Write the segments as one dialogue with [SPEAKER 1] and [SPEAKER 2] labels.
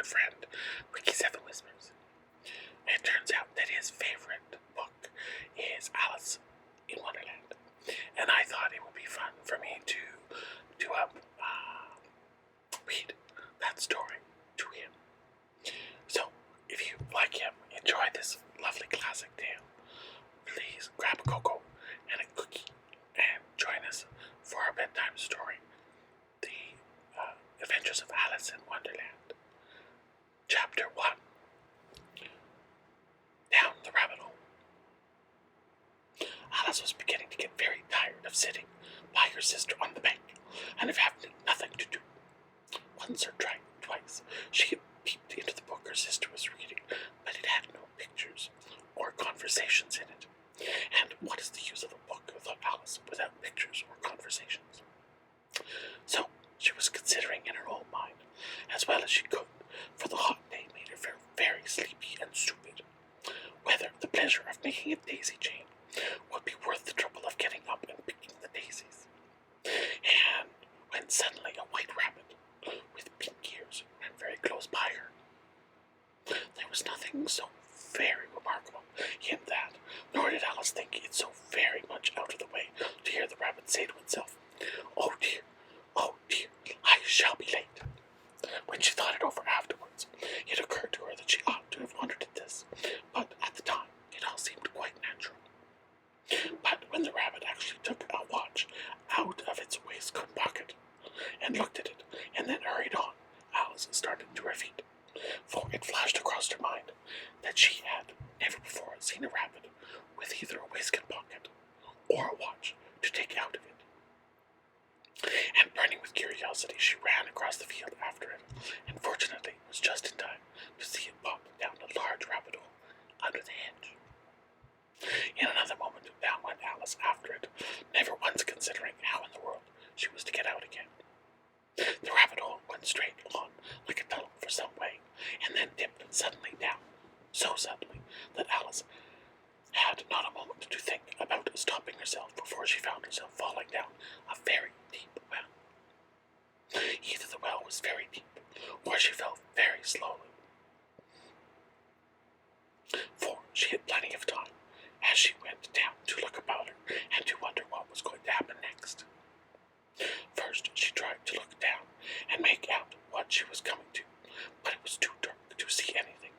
[SPEAKER 1] good friend, Ricky7Whispers. It turns out that his favorite book is Alice in Wonderland, and I thought it would be fun for me to read that story to him. So, if you like him, enjoy this lovely classic tale, please grab a cocoa and a cookie and join us for our bedtime story, The Adventures of Alice in Wonderland. Chapter 1. Down the Rabbit Hole. Alice was beginning to get very tired of sitting by her sister on the bank and of having nothing to do. Once or twice she had peeped into the book her sister was reading, but it had no pictures or conversations in it. And what is the use of a book, thought Alice, without pictures or conversations? So she was considering in her own mind, as well as she could, for the hot day made her feel very sleepy and stupid, whether the pleasure of making a daisy chain would be worth the trouble of getting up and picking the daisies. And when suddenly a white rabbit with pink ears ran very close by her. There was nothing so very remarkable in that, nor did Alice think it so very much out of the way to hear the rabbit say to itself, oh dear, I shall be late." When she thought it over afterwards, it occurred to her that she ought to have wondered at this, but at the time it all seemed quite natural. But when the rabbit actually took a watch out of its waistcoat pocket and looked at it, and then hurried on, Alice started to her feet, for it flashed across her mind that she had never before seen a rabbit with either a waistcoat pocket or a watch to take out of it. And burning with curiosity, she ran across the field after it, and fortunately was just in time to see it pop down a large rabbit hole under the hedge. In another moment, down went Alice after it, never once considering how in the world she was to get out again. The rabbit hole went straight on like a tunnel for some way, and then dipped suddenly down, so suddenly that Alice had not a moment to think about stopping herself before she found herself falling down a very deep well. Either the well was very deep, or she fell very slowly, for she had plenty of time as she went down to look about her and to wonder what was going to happen next. First, she tried to look down and make out what she was coming to, but it was too dark to see anything.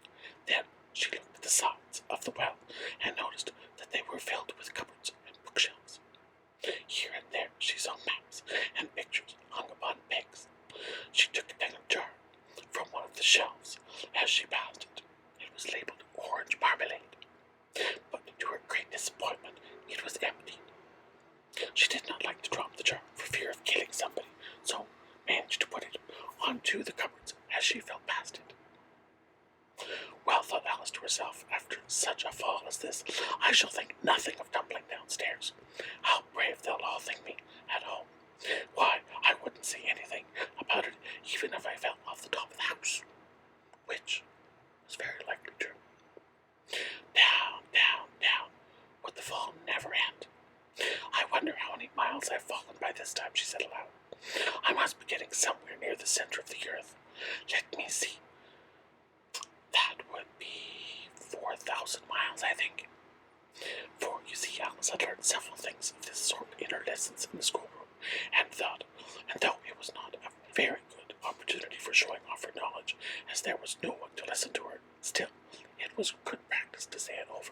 [SPEAKER 1] Then she looked at the sides of the well and noticed that they were filled with cupboards and bookshelves. Here and there she saw maps and pictures hung upon pegs. She took down a jar from one of the shelves. As she passed it, it was labeled orange marmalade, but to her great disappointment, it was empty. She did not like to drop the jar for fear of killing somebody, so managed to put it onto the cupboards as she fell past it. Well, thought Alice to herself, after such a fall as this, I shall think nothing of tumbling downstairs. How brave they'll all think me at home. Why, I wouldn't say anything about it even if I fell off the top of the house, which was very likely true. Down, down, down, would the fall never end? I wonder how many miles I've fallen by this time, she said aloud. I must be getting somewhere near the center of the earth. Let me see. That would be 4,000 miles, I think. For, you see, Alice had learned several things of this sort in her lessons in the schoolroom, and though it was not a very good opportunity for showing off her knowledge, as there was no one to listen to her, still, it was good practice to say it over.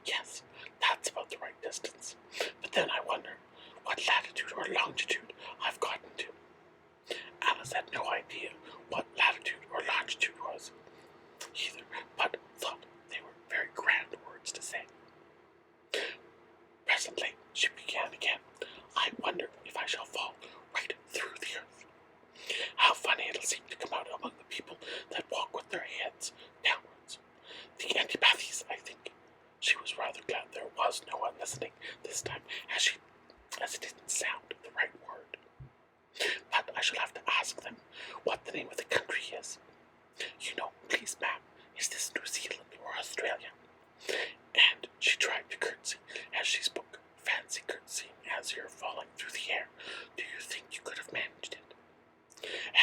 [SPEAKER 1] Yes, that's about the right distance. But then I wonder what latitude or longitude I've gotten to. Alice had no idea what latitude or longitude was either, but thought they were very grand words to say. Presently she began again. I wonder if I shall fall right through the earth. How funny it'll seem to come out among the people that walk with their heads downwards. The antipathies, I think. She was rather glad there was no one listening this time, as it didn't sound the right word. But I shall have to ask them what the name of the country is. You know, please, ma'am, is this New Zealand or Australia? And she tried to curtsy as she spoke. Fancy curtsying as you're falling through the air. Do you think you could have managed it?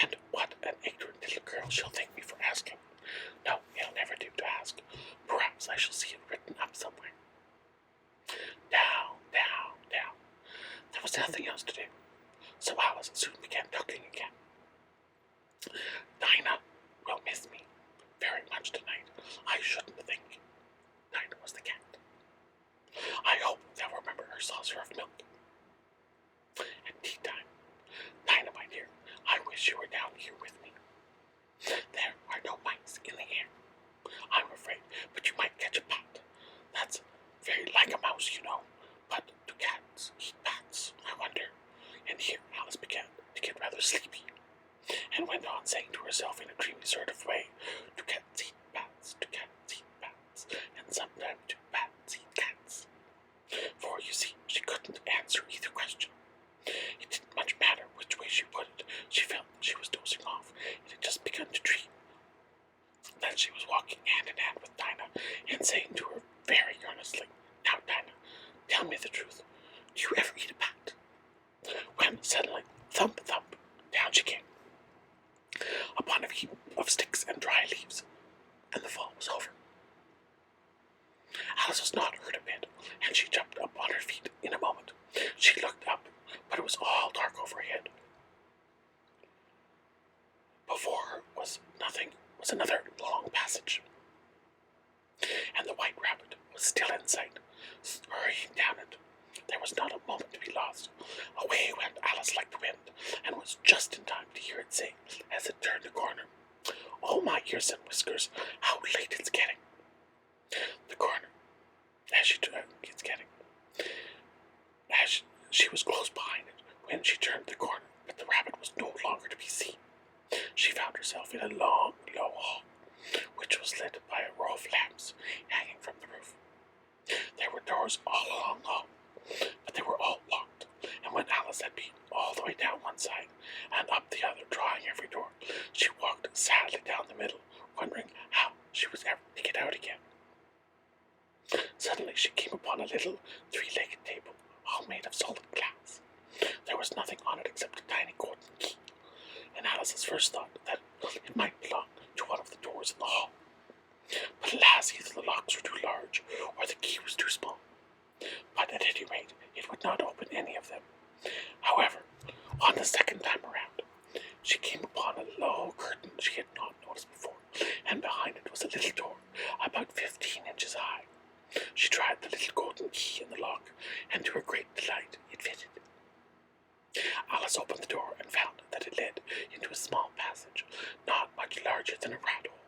[SPEAKER 1] And what an ignorant little girl she'll think me for sort of way. Do cats eat bats? Do cats eat bats? And sometimes do bats eat cats? For, you see, she couldn't answer either question. It didn't much matter which way she put it. She felt that she was dozing off and had just begun to dream. Then she was walking hand in hand with Dinah and saying to her very earnestly, "Now, Dinah, tell me the truth. Do you ever eat a bat?" When suddenly, thump, thump, down she came, upon a heap of sticks and dry leaves, and the fall was over. Alice was not hurt a bit, and she jumped up on her feet in a moment. She looked up, but it was all dark overhead. Before her was another long passage, and the white rabbit was still in sight, hurrying down it. There was not a moment to be lost. Away went Alice like the wind, and was just in time to hear it say, as it turned a corner, "Oh, my ears and whiskers, how late it's getting!" The corner, as she was close behind it when she turned the corner, but the rabbit was no longer to be seen. She found herself in a long, low hall, which was lit by a row of lamps hanging from the roof. There were doors all along the hall, but they were all locked, and when Alice had been all the way down one side and up the other, trying every door, she walked sadly down the middle, wondering how she was ever to get out again. Suddenly she came upon a little three-legged table, all made of solid glass. There was nothing on it except a tiny golden key, and Alice's first thought that it might belong to one of the doors in the hall. But alas, either the locks were too large, or the key was too small. But at any rate, it would not open any of them. However, on the second time around, she came upon a low curtain she had not noticed before, and behind it was a little door, about 15 inches high. She tried the little golden key in the lock, and to her great delight, it fitted. Alice opened the door and found that it led into a small passage, not much larger than a rat hole.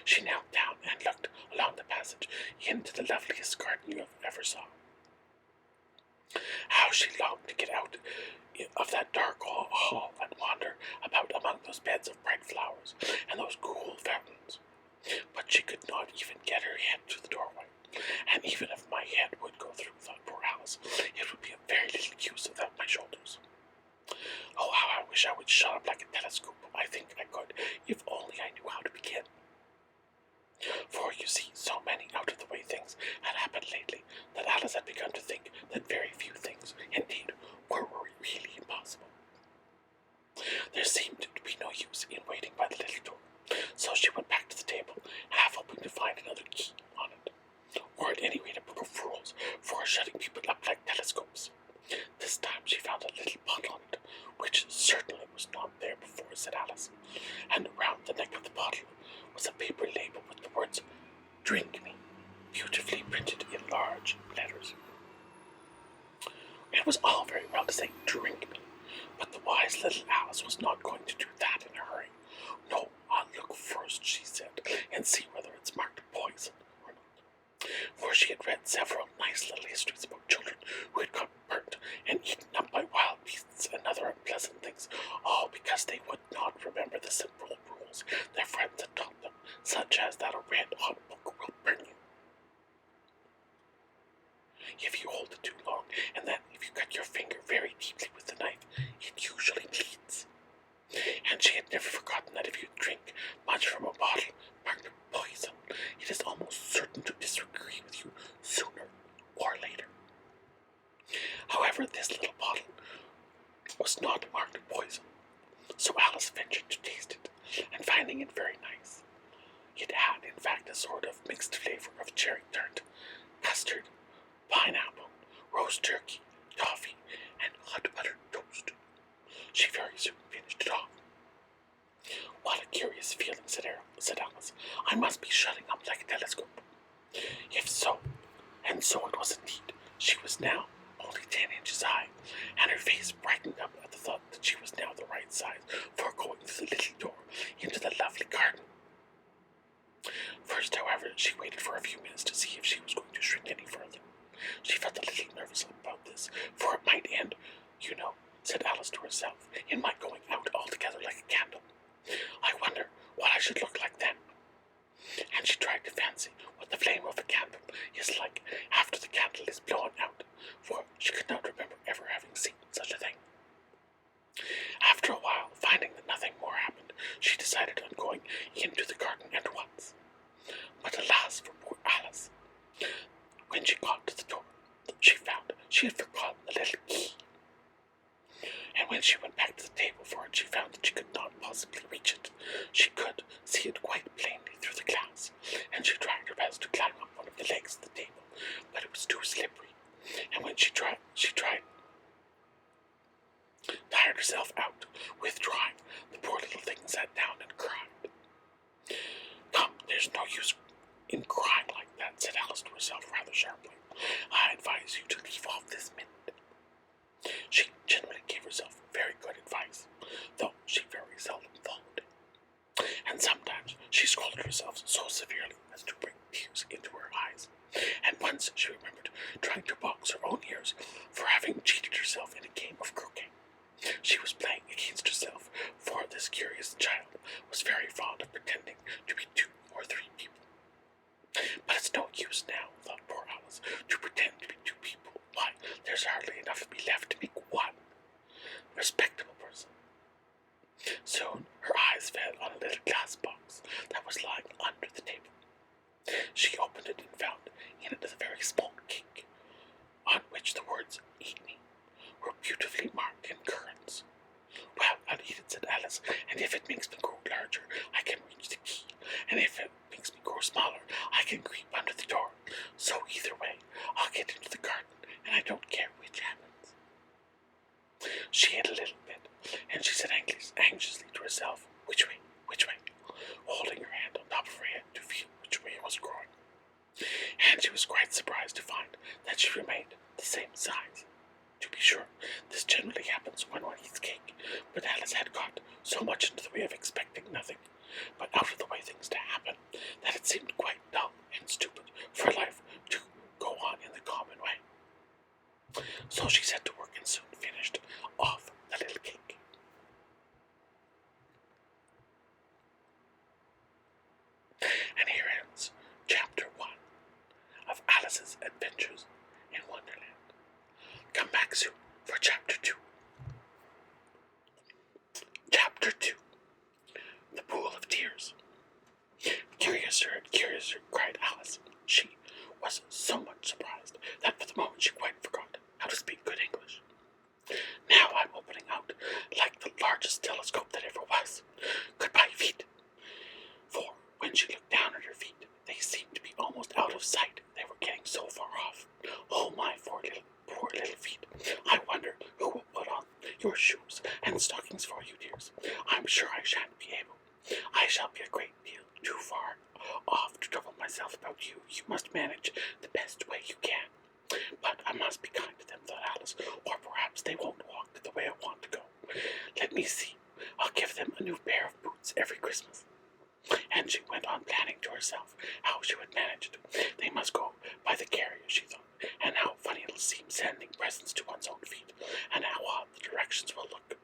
[SPEAKER 1] She knelt down and looked along the passage into the loveliest garden you ever saw. How she longed to get out of that dark hall and wander about among those beds of bright flowers and those cool fountains. But she could not even get her head through the doorway, and even if my head would go through, thought poor Alice, it would be of very little use without my shoulders. Oh, how I wish I would shut up like a telescope. I think I could, if only I knew how to begin. For, you see, so many out-of-the-way things had happened lately that Alice had begun to think that very few things, indeed, were really impossible. There seemed to be no use in waiting by the little door, so she went back to the table, half hoping to find another key on it, or at any rate a book of rules for shutting people up like telescopes. This time she found a little bottle on it, which certainly was not there before, said Alice, and around the neck of the bottle was a paper label with the words, "Drink me," beautifully printed in large letters. It was all very well to say, "Drink me," but the wise little Alice was not going to do that in a hurry. "No, I'll look first," she said, "and see whether it's marked poison or not." For she had read several nice little histories about children who had got burnt and eaten up by wild beasts and other unpleasant things, all because they would not remember the simple rules their friends had taught them, such as that a red-hot book will burn you if you hold it too long, and that if you cut your finger very deeply with the knife, it usually bleeds. And she had never forgotten that if you drink much from a bottle marked poison, it is almost certain to disagree with you sooner or later. However, this little bottle was not marked poison, so Alice ventured to taste it, and finding it very nice, it had in fact a sort of mixed flavor of cherry tart, custard, pineapple, roast turkey, toffee, and hot buttered toast. She very soon finished it off. "What a curious feeling," said Alice. "I must be shutting up like a telescope." If so, and so it was indeed, she was now only 10 inches high, and her face brightened up at the thought that she was now the right size for going through the little door into the lovely garden. First, however, she waited for a few minutes to see if she was going to shrink any further. She felt a little nervous about this, for it might end, "You know," said Alice to herself, "in my going out altogether like a candle. I wonder what I should look on going into the garden at once. But alas for poor Alice! When she got to the door, she found she had forgotten the little key. And when she went back to the table for it, she found that she could not possibly reach it. She could see it quite plainly through the glass, and she tried her best to climb up one of the legs of the table, but it was too slippery. And when she tired herself out, withdrawing, the poor little thing sat down and cried. "Come, there's no use in crying like that," said Alice to herself rather sharply. "I advise you to leave off this minute." She generally gave herself very good advice, though she very seldom followed it. And sometimes she scolded herself so severely as to bring tears into her eyes. And once she remembered trying to box her own ears for having cheated herself in a game of croquet. She was playing against herself, for this curious child was very fond of pretending to be 2 or 3 people. But it's no use now, thought poor Alice, to pretend to be 2 people. Why, there's hardly enough of me left to make 1 respectable person. Soon her eyes fell on a little glass box that was lying under the table. She opened it and found in it a very small cake, on which the words "Eat me" were beautifully marked in currants. "Well, I'll eat it," said Alice, "and if it makes me grow larger, I can reach the key, and if it makes me grow smaller, I can creep under the door. So either way, I'll get into the garden, and I don't care which happens." She ate a little bit, and she said anxiously to herself, "Which way? Which way?" holding her hand on top of her head to feel which way it was growing. And she was quite surprised to find that she remained the same size. To be sure, this generally happens when one eats cake, but Alice had got so much into the way of expecting nothing but out of the way things to happen, that it seemed quite dull and stupid for life to go on in the common way. So she set to work and soon finished off the little cake. And here ends Chapter 1 of Alice's Adventures in Wonderland. Come back soon for Chapter 2. Chapter 2. The Pool of Tears. "Curiouser and curiouser," cried Alice. She was so much surprised that for the moment she quite forgot how to speak good English. "Now I'm opening out like the largest telescope that ever was. Goodbye, feet." For when she looked down at her feet, they seemed to be almost out of sight. They were getting so far off. "Oh, my poor little feet. I wonder who will put on your shoes and stockings for you, dears. I'm sure I shan't be able. I shall be a great deal too far off to trouble myself about you. You must manage the best way you can. But I must be kind to them," thought Alice, "or perhaps they won't walk the way I want to go. Let me see. I'll give them a new pair of boots every Christmas." And she went on planning to herself how she would manage it. They must go by the carrier, she thought, and how funny it'll seem sending presents to one's own feet, and how odd the directions will look.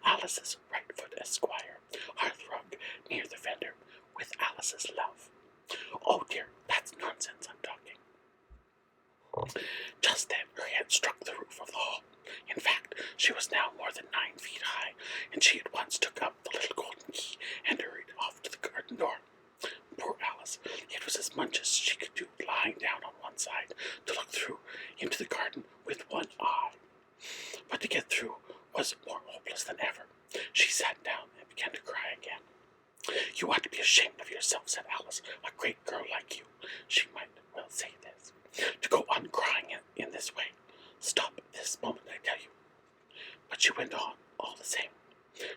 [SPEAKER 1] "Alice's right foot, Esquire, hearthrug near the fender, with Alice's love." Oh dear, that's nonsense I'm talking. Just then her head struck the roof of the hall. In fact, she was now more than 9 feet high, and she at once took up the little golden key and hurried off to the garden door. Poor Alice, it was as much as she could do lying down on one side to look through into the garden with one eye. But to get through was more hopeless than ever. She sat down and began to cry again. "You ought to be ashamed of yourself," said Alice. "A great girl like you," she might well say this, "to go on crying in this way. Stop this moment, I tell you." But she went on all the same,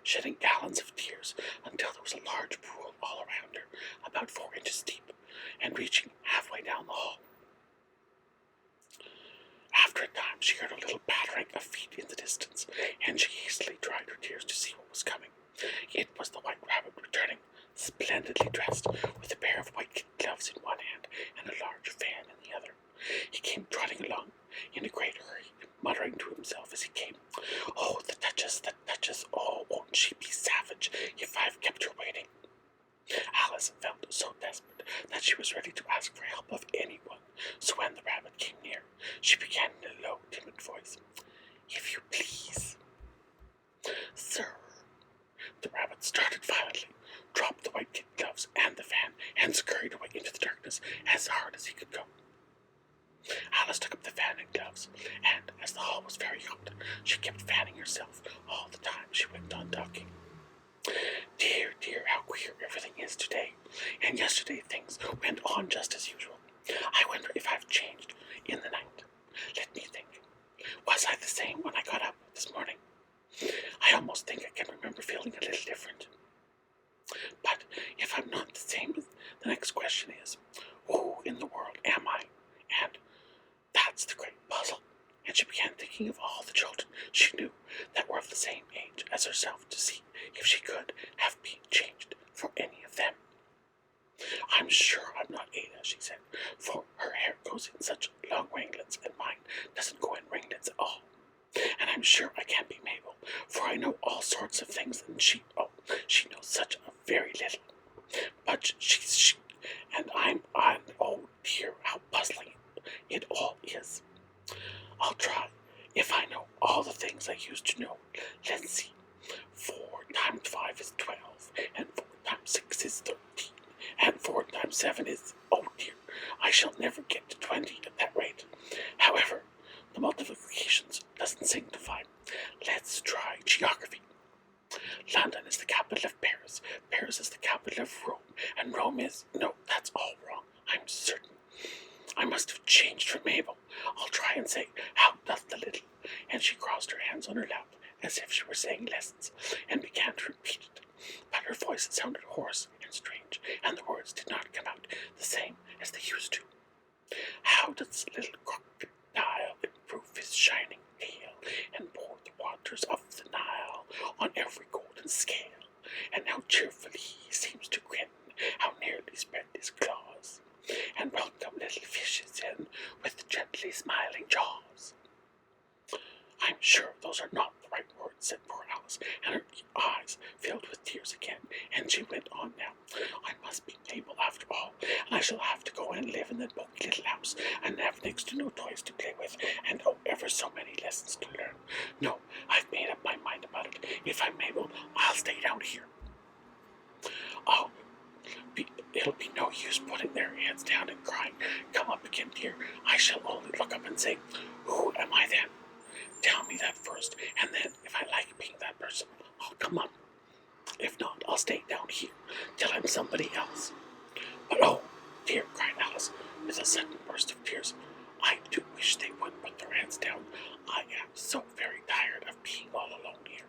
[SPEAKER 1] shedding gallons of tears until there was a large pool all around her, about 4 inches deep, and reaching halfway down the hall. After a time she heard a little pattering of feet in the distance, and she hastily dried her tears to see what was coming. It was the White Rabbit returning, splendidly dressed, with a pair of white kid gloves in one hand and a large fan in the other. He came trotting along in a great hurry, muttering to himself as he came, "Oh, the Duchess, the Duchess! Oh, won't she be savage if I've kept her waiting?" Alice felt so desperate that she was ready to ask for help of anyone, so when the rabbit came near, she began in a low, timid voice, "If you please." "Sir." The rabbit started violently, dropped the white kid gloves and the fan and scurried away into the darkness as hard as he could go. Alice took up the fan and gloves, and as the hall was very hot, she kept fanning herself all the time she went on talking. Dear, dear, how queer everything is today, and yesterday things went on just as usual. I wonder if I've changed in the night. Let me think. Was I the same when I got up this morning? I almost think I can remember feeling a little different. But if I'm not the same, the next question is, who in the world am I? And that's the great puzzle. And she began thinking of all the children she knew that were of the same age as herself to see if she could have been changed for any of them. I'm sure I'm not Ada, she said, for her hair goes in such long ringlets and mine doesn't go in ringlets at all. And I'm sure I can't be Mabel, for I know all sorts of things and she knows such a very little. But she's and I'm oh dear, how puzzling it all is. I'll try, if I know all the things I used to know. Let's see. 4 times 5 is 12, and 4 times 6 is 13, and 4 times 7 is, oh dear, I shall never get to 20 at that rate. However, the multiplications doesn't signify. Let's try geography. London is the capital of Paris. Paris is the capital of Rome, and Rome is, no, that's all wrong, I'm certain. I must have changed for Mabel. I'll try and say, how doth the little? And she crossed her hands on her lap, as if she were saying lessons, and began to repeat it. But her voice sounded hoarse and strange, and the words did not come out the same as they used to. How does the little crocodile improve his shining tail, and pour the waters of the Nile on every golden scale? And how cheerfully he seems to grin, how nearly spread his claws, and welcome little fishes in with gently smiling jaws. I'm sure those are not the right words, said poor Alice, and her eyes filled with tears again, and she went on now. I must be Mabel after all, and I shall have to go and live in that poky little house, and have next to no toys to play with, and oh, ever so many lessons to learn. No, I've made up my mind about it. If I'm Mabel, I'll stay down here. It'll be no use putting their heads down and crying, come up again, dear. I shall only look up and say, who am I then? Tell me that first, and then, if I like being that person, I'll come up. If not, I'll stay down here, till I'm somebody else. But oh, dear, cried Alice, with a sudden burst of tears, I do wish they would put their heads down. I am so very tired of being all alone here.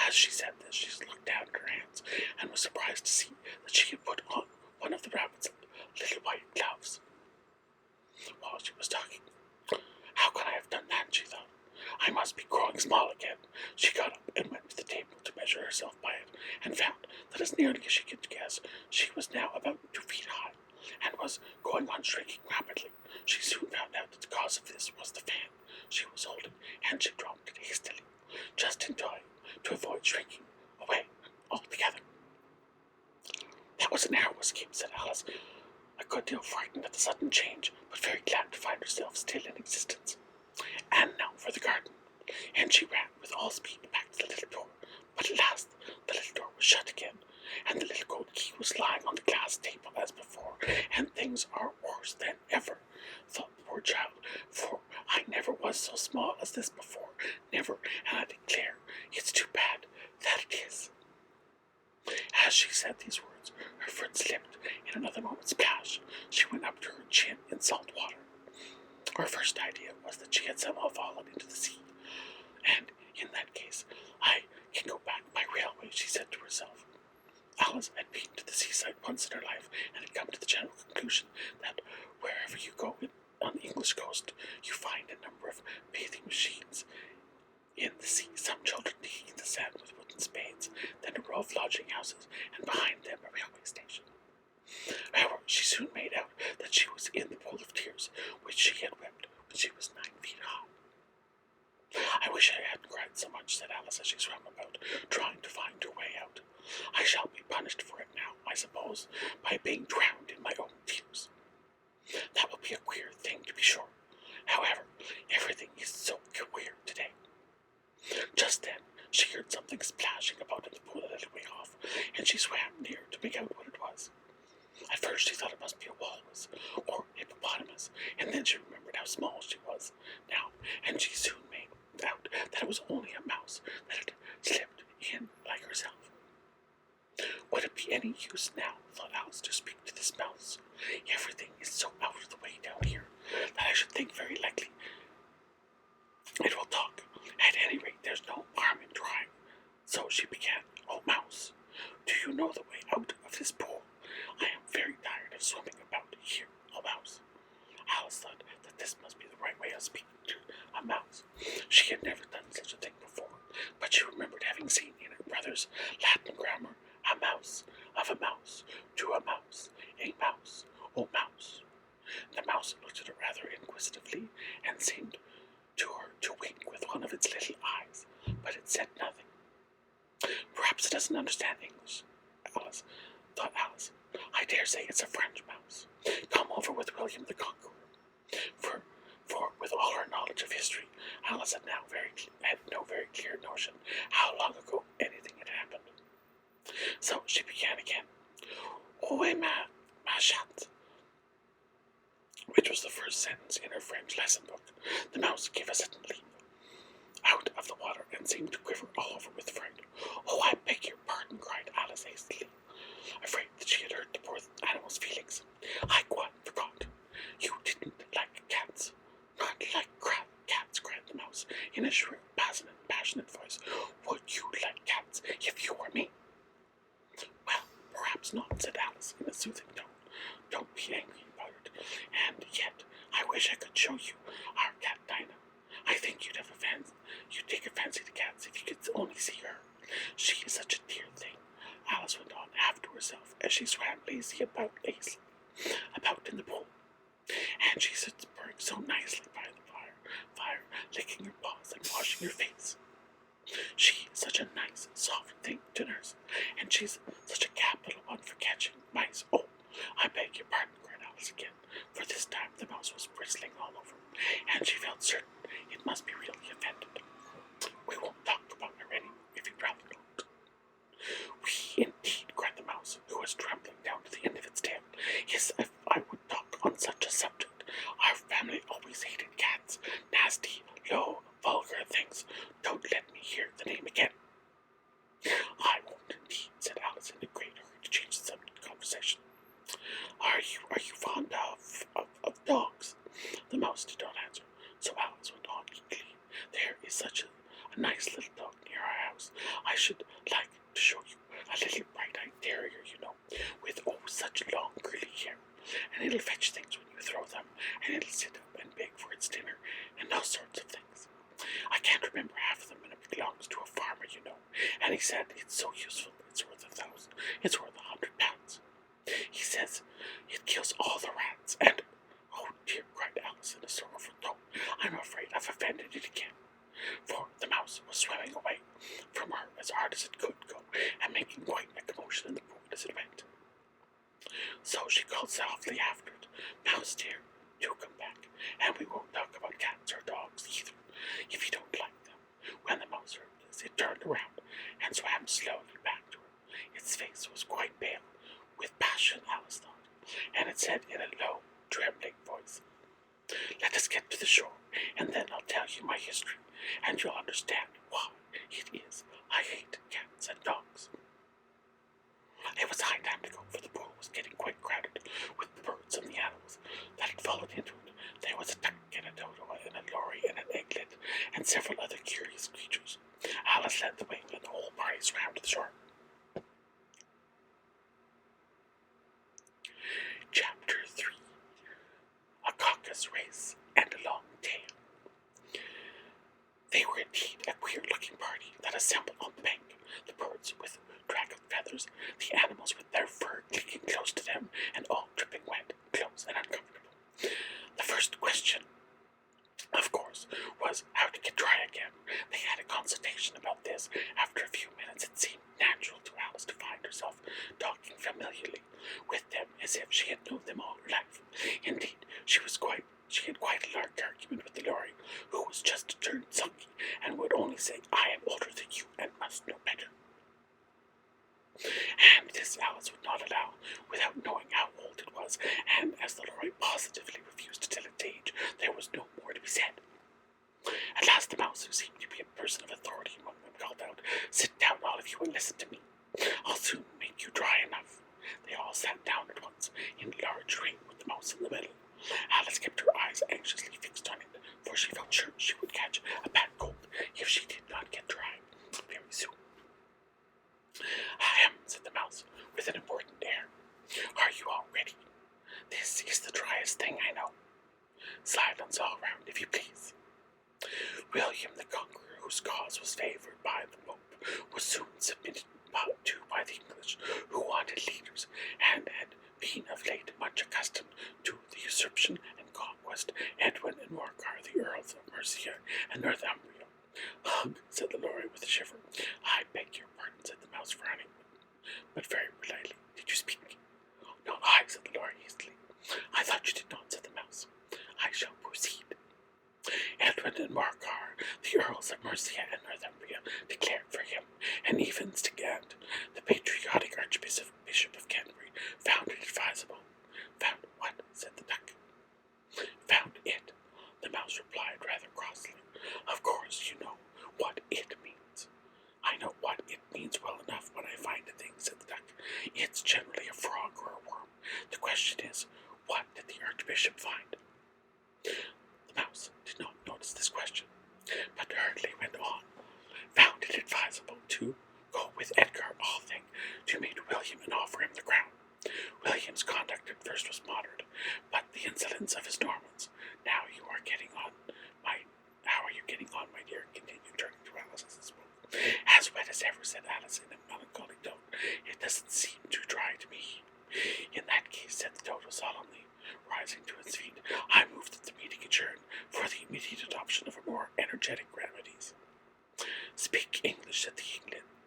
[SPEAKER 1] As she said this, she looked down at her hands, and was surprised to see that she had put on one of the rabbit's little white gloves. While she was talking, how could I have done that, she thought. I must be growing small again. She got up and went to the table to measure herself by it, and found that as nearly as she could guess, she was now about 2 feet high, and was going on shrinking rapidly. She soon found out that the cause of this was the fan she was holding, and she dropped it hastily, just in time to avoid shrinking away altogether. That was a narrow escape, said Alice, a good deal frightened at the sudden change, but very glad to find herself still in existence. And now for the garden. And she ran with all speed back to the little door. But at last the little door was shut again, and the little gold key was lying on the glass table as before. And things are worse than ever, thought the poor child, for I never was so small as this before, never, and I declare it's too bad that it is. As she said these words, her foot slipped in another moment's splash. She went up to her chin in salt water. Her first idea was that she had somehow fallen into the sea, and in that case, I can go back by railway, she said to herself. Alice had been to the seaside once in her life, and had come to the general conclusion that wherever you go on the English coast, you find a number of bathing machines in the sea, some children digging the sand with wooden spades, then a row of lodging houses, and behind them a railway station. However, she soon made out that she was in the pool of tears, which she had wept when she was 9 feet high. I wish I hadn't cried so much, said Alice as she swam about, trying to find her way out. I shall be punished for it now, I suppose, by being drowned in my own tears. That will be a queer thing, to be sure. However, everything is so queer today. Just then, she heard something splashing about in the pool a little way off, and she swam near to make out what it was. At first she thought it must be a walrus or hippopotamus, and then she remembered how small she was now, and she soon made out that it was only a mouse that had slipped in like herself. Would it be any use now, thought Alice, to speak to this mouse? Everything is so out of the way down here that I should think very likely it will talk. At any rate, there's no harm in trying. So she began, "Oh, mouse, do you know the way out of this pool? I am very tired of swimming about here, oh mouse." Alice thought that this must be the right way of speaking to a mouse. She had never done such a thing before, but she remembered having seen in her brother's Latin grammar a mouse, of a mouse, to a mouse, oh mouse. The mouse looked at her rather inquisitively and seemed to her to wink with one of its little eyes, but it said nothing. Perhaps it doesn't understand English, thought Alice. I dare say it's a French mouse, come over with William the Conqueror. For with all her knowledge of history, Alice had no very clear notion how long ago anything had happened. So she began again. "Oue ma chat," which was the first sentence in her French lesson book. The mouse gave a sudden leap out of the water and seemed to quiver all over with fright. "Oh, I beg your pardon," cried Alice hastily, afraid that she had hurt the poor animal's feelings. "I quite forgot. You didn't like cats." "Not like cats," cried the mouse in a shrill, passionate voice. "Would you like cats if you were me?" "Well, perhaps not," said Alice in a soothing tone. "Don't be angry about it. And yet, I wish I could show you our cat Dinah. I think you'd take a fancy to cats if you could only see her. She is such a dear thing," Alice went on, half to herself, as she swam lazily about in the pool. "And she sits purring so nicely by the fire, licking her paws and washing her face. She is such a nice, soft thing to nurse, and she's such a capital one for catching mice. Oh, I beg your pardon," cried Alice again, for this time the mouse was bristling all over, and she felt certain it must be really offended. "We won't talk about her any, if you'd rather not." "We indeed," cried the mouse, who was trembling down to the end of its tail. "Yes, if I would talk on such a subject. Our family always hated cats. Nasty, low, vulgar things. Don't let me hear the name again." "I won't indeed," said Alice in a great hurry to change the subject of conversation. Are you fond of dogs?" The mouse did not answer, so Alice went on eagerly. "There is such a nice little dog near our house. I should like to show you a little bright-eyed terrier, you know, with such long curly hair, and it'll fetch things when you throw them, and it'll sit up and beg for its dinner, and all sorts of things. I can't remember half of them, and it belongs to a farmer, you know, and he said it's so useful it's worth £100. He says it kills all the rats, and—" "Oh dear," cried Alice in a sorrowful tone, "I'm afraid I've offended it again." For the mouse was swimming away from her as hard as it could go, and making quite a commotion in the pool as it went. So she called softly after it, "Mouse dear, do come back, and we won't talk about cats or dogs either, if you don't like them." When the mouse heard this, it turned around and swam slowly back to her. Its face was quite pale with passion, Alice thought, and it said in a low, trembling voice, "Let us get to the shore, and then I'll tell you my history, and you'll understand why it is I hate cats and dogs." It was high time to go, for the pool was getting quite crowded with the birds and the animals that had followed into it. There was a duck and a dodo and a lory and an eaglet and several other curious creatures. Alice led the way, and the whole party swam to the shore. Chapter 3. A Caucus Race and a Long Tail. They were indeed a queer-looking party that assembled on the bank, the birds with draggled feathers, the animals with their fur clinging close to them, and all dripping wet, close, and uncomfortable. The first question, of course, was how to get dry again. They had a consultation about this. After a few minutes, it seemed natural to Alice to find herself talking familiarly with them as if she had known them all her life. Indeed, she had quite a large argument with the lory, who was just turned sulky, and would only say, "I am older than you, and must know better." And this Alice would not allow, without knowing how old it was, and as the Lorry positively refused to tell its age, there was no more to be said. At last the Mouse, who seemed to be a person of authority among them, called out, "Sit down, all of you, and listen to me. I'll soon make you dry enough." They all sat down at once, in a large ring with the Mouse in the middle. Alice kept her eyes anxiously fixed on it, for she felt sure she would catch a bad cold if she did not get dry very soon. "Ahem," said the Mouse, with an important air. "Are you all ready? This is the driest thing I know. Silence all round, if you please." William the Conqueror, whose cause was favoured by the Pope, was soon submitted to by the English, who wanted leaders, and had been of late much accustomed to the usurpation and conquest. Edwin and Morcar, the Earls of Mercia and Northumbria. "Ugh," said the Lorry with a shiver. "I beg your pardon," said the Mouse, frowning, but very politely. "Did you speak?" "Not I," said the Lorry hastily. "I thought you did not," said the Mouse. "I shall proceed." Edwin and Morcar, the Earls of Mercia and Northumbria, declared for him, and even Stigand, the patriotic Archbishop of Canterbury, found it advisable. "Found what?" said the Duck. "Found it," the Mouse replied rather crossly. "Of course you know what it means." "I know what it means well enough when I find a thing," said the Duck. "It's generally a frog or a worm. The question is, what did the Archbishop find?" The Mouse did not notice this question, but hurriedly went on. "Found it advisable to go with Edgar Althing to meet William and offer him the crown. William's conduct at first was moderate, but the insolence of his Normans. How are you getting on, my dear?" continued, turning to Alice as he spoke. "As wet as ever," said Alice in a melancholy tone. "It doesn't seem too dry to me." "In that case," said the Dodo solemnly, rising to its feet, "I move that the meeting adjourn for the immediate adoption of more energetic remedies." "Speak English," said the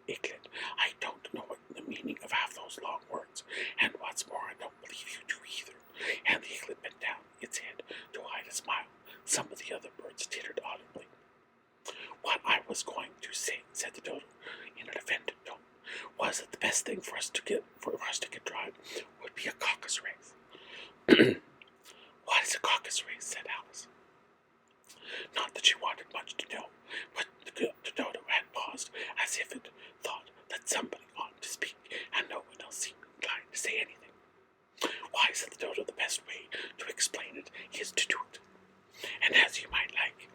[SPEAKER 1] Eaglet. "I don't know what the meaning of half those long words, and what's more, I don't believe you do either." And the Eaglet bent down its head to hide a smile. Some of the other birds tittered audibly. "What I was going to say," said the Dodo, in an offended tone, "was that the best thing for us to get dry would be a caucus race." "What is a caucus race?" said Alice. Not that she wanted much to know, but the Dodo had paused as if it thought that somebody ought to speak, and no one else seemed inclined to say anything. "Why," said the Dodo, "the best way to explain it is to do it. And as you might like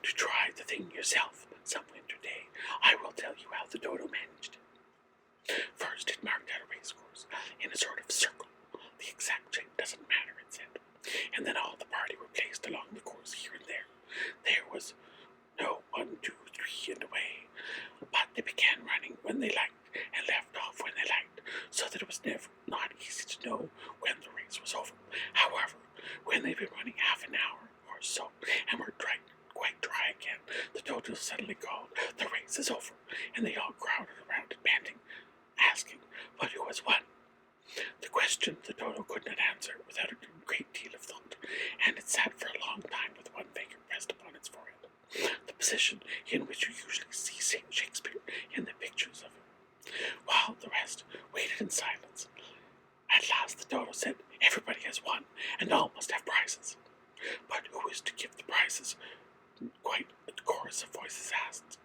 [SPEAKER 1] to try the thing yourself some winter day, I will tell you how the Dodo managed it. First, it marked out a race course in a sort of circle. The exact shape doesn't matter, it said. And then all the party were placed along the course here and there. There was no 1, 2, 3 and away, but they began running when they liked and left off when they liked, so that it was not easy to know when the race was over. However, when they'd been running half an hour or so and were quite dry again, the Dodo suddenly called, 'The race is over,' and they all crowded around it, panting, asking, 'But who has won?' The question the Dodo could not answer without a great deal of thought, and it sat for a long time with one finger pressed upon its forehead, the position in which you usually see St. Shakespeare in the pictures of him, while the rest waited in silence. At last the Dodo said, 'Everybody has won, and all must have prizes.' 'But who is to give the prizes?' quite a chorus of voices asked.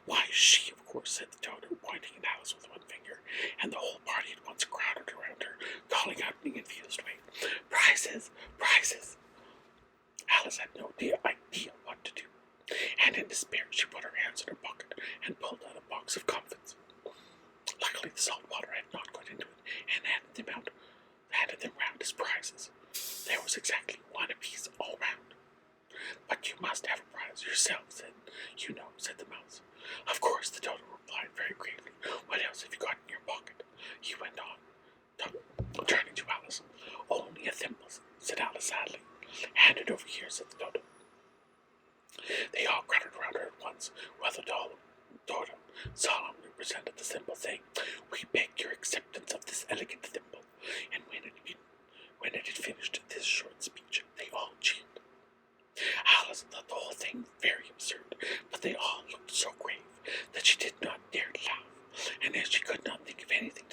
[SPEAKER 1] 'Why, she, of course,' said the Dodo, pointing at Alice with one finger, and the whole party at once crowded around her, calling out in a confused way, 'Prizes! Prizes!' Alice had no idea what to do, and in despair she put her hands in her pocket and pulled out a box of comfits. Luckily the salt water had not got into it, and handed them round as prizes. There was exactly one apiece all round. 'But you must have a prize yourself,' said the Mouse. 'Of course,' the Dodo replied very gravely. 'What else have you got in your pocket?' He went on, turning to Alice. 'Only a thimble,' said Alice sadly. 'Hand it over here,' said the Dodo. They all crowded round her at once, while the Dodo solemnly presented the thimble, saying, 'We beg your acceptance of this elegant thimble.' And when it had finished this short speech, they all cheered. Alice thought the whole thing very absurd, but they all looked so grave that she did not dare to laugh, and as she could not think of anything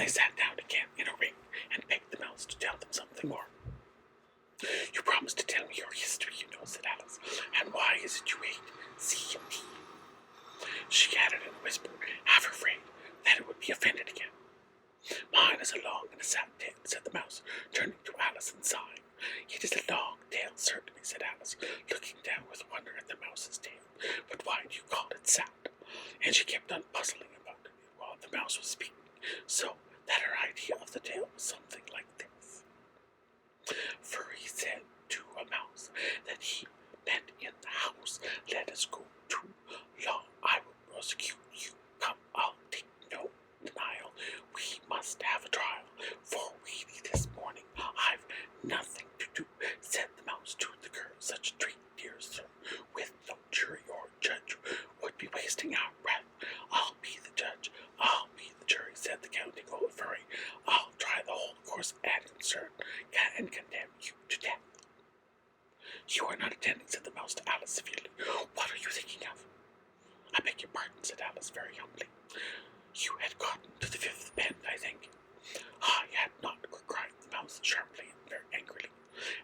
[SPEAKER 1] they sat down again in a ring and begged the mouse to tell them something more. You promised to tell me your history, you know, said Alice. And why is it you hate C&D? She added in a whisper, half afraid that it would be offended again. Mine is a long and a sad tail, said the mouse, turning to Alice and sighing. It is a long tail, certainly, said Alice, looking down with wonder at the mouse's tail. But why do you call it sad? And she kept on puzzling about it while the mouse was speaking, so that her idea of the tale was something like this. Furry said to a mouse that he meant in the house, let us go too long, I will prosecute you. Come, I'll take no denial. We must have a trial, for really this morning I've nothing to do, said the mouse to the girl. Such a treat, dear sir, with no jury or judge, would be wasting our breath. I'll be the judge, I'll be the jury, said the counting old furry. I'll try the whole course and and condemn you to death. You are not attending, said the mouse to Alice severely. What are you thinking of? I beg your pardon, said Alice very humbly. You had gotten to the fifth bend, I think. I had not, cried the mouse sharply and very angrily.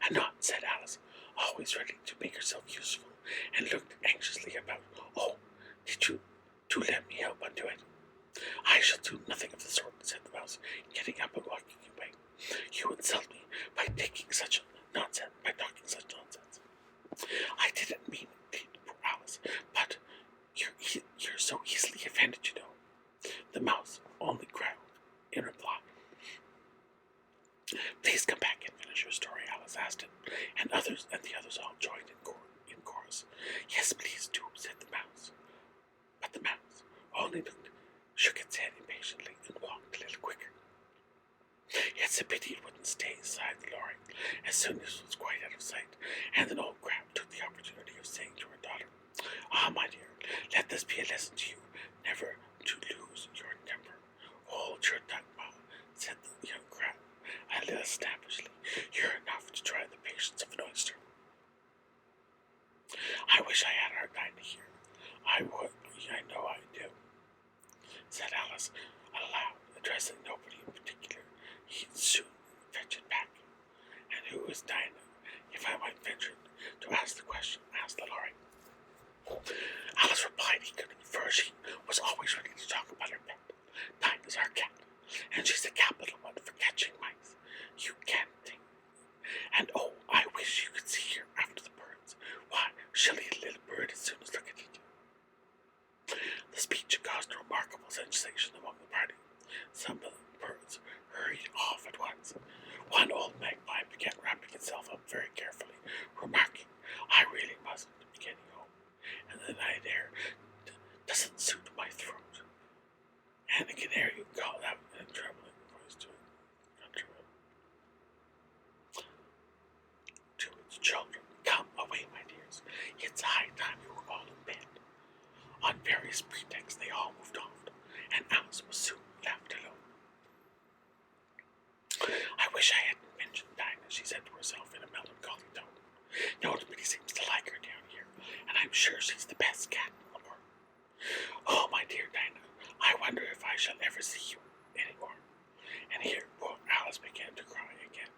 [SPEAKER 1] And not, said Alice, always ready to make herself useful, and looked anxiously about. Oh, did you let me help undo it? I shall do nothing of the sort, said the mouse, getting up and walking away. You insult me by talking such nonsense. I didn't mean it, poor Alice, but you're so easily offended, you know. The mouse only growled in reply. Please come back and finish your story, Alice asked him, and the others all joined in chorus. Yes, please do, said the mouse. But the mouse only shook its head impatiently and walked a little quicker. It's a pity it wouldn't stay, sighed the lorry, as soon as it was quite out of sight, and an old crab took the opportunity of saying to her daughter, Ah, my dear, let this be a lesson to you, never to lose your temper. Hold your tongue, Ma, said the young crab, a little snappishly. You're enough to try the patience of an oyster. I wish I had our Dinah here. I would, I know I do, said Alice aloud, addressing nobody in particular. He'd soon fetch it back. And who is Dinah, if I might venture to ask the question, asked the lorry. Alice replied eagerly, for she was always ready to talk about her pet. Dinah's our cat, and she's a capital one for catching mice. You can't think. And oh, I wish you could see her after the birds. Why, she'll eat a little bird as soon as look at it. The speech caused a remarkable sensation among the party. Some of the birds hurried off at once. One old magpie began wrapping itself up very carefully, remarking, I really mustn't be getting home, and the night air doesn't suit my throat. And the canary called out in a trembling voice to its children, Come away, my dears. It's high time you were all in bed. On various pretexts they all moved off, and Alice was soon left alone. I wish I hadn't mentioned Dinah, she said to herself in a melancholy tone. Nobody seems to like her down here, and I'm sure she's the best cat in the world. Oh, my dear Dinah, I wonder if I shall ever see you any more. And here poor Alice began to cry again,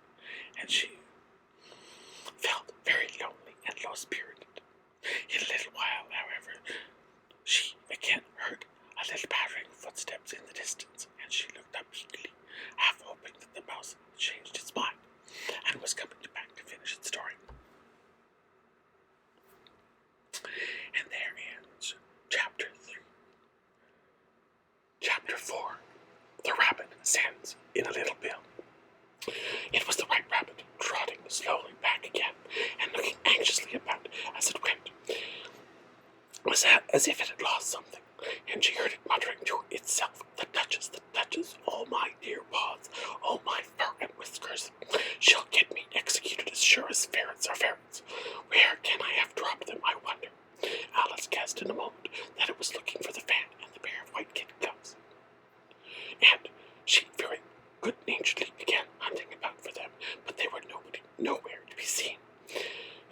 [SPEAKER 1] and she felt very lonely and low-spirited. In a little while, however, she again heard a little pattering of footsteps in the distance, and she looked up eagerly, half hoping that the mouse had changed its mind and was coming back to finish its story. And there ends Chapter 3. Chapter 4. The rabbit sends in a little bill. It was the White Rabbit, trotting slowly back again, and looking anxiously about as it went. It was as if it had lost something, and she heard it muttering to itself, the Duchess, oh my dear paws, oh my fur and whiskers, she'll get me executed as sure as ferrets are ferrets. Where can I have dropped them, I wonder? Alice guessed in a moment that it was looking for the fan and the pair of white kid gloves, and she very good-naturedly began hunting about for them, but they were nowhere to be seen.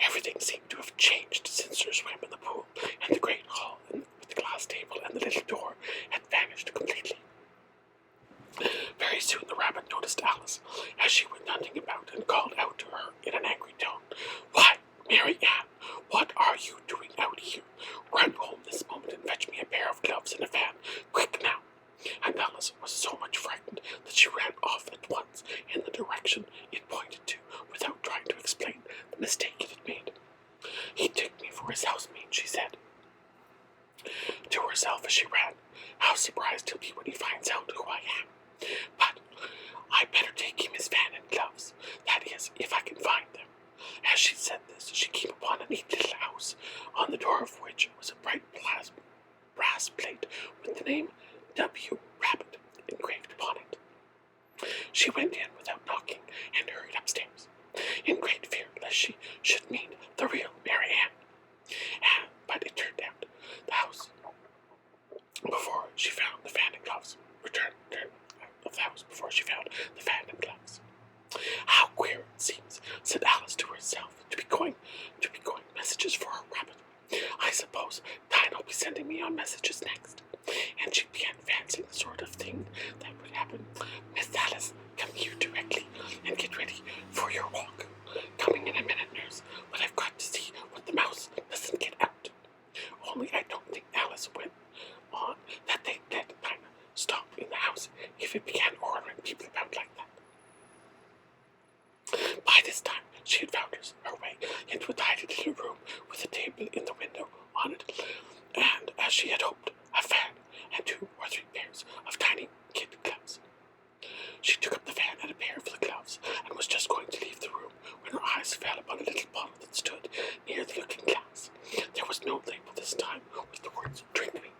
[SPEAKER 1] Everything seemed to have changed since her swim in the pool, and the great hall with the glass table and the little door had vanished completely. Very How surprised he'll be when he finds out who I am. But I better take him his fan and gloves. That is, if I can find them. As she said this, she came upon a neat little house, on the door of which was a bright brass plate with the name W. Rabbit engraved upon it. She went in without knocking and hurried upstairs, in great fear lest she should meet the real Mary Ann. But it turned out the house before she found the fan and gloves. Returned of the house before she found the fan and gloves. How queer it seems, said Alice to herself, to be going messages for her rabbit. I suppose Dinah will be sending me on messages next. And she began fancying the sort of thing that would happen. Miss Alice, come here directly and get ready for your walk. Coming in a minute, nurse, but I've got to see what the mouse doesn't get out. Only I don't think Alice went on that they'd let Dinah stop in the house if it began ordering people about like that. By this time, she had found her way into a tiny little room with a table in the window on it, and, as she had hoped, a fan and 2 or 3 pairs of tiny kid gloves. She took up the fan and a pair of the gloves, and was just going to leave the room when her eyes fell upon a little bottle that stood near the looking glass. There was no label this time with the words "Drink me."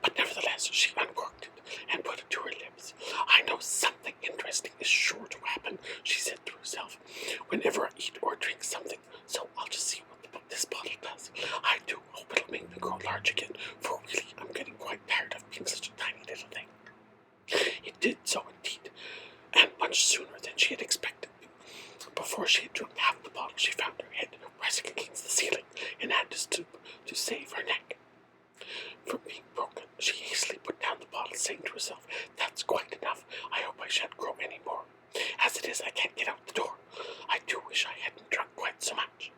[SPEAKER 1] But nevertheless, she uncorked it and put it to her lips. I know something interesting is sure to happen, she said to herself, whenever I eat or drink something, so I'll just see what this bottle does. I do hope it'll make me grow large again, for really I'm getting quite tired of being such a tiny little thing. It did so indeed, and much sooner than she had expected. Before she had drunk half the bottle, she found her head pressing against the ceiling and had to stoop to save her neck from being broken. She hastily put down the bottle, saying to herself, that's quite enough. I hope I shan't grow any more. As it is, I can't get out the door. I do wish I hadn't drunk quite so much.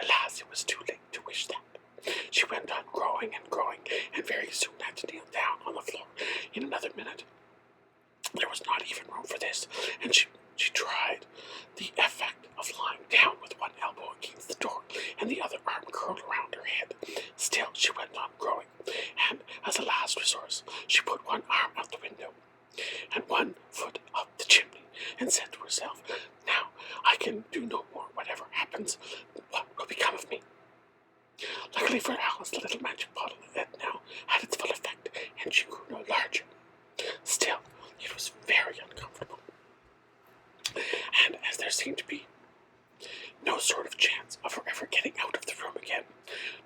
[SPEAKER 1] Alas, it was too late to wish that. She went on growing, and very soon had to kneel down on the floor. In another minute, there was not even room for this, and she tried the effect of lying down with one elbow against the door and the other arm curled around her head. Still, she went on growing, and as a last resource, she put one arm out the window and one foot up the chimney, and said to herself, now I can do no more. Whatever happens, what will become of me? Luckily for Alice, the little magic bottle had now had its full effect, and she grew no larger. Still, it was very uncomfortable, and as there seemed to be no sort of chance of her ever getting out of the room again,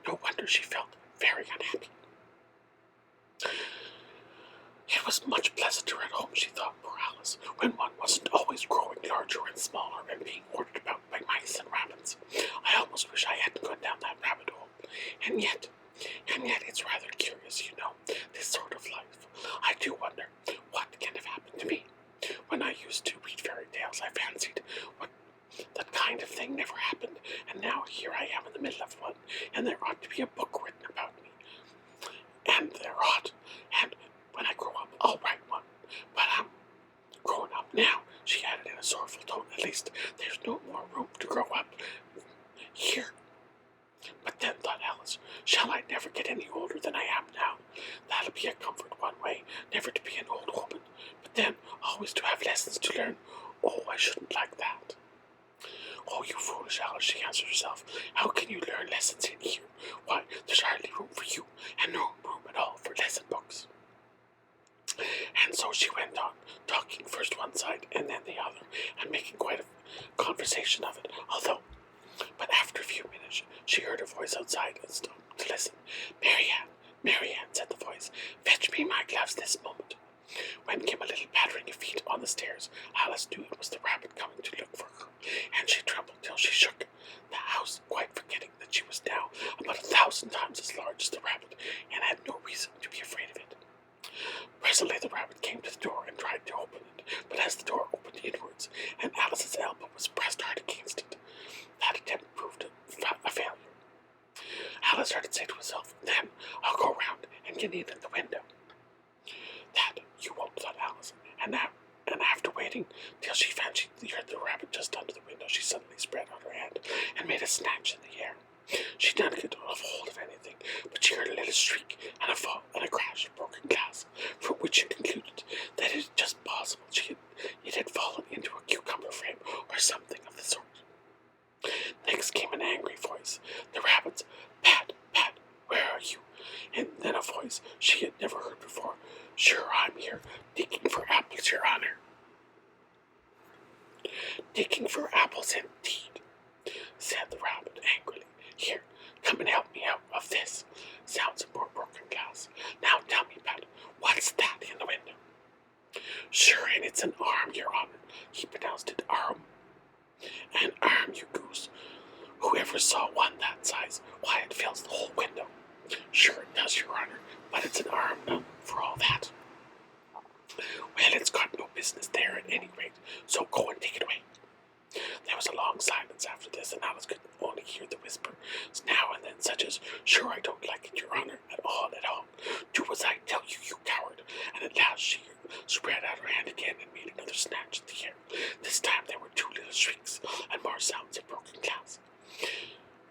[SPEAKER 1] no wonder she felt very unhappy. It was much pleasanter at home, she thought, poor Alice, when one wasn't always growing larger and smaller and being ordered about by mice and rabbits. I almost wish I hadn't gone down that rabbit hole. And yet it's rather curious, you know, this sort of life. I do wonder what can have happened to me. When I used to read fairy tales, I fancied that kind of thing never happened, and now here I am in the middle of one, and there ought to be a book written about me. And there ought, and when I grow up, I'll write one. But I'm growing up now, she added in a sorrowful tone. At least there's no more room to grow up here. But then, thought Alice, shall I never get any older than I am now? That'll be a comfort one way, never to be an old woman, but then always to have lessons to learn. Oh, I shouldn't like that. Oh, you foolish Alice, she answered herself. How can you learn lessons in here? Why, there's hardly room for you, and no room at all for lesson books. And so she went on, talking first one side and then the other, and making quite a conversation of it, but after a few minutes, she heard a voice outside and stopped to listen. Mary Ann, said the voice, fetch me my gloves this moment. When came a little pattering of feet on the stairs, Alice knew it was the rabbit coming to look for her, and she trembled till she shook the house, quite forgetting that she was now about 1,000 times as large as the rabbit, and had no reason to be afraid of it. Presently the rabbit came to the door and tried to open it, but as the door opened inwards, and Alice's elbow was pressed hard against it, that attempt proved a failure. Alice started to say to herself, then I'll go round and get in at the window. That you won't, thought Alice, and after waiting till she fancied she heard the rabbit just under the window, she suddenly spread out her hand and made a snatch in the air. She did not get hold of anything, but she heard a little shriek and a fall, And then a voice she had never heard before. "Sure, I'm here, digging for apples, Your Honor." "Digging for apples indeed," said the rabbit angrily. "Here, come and help me out of this." Sounds of more broken glass. "Now tell me, Pat, what's that in the window?" "Sure, and it's an arm, Your Honor." He pronounced it arm. "An arm, you goose. Whoever saw one that size? Why, it fills the whole window." "Sure it does, Your Honor, but it's an arm now, for all that." "Well, it's got no business there at any rate, so go and take it away." There was a long silence after this, and Alice could only hear the whispers now and then, such as, "Sure, I don't like it, Your Honor, at all, at all. Do as I tell you, you coward." And at last she spread out her hand again and made another snatch at the air. This time there were two little shrieks and more sounds of broken glass.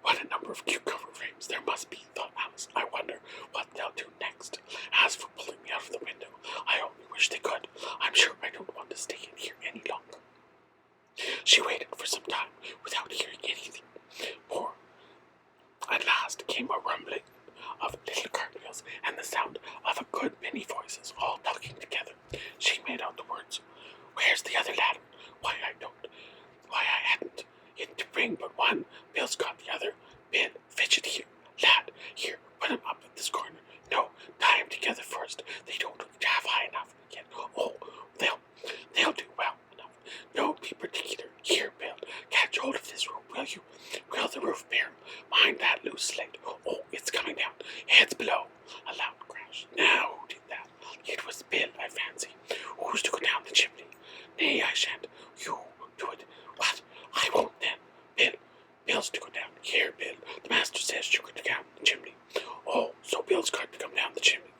[SPEAKER 1] "What a number of cucumber frames there must be," thought Alice. "I wonder what they'll do next. As for pulling me out of the window, I only wish they could. I'm sure I don't want to stay in here any longer." She waited for some time without hearing anything, for at last came a rumbling of little cartwheels and the sound of a good many voices all talking together. She made out the words, "Where's the other ladder? Why, I hadn't it to bring but one. Bill's got the other. Bill, fetch it here. Lad, here, put him up at this corner. No, tie him together first. They don't reach half high enough yet. Oh, they'll do well enough. Don't be particular. Here, Bill, catch hold of this rope, will you? Will the roof bear? Mind that loose slate. Oh, it's coming down. Heads below." A loud crash. "Now, who did that?" "It was Bill, I fancy." "Who's to go down the chimney?" "Nay, I shan't. You do it." "What? I won't then." Bill's to go down. Here, Bill, the master says you could go down the chimney." "Oh, so Bill's got to come down the chimney.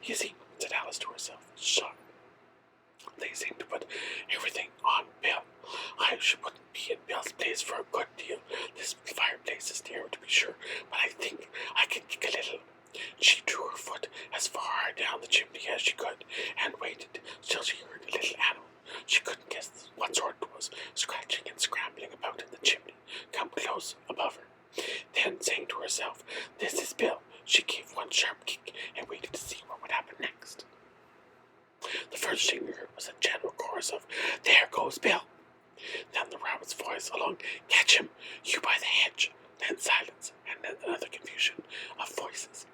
[SPEAKER 1] You see," said Alice to herself. They seem to put everything on Bill. I wouldn't be in Bill's place for a good deal. This fireplace is narrow, to be sure, but I think I can kick a little." She drew her foot as far down the chimney as she could, and waited till she heard a little animal. She couldn't guess what sort it was, scratching and scrambling about in the chimney, come close above her. Then, saying to herself, "This is Bill," she gave one sharp kick and waited to see what would happen next. The first she heard was a general chorus of, "There goes Bill." Then the rabbit's voice along, "Catch him, you by the hedge." Then silence, and then another confusion of voices.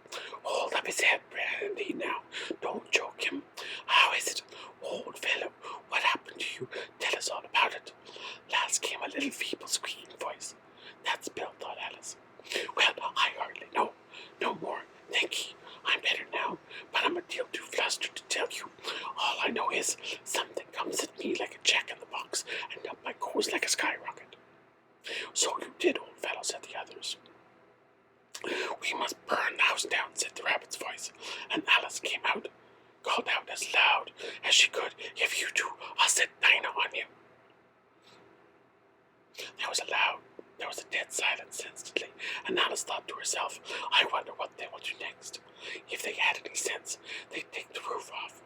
[SPEAKER 1] "Hold up his head, Brandy, now. Don't choke him. How is it? Old fellow, what happened to you? Tell us all about it." Last came a little feeble squeaking voice. "That's Bill," thought Alice. "Well, I hardly know. No more, thank ye. I'm better now, but I'm a deal too flustered to tell you. All I know is something comes at me like a jack-in-the-box and up my goes like a skyrocket." "So you did, old fellow," said the others. "We must burn the house down," said the rabbit's voice, and Alice called out as loud as she could, "If you do, I'll set Dinah on you." There was a dead silence instantly, and Alice thought to herself, "I wonder what they will do next. If they had any sense, they'd take the roof off."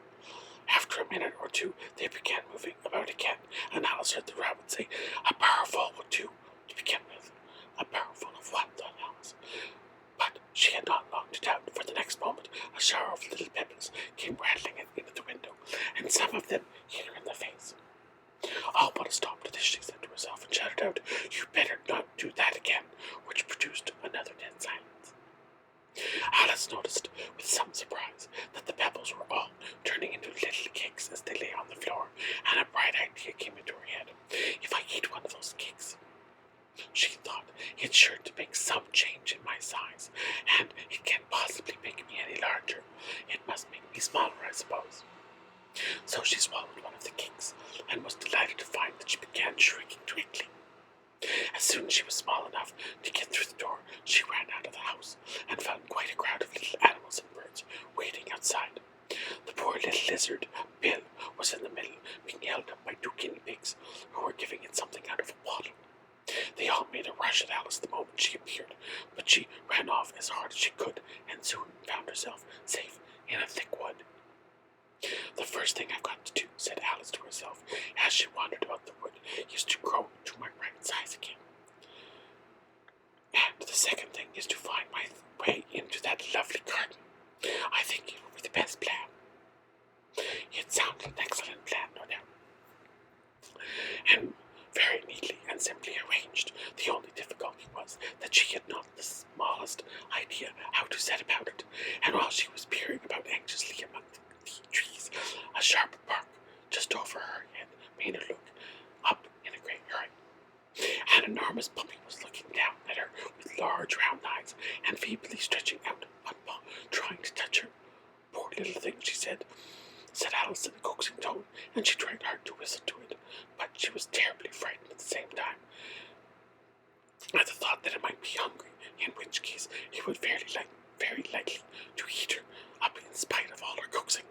[SPEAKER 1] After a minute or two, they began moving about again, and Alice heard the rabbit say, "A barrowful would do, to begin with." A barrowful of what, thought Alice. But she had not long to doubt, for the next moment a shower of little pebbles came rattling into the window, and some of them hit her in the face. "I'll put a stop to this," she said to herself, and shouted out, "You better not do that again," which produced another dead silence. Alice noticed with some surprise that the pebbles were all turning into little cakes as they lay on the floor, and a bright idea came into her head. "If I eat one of those cakes," she thought, "it's sure to make some change in my size, and it can't possibly make me any larger. It must make me smaller, I suppose." So she swallowed one of the cakes, and was delighted to find that she began shrinking quickly. As soon as she was small enough to get through the door, she ran out of the house, and found quite a crowd of little animals and birds waiting outside. The poor little lizard, Bill, was in the middle, being held up by 2 guinea pigs, who were giving it something out of a bottle. They all made a rush at Alice the moment she appeared, but she ran off as hard as she could, and soon found herself safe in a thick wood. "The first thing I've got to do," said Alice to herself, as she wandered about the wood, "is to grow to my right size again. And the second thing is to find my way into that lovely garden." was peering about anxiously among the trees. A sharp bark just over her head made her look up in a great hurry. An enormous puppy was looking down at her with large round eyes and feebly stretching out one paw, trying to touch her. "Poor little thing," said Alice in a coaxing tone, and she tried hard to whistle to it, but she was terribly frightened at the same time at the thought that it might be hungry, in which case it would very likely to eat her up in spite of all her coaxing.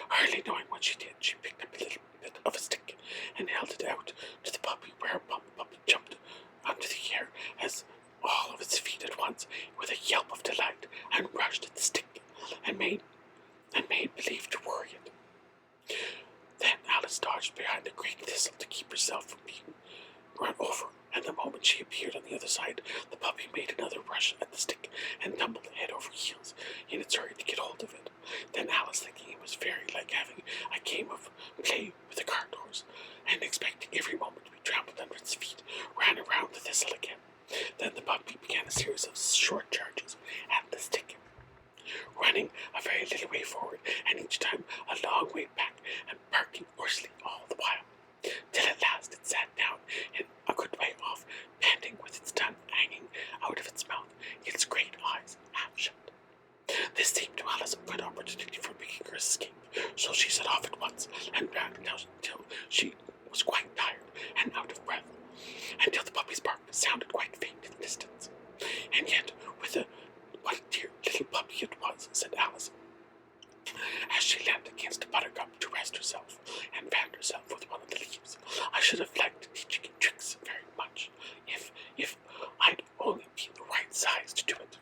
[SPEAKER 1] Hardly knowing what she did, she picked up a little bit of a stick and held it out to the puppy, where the puppy jumped onto the air as all of its feet at once with a yelp of delight and rushed at the stick and made believe to worry it. Then Alice dodged behind a great thistle to keep herself from being run over, and the moment she appeared on the other side, the puppy made another rush at the stick and tumbled head over heels in its hurry to get hold of it. Then Alice, thinking it was very like having a game of play with a cart horse, and expecting every moment to be trampled under its feet, ran around the thistle again. Then the puppy began a series of short charges at the stick, running a very little way forward, and each time a long way back, and barking hoarsely all the while, till at last it sat down in a good way off, panting with its tongue hanging out of its mouth, its great eyes half shut. This seemed to Alice a good opportunity for making her escape, so she set off at once, and ran until she was quite tired and out of breath, until the puppy's bark sounded quite faint in the distance. And yet, what a dear little puppy it was, said Alice, as she leaned against a buttercup to rest herself and fanned herself with one of the leaves. "I should have liked to teach it tricks very much, if I'd only been the right size to do it.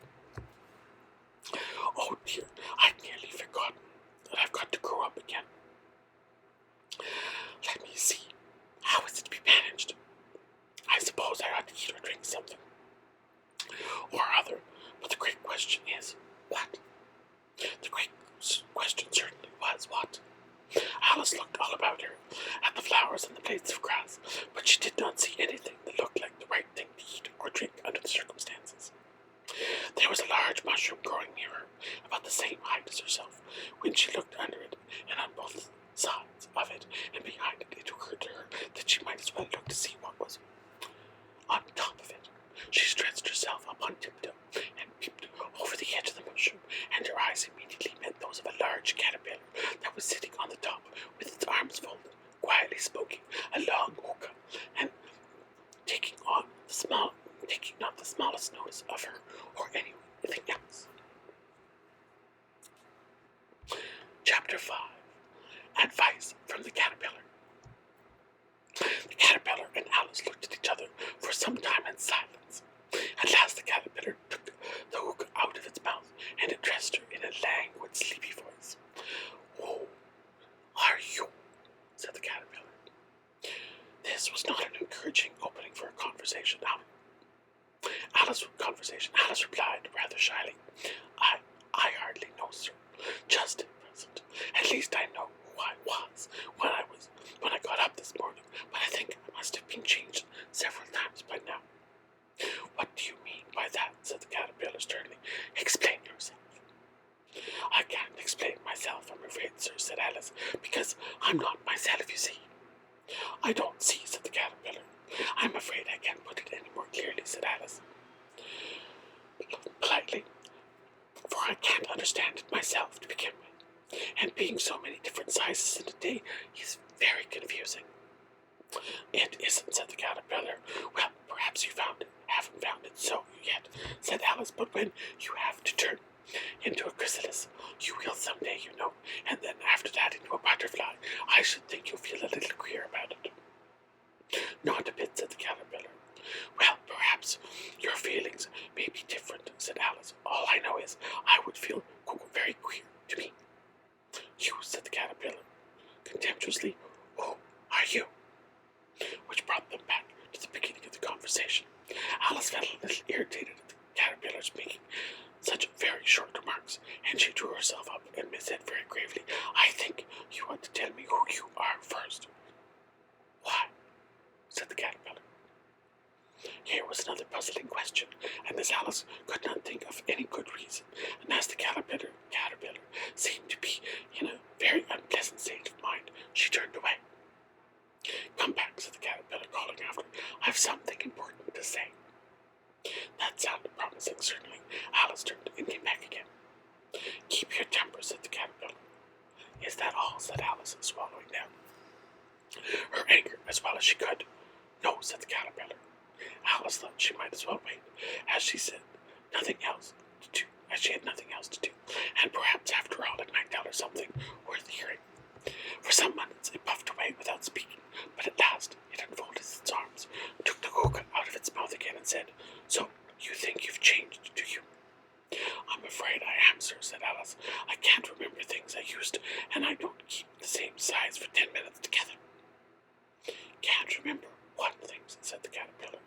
[SPEAKER 1] Oh dear, I'd nearly forgotten that I've got to grow up again. Let me see, how is it to be managed? I suppose I ought to eat or drink something or other, but the great question is, what? The great question certainly was, what? Alice looked all about her, at the flowers and the blades of grass, but she did not see anything that looked like the right thing to eat or drink under the circumstances. There was a large mushroom growing near her, about the same height as herself. When she looked under it, and on both sides of it and behind it, it occurred to her that she might as well look to see what was on top of it. She stretched herself up on tiptoe and peeped over the edge of the mushroom, and her eyes immediately met those of a large caterpillar that was sitting on the top with its arms folded, quietly smoking a long hookah, and taking not the smallest notice of her or anything else. Chapter 5. Advice from the Caterpillar. The caterpillar and Alice looked at each other for some time in silence. At last the caterpillar took the hook out of its mouth and addressed her in a languid, sleepy voice. "Oh, are you?" said the caterpillar. This was not an encouraging opening for a conversation. Alice replied rather shyly, I hardly know, sir. Just at present. At least I know who I was when I got up this morning, but I think I must have been changed several times by now." "What do you mean by that?" said the caterpillar sternly. "Explain yourself." "I can't explain myself, I'm afraid, sir," said Alice, "because I'm not myself, you see." "I don't see," said the caterpillar. "I'm afraid I can't put it any more clearly," said Alice, politely, "for I can't understand it myself to begin with, and being so many different sizes in a day is very confusing." "It isn't," said the caterpillar. "Well, perhaps you haven't found it so yet," said Alice, "but when you have to turn into a chrysalis, you will someday, you know, and then after that into a butterfly. I should think you'll feel a little queer about it." "Not a bit," said the caterpillar. "Well, perhaps your feelings may be different," said Alice. "All I know is I would feel very queer to me." "You," said the caterpillar, contemptuously. "Who are you?" Which brought them back to the beginning of the conversation. Alice felt a little irritated at the caterpillar's making such very short remarks, and she drew herself up and said very gravely, "I think you ought to tell me who you are first." "Why?" said the caterpillar. Here was another puzzling question, and Miss Alice could not think of any good reason, and as the caterpillar seemed to be in a very unpleasant state of mind, she turned away. "Come back," said the caterpillar, calling after her. "I've something important to say." That sounded promising, certainly. Alice turned and came back again. "Keep your temper," said the caterpillar. "Is that all?" said Alice, swallowing down her anger as well as she could. "No," said the caterpillar. Alice thought she might as well wait, as she had nothing else to do, and perhaps after all it might tell her something worth hearing. For some minutes it puffed away without speaking, but at last it unfolded its arms, took the hookah out of its mouth again, and said, "So you think you've changed, do you?" "I'm afraid I am, sir," said Alice. "I can't remember things I used, and I don't keep the same size for 10 minutes together." "Can't remember what things?" said the caterpillar.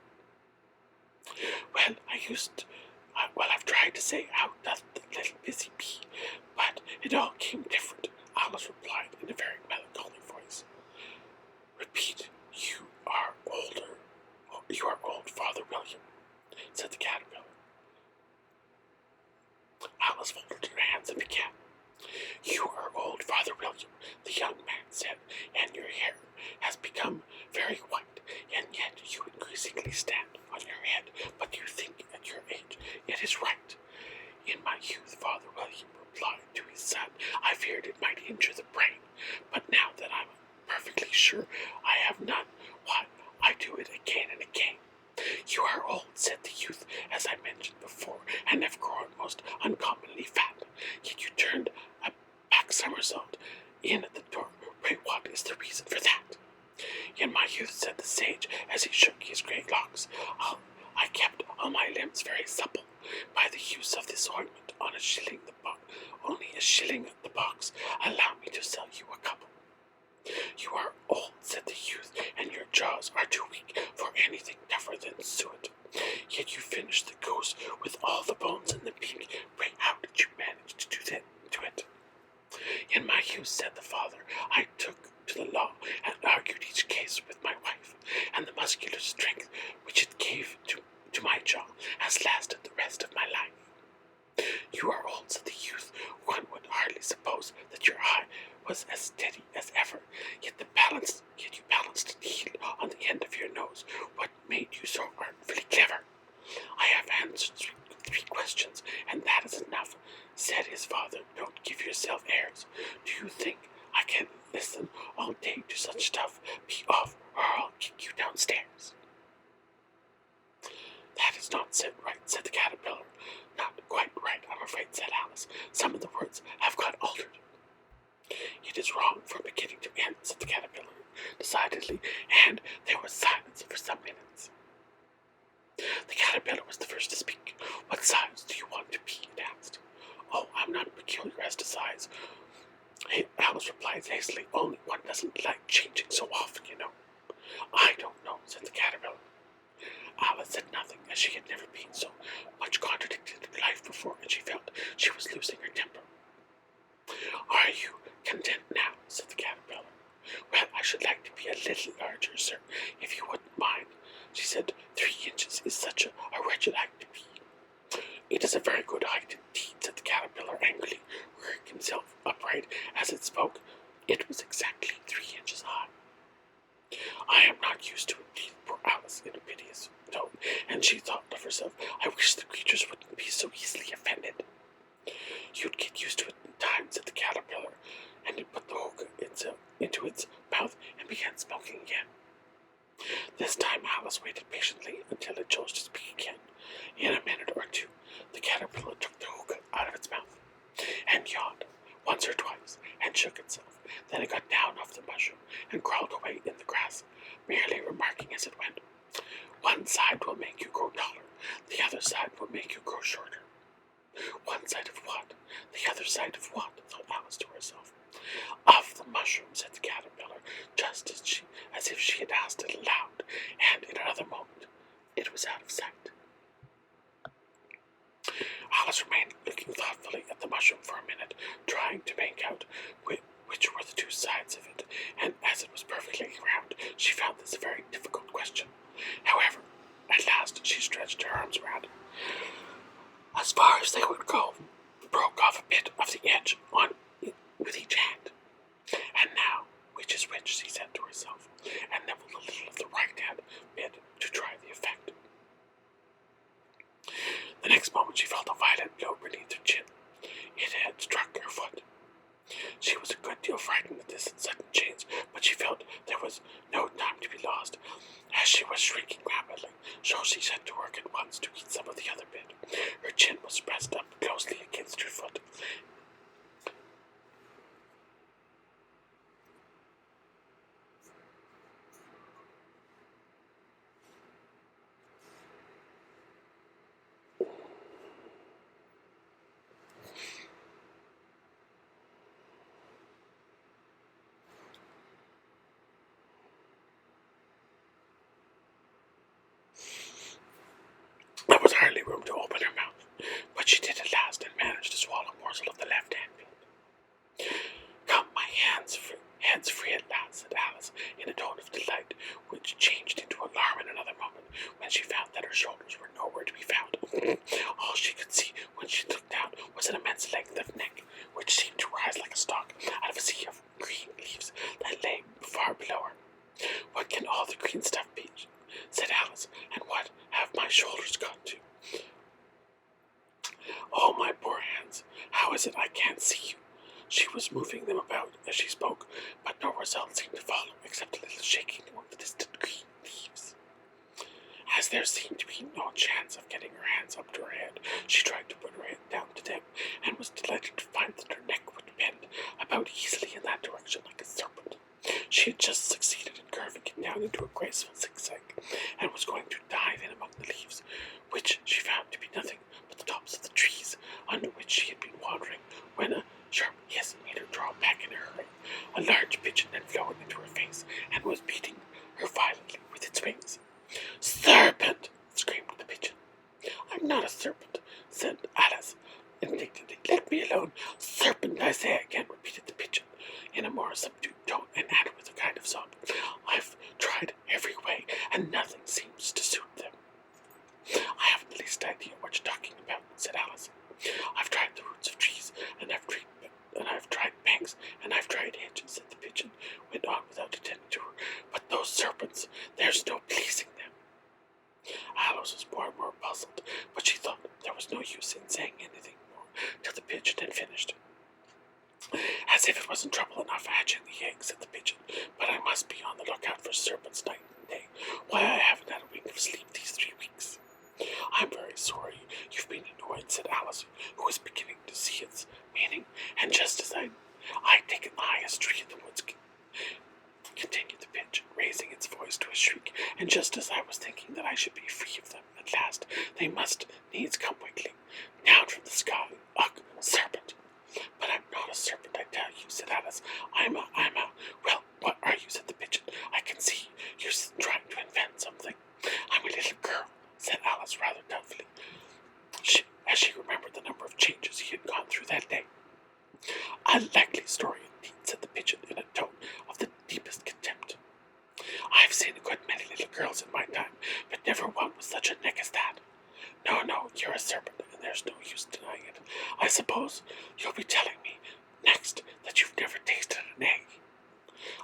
[SPEAKER 1] Well, I've tried to say, "How doth the little busy bee?" but it all came different," Alice replied in a very melancholy voice. "Repeat, you are old, Father William," said the caterpillar. Alice folded her hands and began. "You are old, Father William," the young man said, "and your hair has become very white, and yet you increasingly stand on your head, but you think at your age it is right. In my youth," Father William replied to his son, "I feared it might injure the brain, but now that I'm perfectly sure I have none, why, I do it again and again." "You are old," said the youth, "as I mentioned before, and have grown most uncommonly fat, yet you turned a back somersault in at the door. Pray, what is the reason for that?" "In my youth," said the sage, as he shook his grey locks, "I kept all my limbs very supple. By the use of this ointment, only a shilling at the box, allow me to sell you a couple." "You are old," said the youth, "and your jaws are too weak for anything tougher than suet. Yet you finished the goose with all the bones in the beak. Pray, how did you manage to do that to it?" "In my youth," said the father, "I took to the law and argued each case with my wife, and the muscular strength which it gave to my jaw has lasted the rest of my life." "You are old," said the youth. "One would hardly suppose that your eye was as steady as ever, yet you balanced the heel on the end of your nose. What made you so artfully clever?" "I have answered 3 questions, and that is enough," said his father. "Don't give yourself airs. Do you think I can listen all day to such stuff? Be off, or I'll kick you downstairs." "That is not right," said the caterpillar. "Not quite right, I'm afraid," said Alice. "Some of the words have got altered." "It is wrong from beginning to end," said the caterpillar decidedly, and there was silence for some minutes. The caterpillar was the first to speak. "What size do you want to be?" it asked. "Oh, I'm not peculiar as to size," Alice replied hastily. "Only one doesn't like changing so often, you know." "I don't know," said the caterpillar. Alice said nothing, as she had never been so much contradicted in life before, and she felt she was losing her temper. "Are you content now?" said the caterpillar. "Well, I should like to be a little larger, sir, if you wouldn't mind," she said. 3 inches is such a wretched height to be." "It is a very good height indeed," said the caterpillar angrily, rearing himself upright as it spoke. It was exactly 3 inches high. "I am not used to it," pleaded poor Alice in a piteous tone, and she thought of herself, "I wish the creatures wouldn't be so easily offended." "You'd get used to it in time," said the caterpillar, and it put the hookah into its mouth and began smoking again. This time Alice waited patiently until it chose to speak again. In a minute or two, the caterpillar took the hookah out of its mouth and yawned once or twice and shook itself. Then it got down off the mushroom and crawled away in the grass, merely remarking as it went, "One side will make you grow taller, the other side will make you grow shorter." "One side of what? The other side of what?" thought Alice to herself. "Of the mushroom," said the caterpillar, just as if she had asked it aloud, and in another moment it was out of sight. Alice remained looking thoughtfully at the mushroom for a minute, trying to make out which were the 2 sides of it, and as it was perfectly round, she found this a very difficult question. However, at last She changed into alarm in another moment when she found that her shoulders were nowhere to be found. All she could see when she looked down was an immense length of neck, which seemed to rise like a stalk out of a sea of green leaves that lay far below her. "What can all the green stuff be?" said Alice, "and what have my shoulders got to? Oh, my poor hands, how is it I can't see you?" She was moving them about as she spoke, but no result seemed to follow except a little shaking among the distant green leaves. As there seemed to be no chance of getting her hands up to her head, she tried to put her head down to them, and was delighted to find that her neck would bend about easily in that direction like a serpent. She had just succeeded in curving it down into a graceful zigzag, and was going to dive in among the leaves, which she found to be nothing but the tops of the trees under which she had been wandering, when a sharp hiss made her draw back in a hurry. A large pigeon had flown into her face, and was beating her violently with its wings. "Serpent!" screamed the pigeon. "I'm not a serpent," said Alice indignantly. "Let me alone." "Serpent, I say again," repeated the pigeon in a more subdued tone, and added with a kind of sob, "I've tried every way, and nothing seems to suit them." "I haven't the least idea what you're talking about," said Alice. "I've tried the roots of trees, and I've tried banks, and I've tried hedges," said the pigeon, went on without attending to her. "But those serpents, there's no pleasing them." Alice was more and more puzzled, but she thought there was no use in saying anything more till the pigeon had finished. "As if it wasn't trouble enough hatching the eggs," said the pigeon, "but I must be on the lookout for serpents night and day. Why, I haven't had a wink of sleep these 3 weeks." "I'm very sorry you've been annoyed," said Alice, who was beginning to see its meaning, "and just as I'd taken the highest tree in the woods," continued the pigeon, raising its voice to a shriek, "and just as I was thinking that I should be free of them at last, they must needs come wiggling down from the sky. Ugh, serpent!" "But I'm not a serpent, I tell you," said Alice. I'm a, well, what are you?" said the pigeon. "I can see you're trying to invent something." "I'm a little girl," said Alice rather doubtfully, as she remembered the number of changes he had gone through that day. "A likely story indeed," said the pigeon in a tone of the deepest contempt. "I've seen a good many little girls in my time, but never one with such a neck as that. No, you're a serpent, and there's no use denying it. I suppose you'll be telling me next that you've never tasted an egg."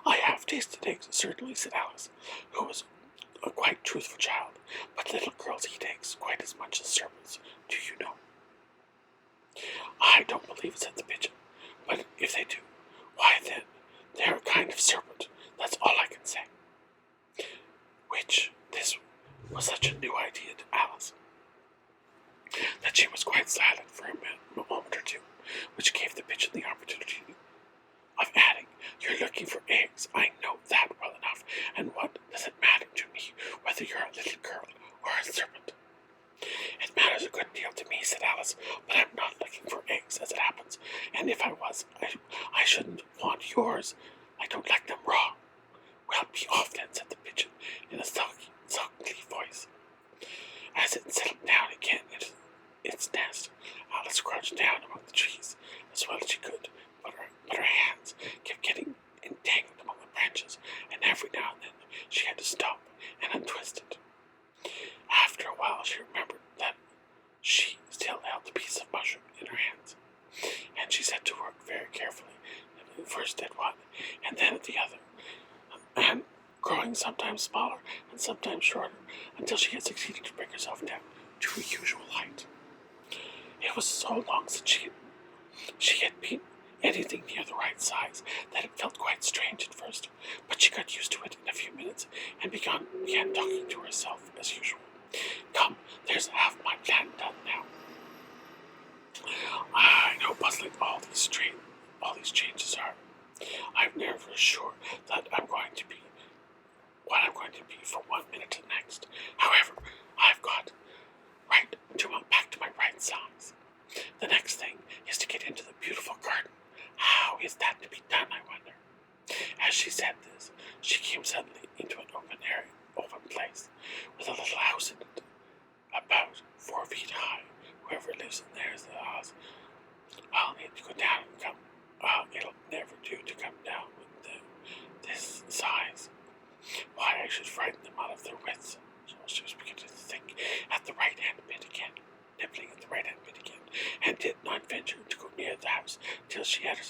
[SPEAKER 1] "I have tasted eggs, certainly," said Alice, who was a quite truthful child, "but little girls eat eggs quite as much as serpents, do you know?" "I don't believe it," said the pigeon, "but if they do, why then, they're a kind of serpent, that's all I can say." This was such a new idea to Alice that she was quite silent for a moment or two, which gave the pigeon the opportunity of adding, "You're looking for eggs, I know that well enough, and what does it matter to me whether you're a little girl or a serpent?" "It matters a good deal to me," said Alice, "but I'm not looking for eggs, as it happens, and if I was, I shouldn't want yours. I don't like them raw." "Well, be off then," said the pigeon in a sulky voice. As it settled down again into its nest, Alice crouched down among the trees as well as she could, but her hands kept getting entangled among the branches, and every now and then she had to stop and untwist it. After a while she remembered that she still held the piece of mushroom in her hands, and she set to work very carefully, first at one and then at the other, and growing sometimes smaller and sometimes shorter, until she had succeeded to bring herself down to her usual height. It was so long since she had been anything near the right size that it felt quite strange at first, but she got used to it in a few minutes and began talking to herself as usual. "Come, there's half my plan done now. I know puzzling all these changes are. I'm never sure that I'm going to be what I'm going to be from 1 minute to the next. However, I've got back to my right size. The next thing is to get into the beautiful garden. How is that to be done, I wonder?" As she said this, she came suddenly into an open place, with a little house in it, about 4 feet high. "Whoever lives in there is the house. I'll need to go down and come. It'll never do to come down with them.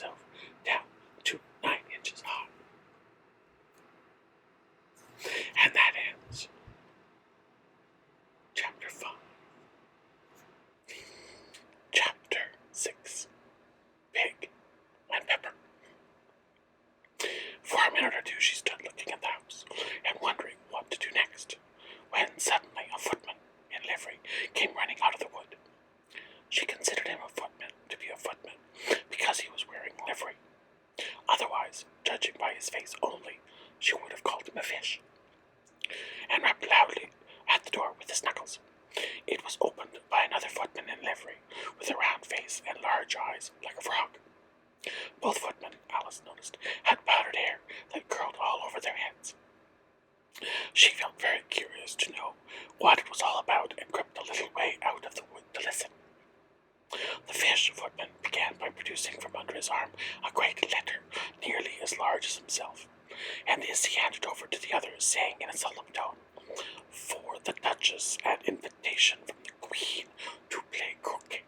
[SPEAKER 1] himself down to 9 inches high. And that ends Chapter 5. Chapter 6. Pig and Pepper. For a minute or two she stood looking at the house and wondering what to do next, when suddenly a footman in livery came running out of the wood. She considered him a footman to be a footman because he was wearing livery. Otherwise, judging by his face only, she would have called him a fish, and rapped loudly at the door with his knuckles. It was opened by another footman in livery, with a round face and large eyes like a frog. Both footmen, Alice noticed, had powdered hair that curled all over their heads. She felt very curious to know what it was all about and crept a little way out of the wood to listen. The fish footman began by producing from under his arm a great letter nearly as large as himself, and this he handed over to the others, saying in a solemn tone, "For the Duchess, an invitation from the Queen to play croquet."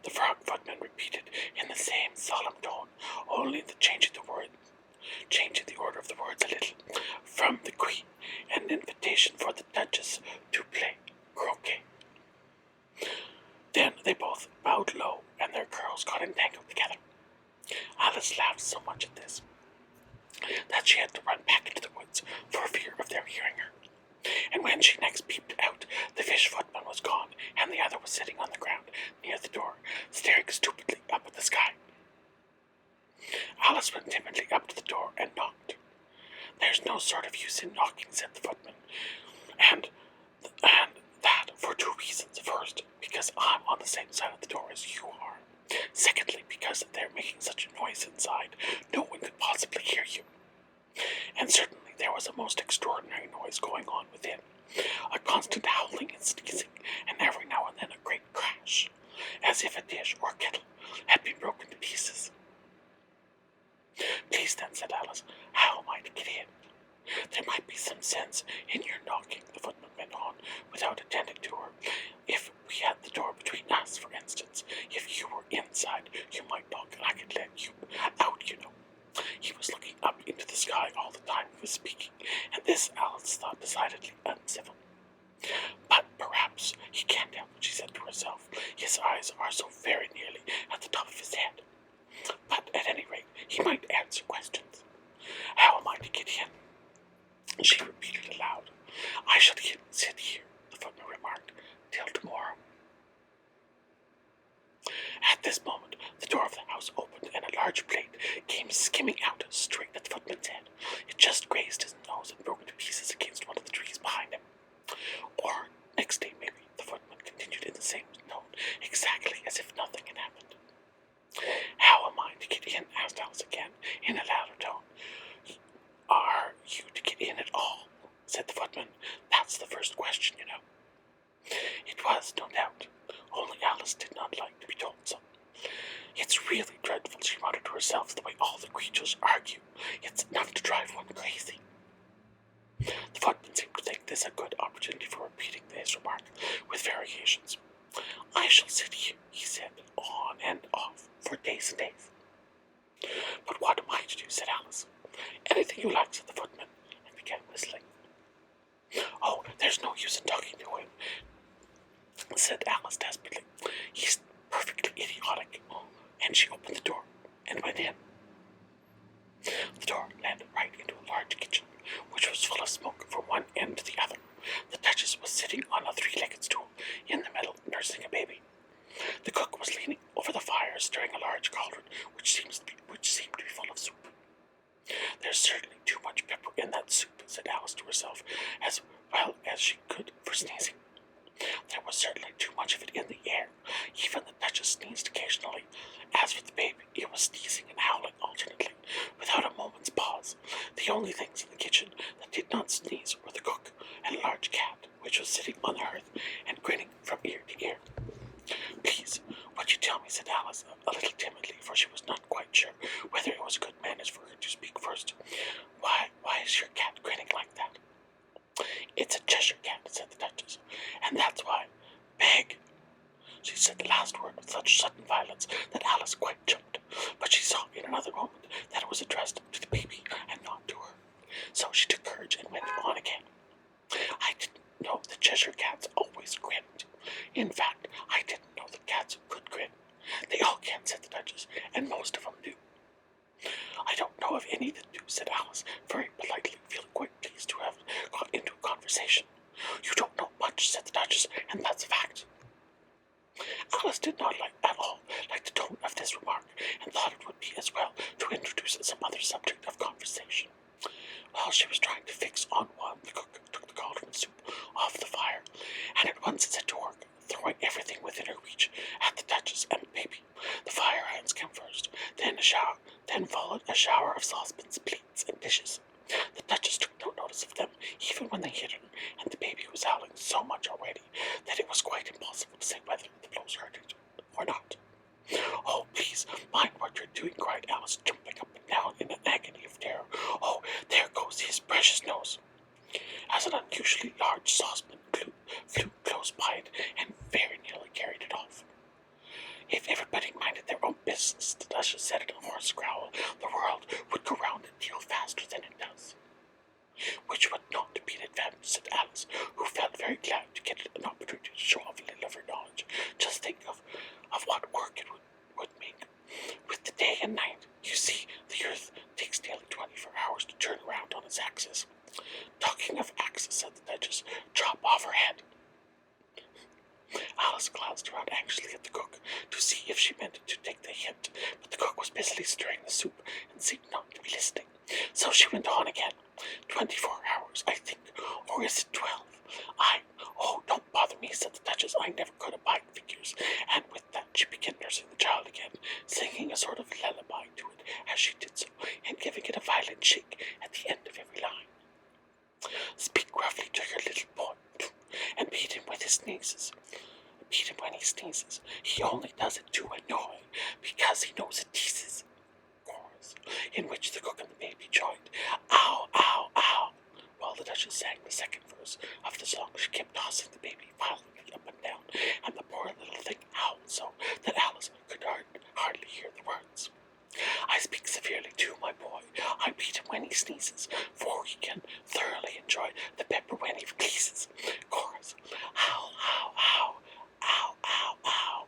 [SPEAKER 1] The frog footman repeated in the same solemn tone, only changing the order of the words a little, "From the Queen, an invitation for the Duchess to play croquet." Then they both bowed low, and their curls got entangled together. Alice laughed so much at this that she had to run back into the woods for fear of their hearing her. And when she next peeped out, the fish footman was gone, and the other was sitting on the ground near the door, staring stupidly up at the sky. Alice went timidly up to the door and knocked. "There's no sort of use in knocking," said the footman, and that for 2 reasons. First, because I'm on the same side of the door as you are. Secondly, because they're making such a noise inside, no one could possibly hear you. And certainly there was a most extraordinary noise going on within, a constant howling and sneezing, and every now and then a great crash, as if a dish or kettle had been broken to pieces. "Please then," said Alice, "how am I to get in?" "There might be some sense in your knocking," the footman went on, without attending to her. "If we had the door between us, for instance, if you were inside, you might knock and I could let you out, you know." He was looking up into the sky all the time he was speaking, and this Alice thought decidedly uncivil. "But perhaps he can't help it," she said to herself. "His eyes are so very nearly at the top of his head. But at any rate, he might answer questions. How am I to get in?" She repeated aloud. "I shall sit here," the footman remarked, "till tomorrow." At this moment, the door of the house opened, and a large plate came skimming out straight at the footman's head. It just grazed his nose and broke to pieces against one of the trees behind him. "Or next day, maybe," the footman continued in the same tone, exactly as if nothing had happened. "How am I to get in?" asked Alice again, in a louder tone. "Are you to get in at all?" said the footman. "That's the first question, you know." It was, no doubt, only Alice did not like to be told so. "It's really dreadful," she muttered to herself, "the way all the creatures argue. It's enough to drive one crazy." The footman seemed to think this a good opportunity for repeating his remark, with variations. "I shall sit here," he said, on and off, for days and days. "But what am I to do?" said Alice. "Anything you like," said the footman, and began whistling. "Oh, there's no use in talking to him," said Alice desperately. "He's perfectly idiotic." And she opened the door and went in. The door led right into a large kitchen, which was full of smoke from one end to the other. The Duchess was sitting on a 3-legged stool in the middle, nursing a baby. The cook was leaning over the fire, stirring a large cauldron, which seemed to be full of soup. "There's certainly too much pepper in that soup," said Alice to herself, as well as she could for sneezing. There was certainly too much of it in the air. Even the Duchess sneezed occasionally. As for the baby, it was sneezing and howling alternately, without a moment's pause. The only things in the kitchen that did not sneeze were the cook and a large cat, which was sitting on the hearth and grinning from ear to ear. "Please, would you tell me," said Alice, a little timidly, for she was not quite sure whether it was good manners for her to speak first. Why is your cat grinning like that?" "It's a Cheshire cat," said the Duchess, "and that's why. Beg." She said the last word with such sudden violence that Alice quite jumped, but she saw in another moment that it was addressed to the baby and not to her. So she took courage and went on again. I didn't know that Cheshire cats always grinned. In fact, I didn't know that cats could grin. They all can, said the Duchess, and most of them do. I don't know of any that do, said Alice, very politely, feeling quite pleased to have got into a conversation. You don't know much, said the Duchess, and that's a fact. Alice did not at all like the tone of this remark, and thought it would be as well to introduce some other subject of conversation. While she was trying to fix on one, the cook took the cauldron of soup off the fire, and at once set to work, throwing everything within her reach at the Duchess and the baby. The fire irons came first, then followed a shower of saucepans, plates, and dishes. The Duchess took no notice of them, even when they hit her, and the baby was howling so much already that it was quite impossible to say whether the blows hurt it or not. Oh, please, mind what you're doing, cried Alice, jumping up and down in an agony of terror. Oh, there goes his precious nose. As an unusually large saucepan flew close by it and very nearly carried it off. If everybody minded their own business, the Duchess said in a hoarse growl, the world would go round a deal faster than it does. Which would not be an advantage, said Alice, who felt very glad to get an opportunity to show off a little of her knowledge. Just think of what work it would make. With the day and night, you see, the earth takes nearly 24 hours to turn around on its axis. Talking of axis, said the Duchess, chop off her head. Alice glanced around anxiously at the cook to see if she meant to take the hint, but the cook was busily stirring the soup and seemed not to be listening. So she went on again. 24 hours, I think, or is it 12? Oh, don't bother me, said the Duchess. I never could abide figures. And with that she began nursing the child again, singing a sort of lullaby to it as she did so, and giving it a violent shake at the end of every line. Speak roughly to your little boy, and beat him with his sneezes. Beat him when he sneezes. He only does it to annoy, because he knows it teases. Chorus, in which the cook and the baby joined. Ow, ow, ow. While the Duchess sang the second verse of the song, she kept tossing the baby violently up and down, and the poor little thing howled so that Alice could hardly hear the words. I speak severely too, my boy. I beat him when he sneezes, for he can thoroughly enjoy the pepper when he pleases. Chorus, ow, ow, ow, ow, ow, ow.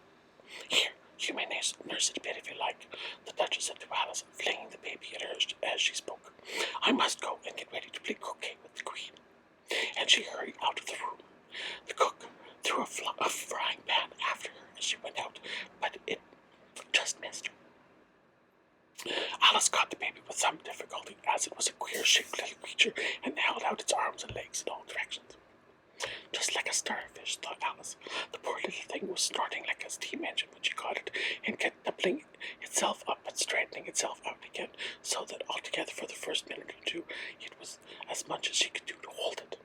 [SPEAKER 1] Here, you may nurse it a bit if you like, the Duchess said to Alice, flinging the baby at her as she spoke. I must go and get ready to play croquet with the Queen. And she hurried out of the room. The cook threw a frying pan after her as she went out, but it just missed her. Alice caught the baby with some difficulty, as it was a queer-shaped little creature and held out its arms and legs in all directions. Just like a starfish, thought Alice. The poor little thing was snorting like a steam engine when she caught it, and kept doubling itself up and straightening itself out again, so that altogether for the first minute or two it was as much as she could do to hold it.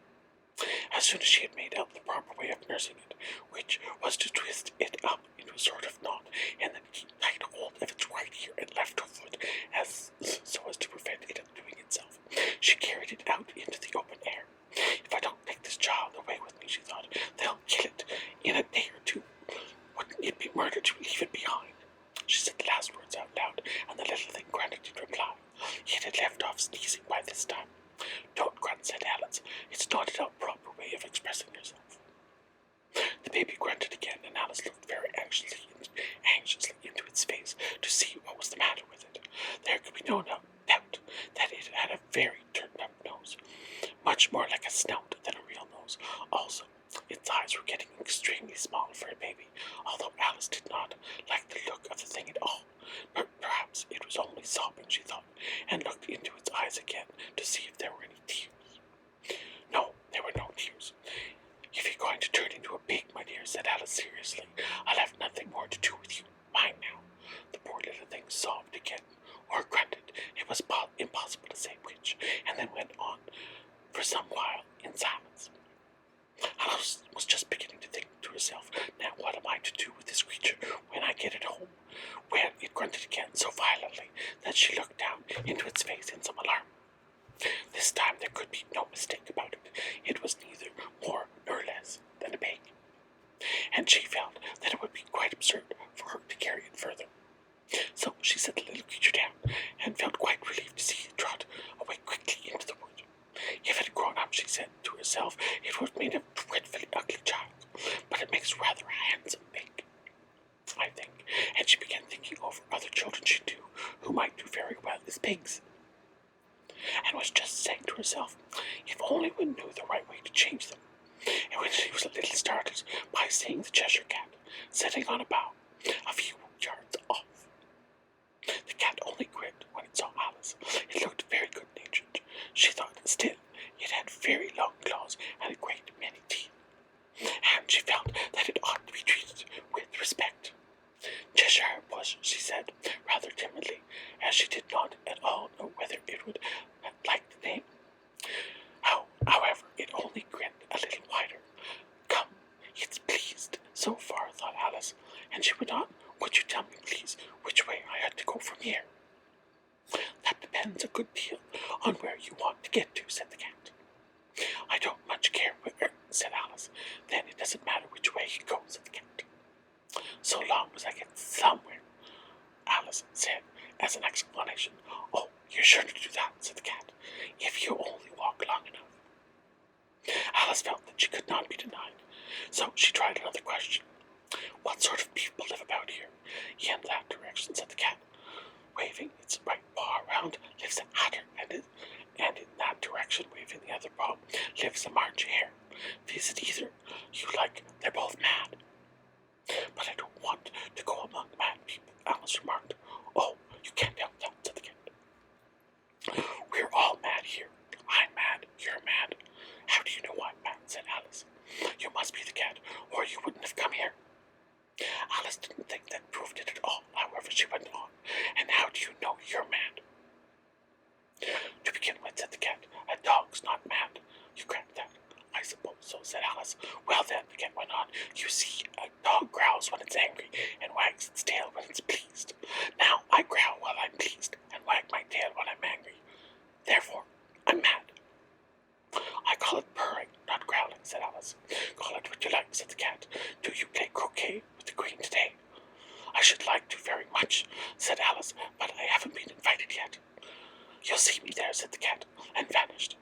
[SPEAKER 1] As soon as she had made out the proper way of nursing it, which was to twist it up into a sort of knot, and then keep tight hold of its right ear and left foot, so as to prevent it doing itself, she carried it out into the open air. If I don't take this child away with me, she thought, they'll kill it in a day or two. Wouldn't it be murder to leave it behind? She said the last words out loud, and the little thing grunted in reply. It had left off sneezing by this time. Don't grunt, said Alice. It's not at all proper way of expressing yourself. The baby grunted again, and Alice looked very anxiously into its face to see what was the matter with it. There could be no doubt that it had a very turned-up nose, much more like a snout than a real nose. Also, its eyes were getting extremely small for a baby, although Alice did not like the look of the thing at all. But perhaps it was only sobbing, she thought, and looked into its eyes again to see if there were any tears. No, there were no tears. If you're going to turn into a pig, my dear, said Alice seriously, I'll have nothing more to do with you. Mind now. The poor little thing sobbed again, or grunted. It was impossible to say which, and then went on for some while in silence. Alice was just beginning to think to herself, now what am I to do with this creature when I get it home? Well, it grunted again so violently that she looked down into its face in some alarm. This time there could be no mistake about it. It was neither more nor less than a pig. And she felt that it would be absurd for her to carry it further. So she set the little creature down, and felt quite relieved to see it trot away quickly into the wood. If it had grown up, she said to herself, it would have made a dreadfully ugly child, but it makes rather a handsome pig, I think, and she began thinking over other children she knew who might do very well as pigs, and was just saying to herself, if only one knew the right way to change them, and when she was a little startled by seeing the Cheshire Cat sitting on a bough a few yards off. The cat only grinned when it saw Alice. It looked very good-natured, she thought. Still, it had very long claws and a great many teeth, and she felt that it ought to be treated with respect. Cheshire Puss, she said, rather timidly, as she did not at all know whether it would like the name. However, it only grinned a little wider. Come, it's pleased, so far, thought Alice, and she went on. Would you tell me, please, which way I had to go from here? That depends a good deal on where you want to get to, said the cat. I don't much care where, said Alice. Then it doesn't matter which way you go, said the cat. So long as I get somewhere, Alice said as an explanation. Oh, you're sure to do that, said the cat, if you only walk long enough. Alice felt that she could not be denied, so she tried another question. What sort of people live about here? In that direction, said the cat, waving its right paw around, lives a hatter, and in that direction, waving the other paw, lives a March hare. Visit either you like, they're both mad. But I don't want to go among mad people, Alice remarked. Oh, you can't help that, said the cat. We're all mad here. I'm mad, you're mad. How do you know I'm mad, said Alice. You must be the cat, or you wouldn't have come here. Alice didn't think that proved it at all, however, she went on. And how do you know you're mad? To begin with, said the cat, a dog's not mad. You grant that? I suppose so, said Alice. Well then, the cat went on, you see, a dog growls when it's angry, and wags its tail when it's pleased. Now, I growl while I'm pleased, and wag my tail when I'm angry. Therefore, I'm mad. I call it purring, not growling, said Alice. Call it what you like, said the cat. Do you play croquet with the Queen today? I should like to very much, said Alice, but I haven't been invited yet. You'll see me there, said the cat, and vanished.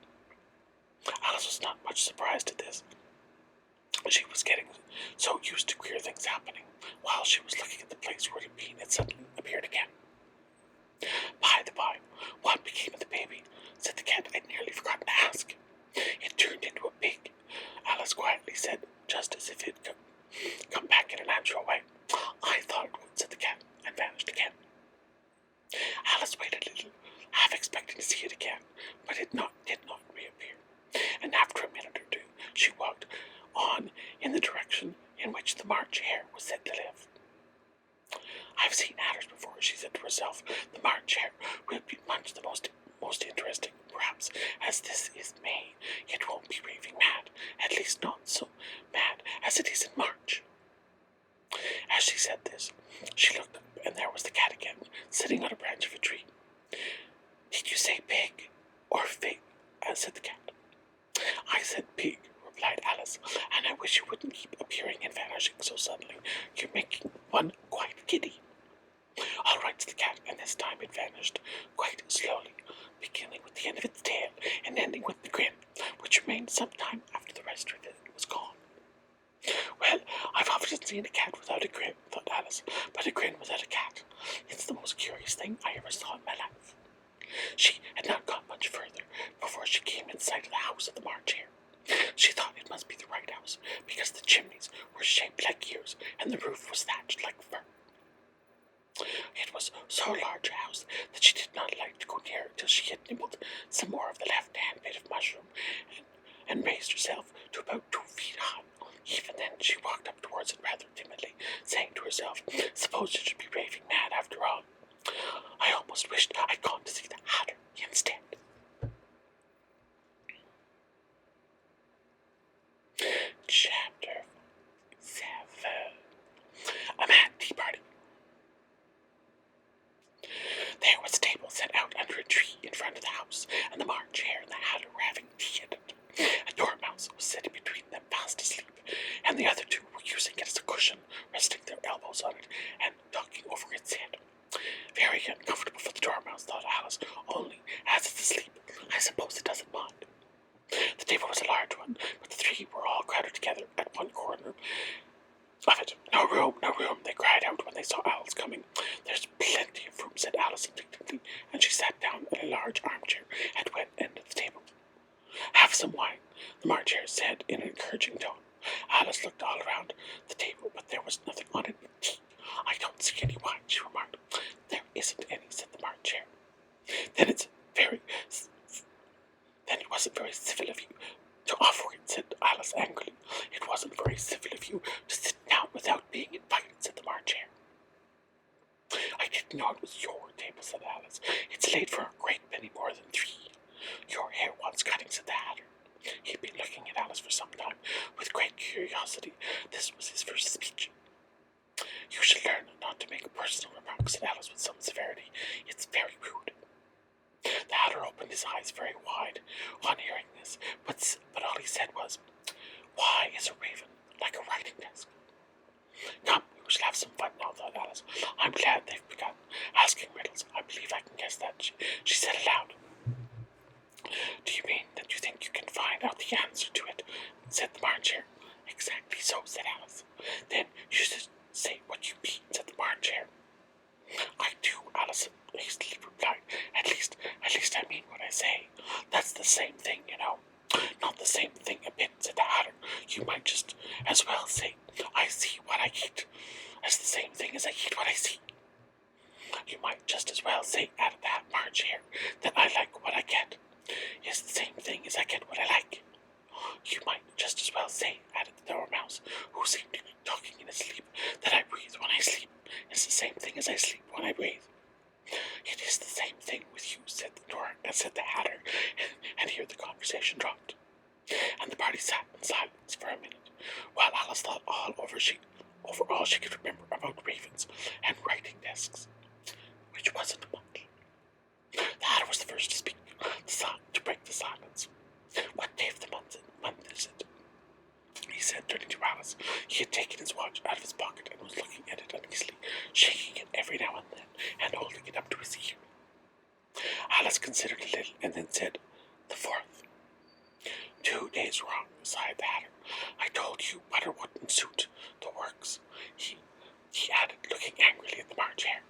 [SPEAKER 1] Alice was not much surprised at this. She was getting so used to queer things happening while she was looking at the place where it had been, it suddenly appeared again. By the by, what became of the baby? Said the cat. I'd nearly forgotten to ask. It turned into a pig, Alice quietly said, just as if it could come back in a natural way. I thought it would, said the cat, and vanished again. Alice waited a little, half expecting to see it again, but it did not reappear, and after a minute or two she walked on in the direction in which the March hare was said to live. I've seen hatters before, she said to herself. The March hare will be much the most interesting, perhaps, as this is May. It won't be raving mad, at least not so mad as it is in March. As she said this, she looked up, and there was the cat again, sitting on a branch of a tree. Did you say pig or fig? Said the cat. I said pig, replied Alice, and I wish you wouldn't keep appearing and vanishing so suddenly. You're making one quite giddy. All right, said the cat, and this time it vanished quite slowly, beginning with the end of its tail and ending with the grin, which remained some time after the rest of it was gone. Well, I've often seen a cat without a grin, thought Alice, but a grin without a cat. It's the most curious thing I ever saw in my life. She had not gone much further before she came in sight of the house of the March hare. She thought it must be the right house, because the chimneys were shaped like ears, and the roof was thatched like fur. It was so large a house that she did not like to go near it till she had nibbled some more of the left-hand bit of mushroom, and raised herself to about 2 feet high. Even then she walked up towards it rather timidly, saying to herself, suppose it should be raving mad after all. I almost wished I'd gone to see the hatter instead. Chapter 7. A mad tea party. There was a table set out under a tree in front of the house, and the March hare and the hatter were having tea at it. A dormouse was sitting between them fast asleep, and the other two were using it as a cushion, resting their elbows on didn't know it was your table, said Alice. It's laid for a great many more than 3. Your hair wants cutting, said the Hatter. He'd been looking at Alice for some time with great curiosity. This was his first speech. You should learn not to make personal remarks, said Alice with some severity. It's very rude. The Hatter opened his eyes very wide on hearing this, but all he said was, Why is a raven like a writing desk? Come, we shall have some fun now, thought Alice. I'm glad they've begun asking riddles. I believe I can guess that, she said aloud. Do you mean that you think you can find out the answer to it? Said the barn chair. Exactly so, said Alice. Then you should say what you mean, said the barn chair. I do, Alice hastily replied. At least I mean what I say. That's the same thing, you know. Not the same thing a bit, said the Hatter. You might just as well say, I see what I eat, as the same thing as I eat what I see. You might just as well say, added the barn chair, that I like what I get. Is the same thing as I get what I like. You might just as well say, added the Dormouse, who seemed to be talking in his sleep, that I breathe when I sleep. Is the same thing as I sleep when I breathe. It is the same thing with you, said the Hatter, and here the conversation dropped. And the party sat in silence for a minute, while Alice thought over all she could remember about ravens and writing desks, which wasn't much. The Hatter was the first to speak, to break the silence. What day of the month is it? He said, turning to Alice. He had taken his watch out of his pocket and was looking at it uneasily, shaking it every now and then, and holding it up to his ear. Alice considered a little, and then said, The 4th. 2 days wrong, sighed the Hatter. I told you butter wouldn't suit the works. He added, looking angrily at the barn chair.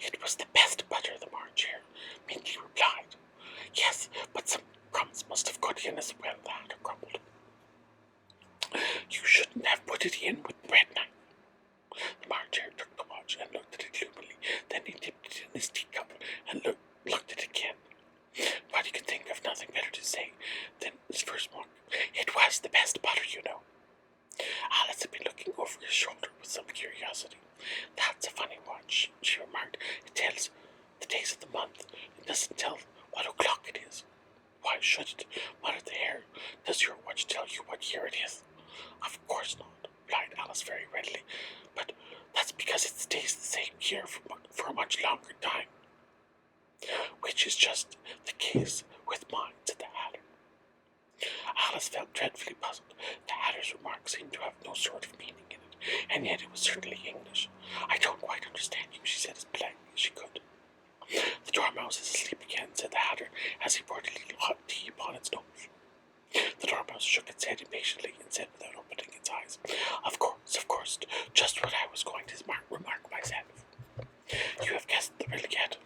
[SPEAKER 1] It was the best butter, the barn chair meekly replied. Yes, but some crumbs must have got in as well, the Hatter grumbled. You shouldn't have put it in with bread knife. The barn chair took the watch and looked at it gloomily. Then he dipped it in his teacup and looked at it again. But he could think of nothing better to say than his first remark. It was the best butter, you know. Alice had been looking over his shoulder with some curiosity. That's a funny watch, she remarked. It tells the days of the month. It doesn't tell what o'clock it is. Why should it? Muttered the Hare. Does your watch tell you what year it is? Of course not, replied Alice very readily. But that's because it stays the same year for a much longer time. Which is just the case with mine, said the Hatter. Alice felt dreadfully puzzled. The Hatter's remark seemed to have no sort of meaning in it, and yet it was certainly English. I don't quite understand you, she said as politely as she could. The Dormouse is asleep again, said the Hatter, as he poured a little hot tea upon its nose. The Dormouse shook its head impatiently and said without opening its eyes, Of course, just what I was going to remark myself. You have guessed the riddle yet?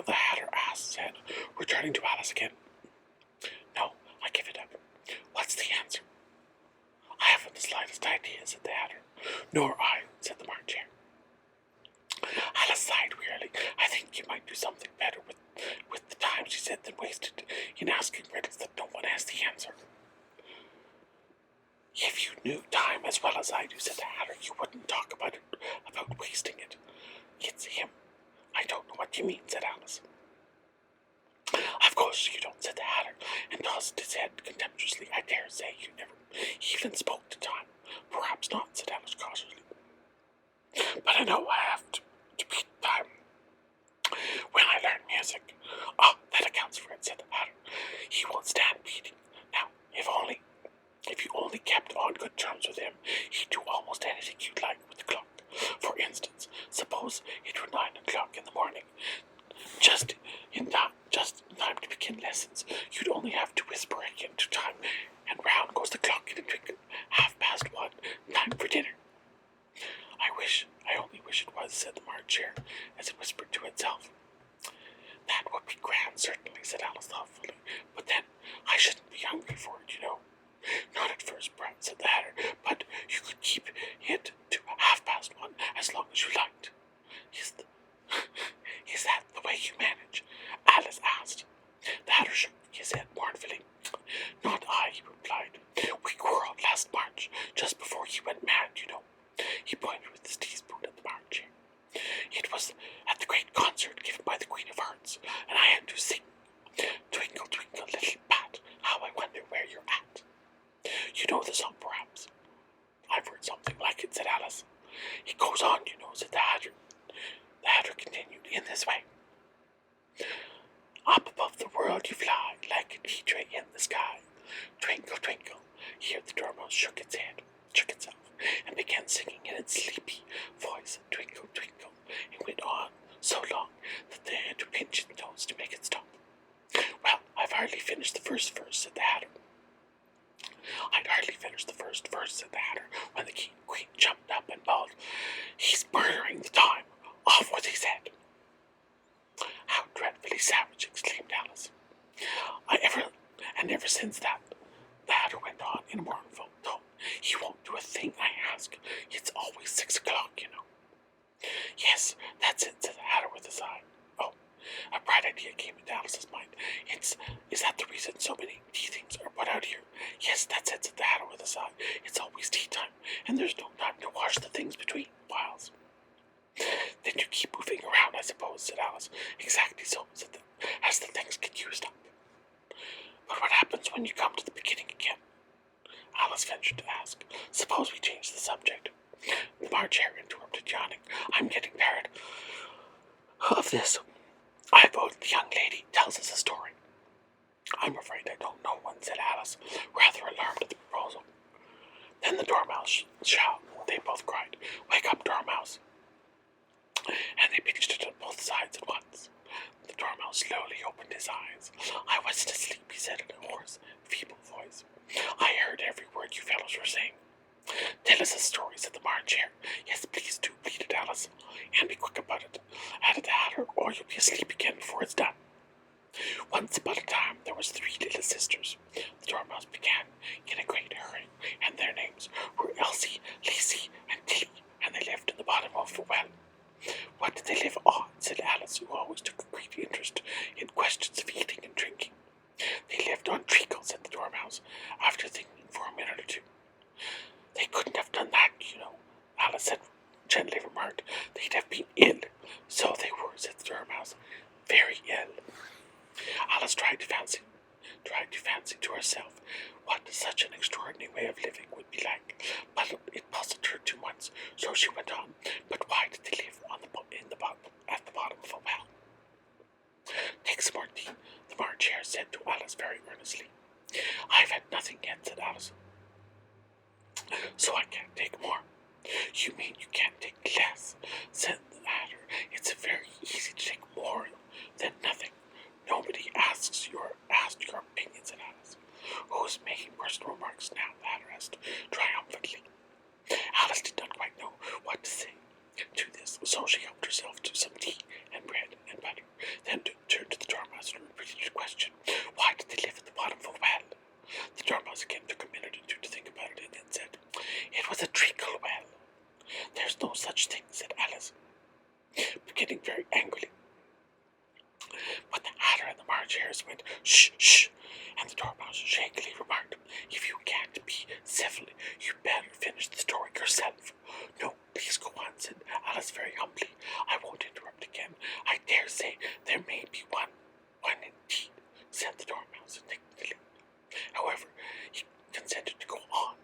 [SPEAKER 1] The Hatter said, returning to Alice again. No, I give it up. What's the answer? I haven't the slightest idea, said the Hatter. Nor I, said the barn chair. Alice sighed wearily. I think you might do something better with the time, she said, than waste it in asking riddles that no one has the answer. If you knew time as well as I do, said the Hatter, you wouldn't talk about wasting it. It's him. I don't know what you mean, said Alice. Of course you don't, said the Hatter, and tossed his head contemptuously. I dare say you never even spoke to time. Perhaps not, said Alice cautiously. But I know I have to beat time when I learn music. Ah, that accounts for it, said the Hatter. He won't stand beating. Now, if you only kept on good terms with him, he'd do almost anything you'd like with the clock. For instance, suppose it were 9 o'clock in the morning. Just in time to begin lessons, you'd only have to whisper again to time, and round goes the clock in a twinkle. 1:30, time for dinner. I only wish it was, said the barn chair, as it whispered to itself. That would be grand, certainly, said Alice thoughtfully, but then I shouldn't be hungry for it, you know. Not at first, perhaps, said the Hatter, but you could keep it to 1:30 as long as you liked. Is that the way you manage? Alice asked. The Hatter shook his head mournfully. Not I, he replied. We quarreled last March, just before he went mad, you know. He pointed with his teaspoon at the barn chair. Since that, the Hatter went on in a mournful tone, he won't do a thing I ask. It's always 6 o'clock, you know. Yes, that's it, said the Hatter with a sigh. Oh, a bright idea came into Alice's mind. Is that the reason so many tea things are put out here? Yes, that's it, said the Hatter with a sigh. It's always tea time, and there's no time to wash the things between whiles. Then you keep moving around, I suppose, said Alice. Exactly so, said as the things get used up. But what happens when you come to the beginning again? Alice ventured to ask. Suppose we change the subject. The March Hare interrupted, yawning. I'm getting tired of this. I vote the young lady tells us a story. I'm afraid I don't know one, said Alice, rather alarmed at the proposal. Then the Dormouse shall, they both cried. Wake up, Dormouse. And they pitched it on both sides at once. The Dormouse slowly opened his eyes. I wasn't asleep, he said in a hoarse, feeble voice. I heard every word you fellows were saying. Tell us a story, said the March Hare. Yes, please do, pleaded Alice. And be quick about it, added the Hatter, or you'll be asleep again before it's done. Once upon a time there was 3 little sisters. The Dormouse began in a great hurry, and their names were Elsie, Lacey, and Tilly, and they lived in the bottom of a well. What did they live on? Said Alice, who always took a great interest in questions of eating and drinking. They lived on treacle, said the Dormouse, after thinking for a minute or two. They couldn't have done that, you know, Alice said, gently remarked. They'd have been ill. So they were, said the Dormouse, very ill. Alice tried to fancy to herself what such an extraordinary way of living would be like, but it puzzled her too much, so she went on. But why did they live at the bottom of a well? Take some more tea, the March Hare said to Alice very earnestly. I've had nothing yet, said Alice. So I can't take more. You mean you can't take less, said the Hatter. It's very easy to take more than nothing. Nobody asked your opinion, said Alice. Who's making personal remarks now? The Hatter asked triumphantly. Alice did not quite know what to say to this, so she helped herself to some tea and bread and butter, then turned to the Dormouse and repeated the question. Why did they live at the bottom of a well? The Dormouse again took a minute or two to think about it and then said, It was a treacle well. There's no such thing, said Alice, beginning very angrily. But the Hatter and the March Hares went, Shh, shh, and the Dormouse shakily remarked, If you can't be civil, you better finish the story yourself. No, please go on, said Alice very humbly. I won't interrupt again. I dare say there may be one indeed, said the Dormouse indignantly. However, he consented to go on,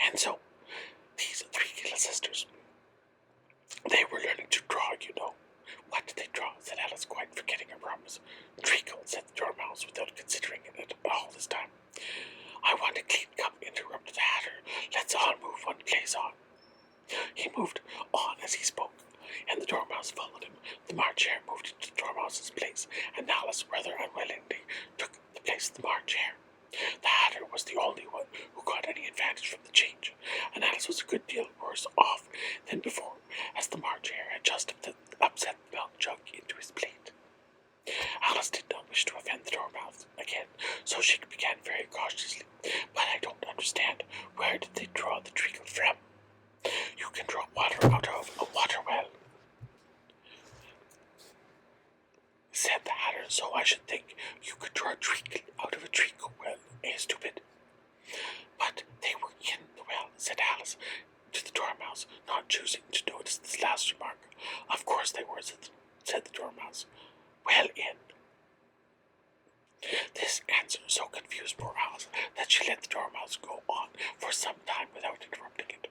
[SPEAKER 1] and so these 3 little sisters, they were learning to draw, you know. What did they draw? Said Alice, quite forgetting her promise. Treacle, said the Dormouse, without considering it at all this time. I want a clean cup, interrupted the Hatter. Let's all move one place on. He moved on as he spoke, and the Dormouse followed him. The March Hare moved into the Dormouse's place, and Alice, rather unwillingly, took the place of the March Hare. The Hatter was the only one who got any advantage from the change, and Alice was a good deal worse off than before, as the March Hare had just upset the milk jug into his plate. Alice did not wish to offend the Dormouse again, so she began very cautiously. But I don't understand. Where did they draw the treacle from? You can draw water out of a water well, said the Hatter, so I should think you could draw a treacle out of a treacle well, stupid. But they were in the well, said Alice to the Dormouse, not choosing to notice this last remark. Of course they were, said the Dormouse. Well in. This answer so confused poor Alice that she let the Dormouse go on for some time without interrupting it.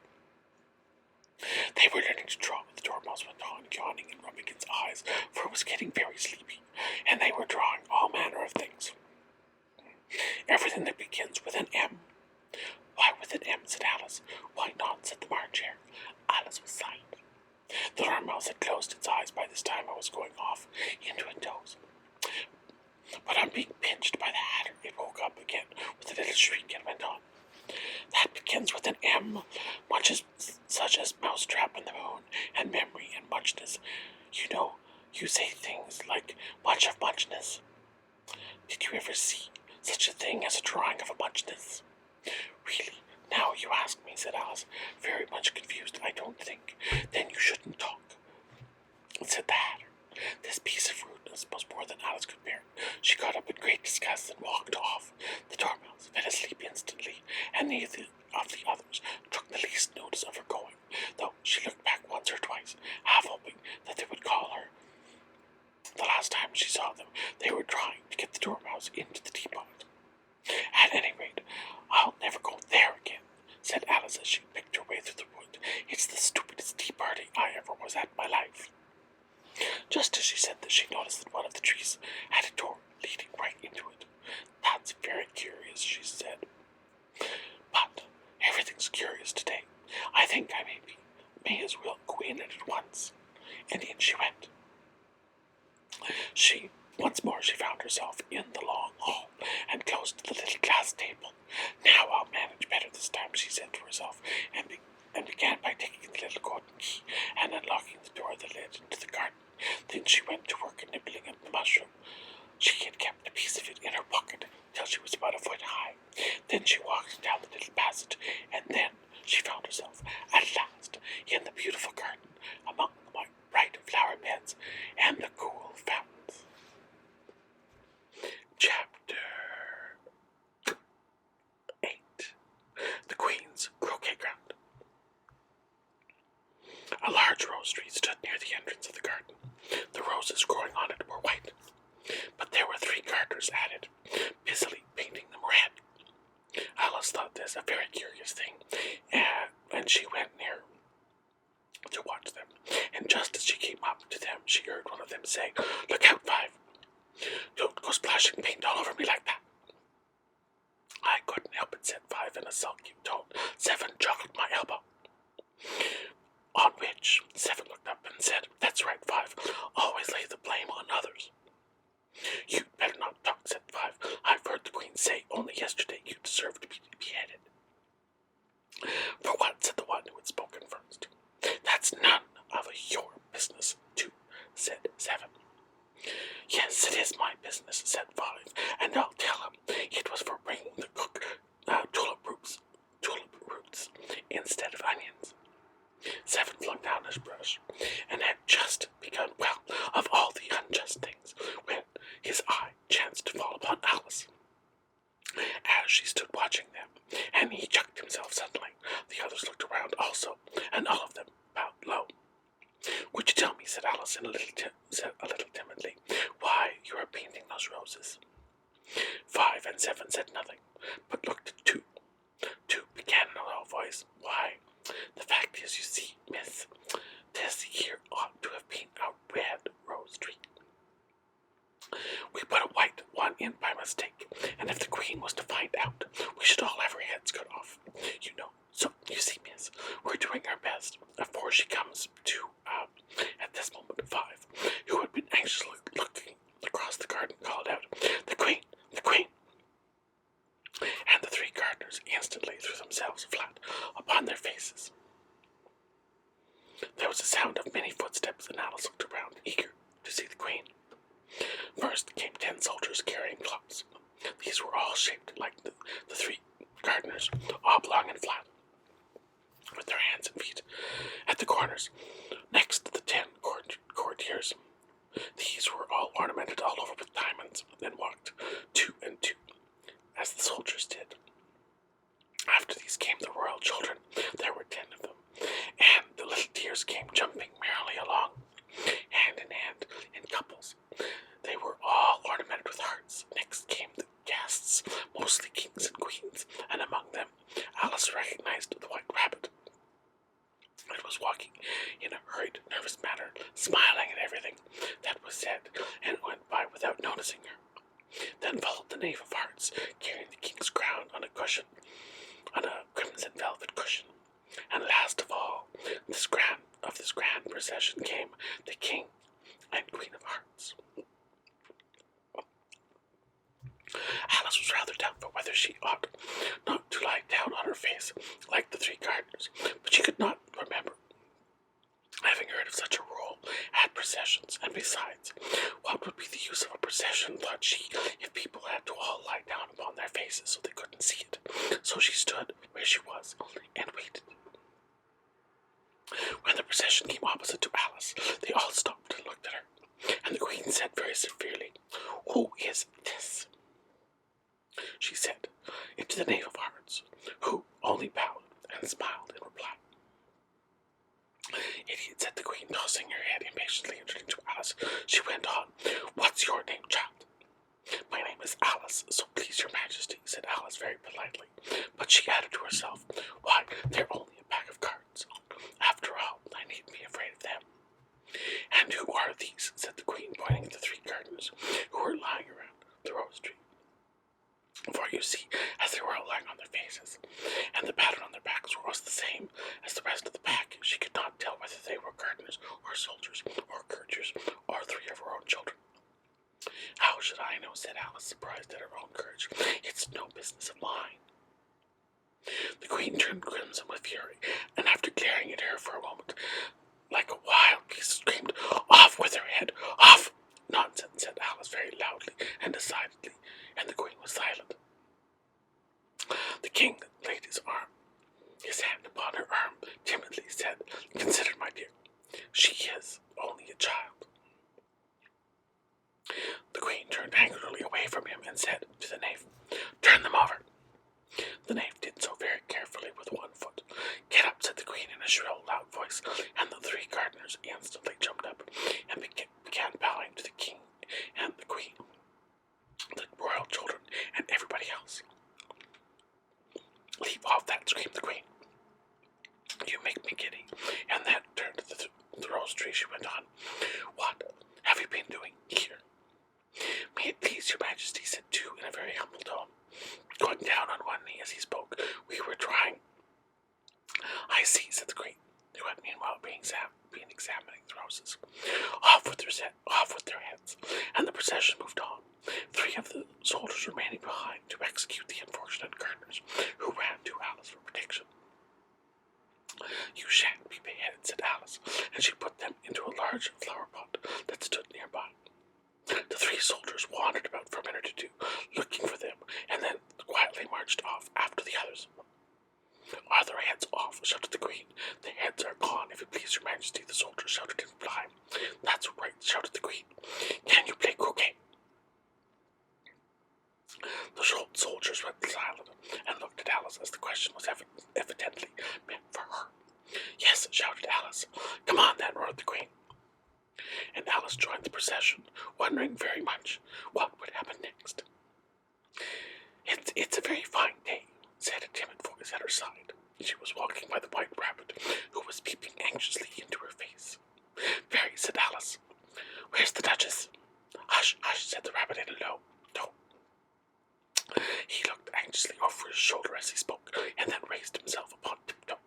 [SPEAKER 1] They were learning to draw. The Dormouse went on, yawning and rubbing its eyes, for it was getting very sleepy, and they were drawing all manner of things. Everything that begins with an M. Why with an M, said Alice. Why not, said the March Hare. Alice was silent. The Dormouse had closed its eyes by this time and was going off into a doze. But on being pinched by the Hatter, it woke up again with a little shriek and went on. That begins with an M, such as mousetrap and the moon, and memory and muchness. You know, you say things like much of muchness. Did you ever see such a thing as a drawing of a muchness. Really, now you ask me, said Alice, very much confused. I don't think. Then you shouldn't talk, said the Hatter. This piece of rudeness was more than Alice could bear. She got up in great disgust and walked off. The Dormouse fell asleep instantly, and neither of the others took the least notice of her going, though she looked back once or twice, half hoping that they would call her. The last time she saw them, they were trying to get the Dormouse into the teapot. At any rate, I'll never go there again, said Alice as she picked her way through the wood. It's the stupidest tea party I ever was at in my life. Just as she said this, she noticed that one of the trees had a door leading right into it. That's very curious, she said. But everything's curious today. I think I may as well go in at once. And in she went. Once more she found herself in the long hall and close to the little glass table. Now I'll manage better this time, she said to herself, and began by taking the little golden key and unlocking the door that led into the garden. Then she went to work nibbling at the mushroom. She had kept a piece of it in her pocket till she was about a foot high. Then she walked down the little passage, and then she found herself at last in the beautiful garden among the bright flower beds and the cool fountains. Chapter 8. The Queen's Croquet Ground. A large rose tree stood near the entrance of the garden. The roses growing on it were white, but there were 3 gardeners at it, busily painting them red. Alice thought this a very curious thing, and she went near to watch them. And just as she came up to them, she heard one of them say, "Look out, Five! Don't go splashing paint all over me like that." "I couldn't help it," said Five in a sulky tone. "Seven joggled my elbow." On which Seven looked up and said, "That's right, Five. Always lay the blame on others." "You'd better not talk," said Five. "I've heard the Queen say only yesterday you deserve to be beheaded." "For what?" said the one who had spoken first. "That's none of your business, too," said Seven. "Yes, it is my business," said Five, "and I'll tell him it was for bringing the cook tulip roots instead of onions." Seven flung down his brush, and had just begun, well, of all the unjust things, when his eye chanced to fall upon Alice, as she stood watching them, and he chucked himself suddenly. The others looked around also, and all of them bowed low. "Would you tell me," said Alice a little timidly, "why you are painting those roses?" Five and Seven said nothing, but looked at Two. Two began in a low voice, "Why, the fact is, you see, miss, this here ought to have been a red rose tree. We put a white one in by mistake, and if the Queen was to find out, we should all have our heads cut off, you know. So, you see, miss, we're doing our best before she comes to, at this moment, Five, who had been anxiously looking across the garden, called out, "The Queen! The Queen!" And the 3 gardeners instantly threw themselves flat upon their faces. There was a sound of many footsteps, and Alice looked around, eager to see the Queen. First came 10 soldiers carrying clubs. processions, and besides, what would be the use of a procession, thought she, if people had to all lie down upon their faces so they couldn't see it? So she stood where she was and waited. When the procession came opposite to Alice, they all stopped and looked at her, and the Queen said very severely, "Who is this?" She said, "It's the Knave of Hearts," who only bowed and smiled in reply. "Idiot," said the Queen, tossing her head impatiently and turning to Alice. She went on, "What's your name, child?" "My name is Alice, so please your Majesty," said Alice very politely. But she added to herself, "Why, they're only a pack of cards. After all, I needn't be afraid of them." "And who are these?" said the Queen, pointing at the 3 gardeners who were lying around the rose tree. For you see, as they were all lying on their faces, and the pattern on their backs was the same as the rest of the pack, she could not tell whether they were gardeners, or soldiers, or courtiers, or 3 of her own children. "How should I know?" said Alice, surprised at her own courage. "It's no business of mine." The Queen turned crimson with fury, and after glaring at her for a moment, like a wild beast, screamed, "Off with her head! Off!" "Nonsense," said Alice very loudly and decidedly, and the Queen was silent. The King laid his hand upon her arm, timidly said, "Consider, my dear, she is only a child." The Queen turned angrily away from him and said to the Knave, "Turn them over." The Knave did so very carefully with one foot. "Get up," said the Queen in a shrill, loud voice, and the 3 gardeners instantly jumped up and began bowing to the King and the Queen, the royal children, and everybody else. "Leave off that," screamed the Queen. "You make me giddy." And then turned to the rose tree. She went on, "What have you been doing here?" "May it please your Majesty," said 2 in a very humble tone, going down on one knee as he spoke, "we were trying—" "I see," said the Queen, who had meanwhile been examining the roses. Off with their heads, and the procession moved on, 3 of the soldiers remaining behind to execute the unfortunate gardeners, who ran to Alice for protection. "You shan't be beheaded," said Alice, and she put them into a large flower pot that stood nearby. The 3 soldiers wandered about for a minute or 2, looking for them, and then quietly marched off after the others. "Are their heads off?" shouted the Queen. "The heads are gone, if it please your Majesty," the soldiers shouted in reply. "That's right," shouted the Queen. "Can you play croquet?" The soldiers went silent and looked at Alice, as the question was evidently meant for her. "Yes," shouted Alice. "Come on, then," roared the Queen. And Alice joined the procession, wondering very much what would happen next. It's a very fine day," said a timid voice at her side. She was walking by the White Rabbit, who was peeping anxiously into her face. "Very," said Alice. "Where's the Duchess?" "Hush, hush," said the Rabbit in a low tone. He looked anxiously over his shoulder as he spoke, and then raised himself upon tiptoe,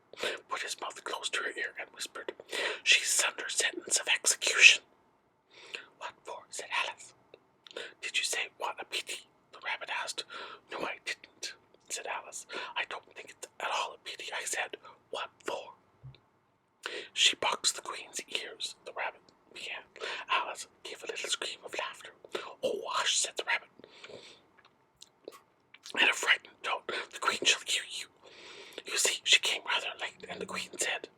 [SPEAKER 1] put his mouth close to her ear, and whispered, "She's under sentence of execution." "What for?" said Alice. "Did you say what a pity?" the Rabbit asked. "No, I didn't," said Alice. "I don't think it's at all a pity. I said, what for?" "She boxed the Queen's ears," the Rabbit began. Alice gave a little scream of laughter. "Oh, hush," said the Rabbit, in a frightened tone. "The Queen shall hear you. You see, she came rather late, and the Queen said—"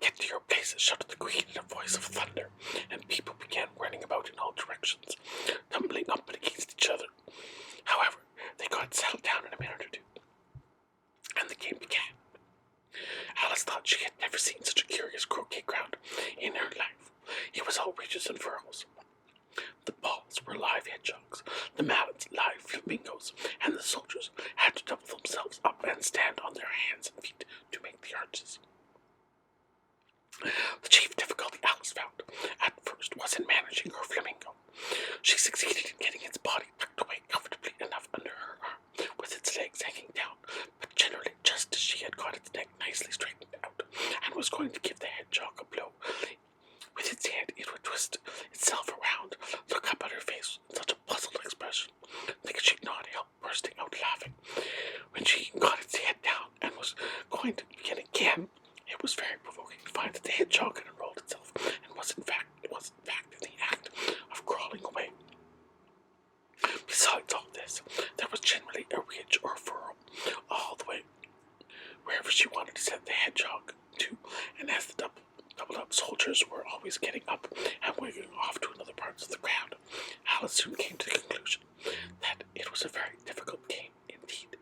[SPEAKER 1] "Get to your places," shouted the Queen in a voice of thunder, and people began running about in all directions, tumbling up against each other. However, they got settled down in a minute or 2, and the game began. Alice thought she had never seen such a curious croquet ground in her life. It was all ridges and furrows. The balls were live hedgehogs, the mallets live flamingos, and the soldiers had to double themselves up and stand on their hands and feet to make the arches. The chief difficulty Alice found at first was in managing her flamingo. She succeeded in getting its body tucked away comfortably enough under her arm, with its legs hanging down, but generally just as she had got its neck nicely straightened out, and was going to give the hedgehog a blow with its head, it would twist itself around, look up at her face with such a puzzled expression that she could not help bursting out laughing. When she got its head down and was going to begin again, it was very provoking to find that the hedgehog had unrolled itself and was in fact Alice soon came to the conclusion that it was a very difficult game indeed.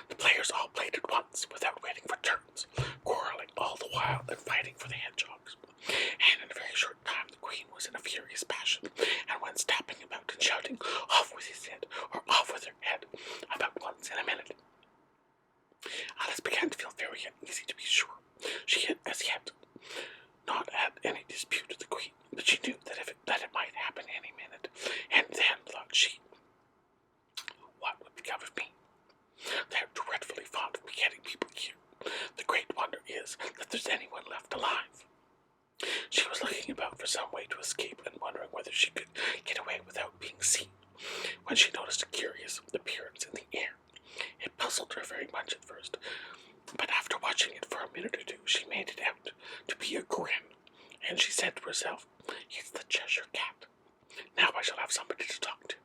[SPEAKER 1] The players all played at once without waiting for turns, quarreling all the while and fighting for the hedgehogs. And in a very short time the queen was in a furious passion, and went stamping about and shouting, "Off with his head," or "Off with her head," about once in a minute. Alice began to feel very uneasy, to be sure. She had as yet not had any dispute with the queen, but she knew that it might happen any minute, and then, thought she, what would become of me? They're dreadfully fond of begetting people here. The great wonder is that there's anyone left alive. She was looking about for some way to escape and wondering whether she could get away without being seen, when she noticed a curious appearance in the air. It puzzled her very much at first, but after watching it for a minute or two, she made it out to be a grin, and she said to herself, "It's the Cheshire Cat. Now I shall have somebody to talk to."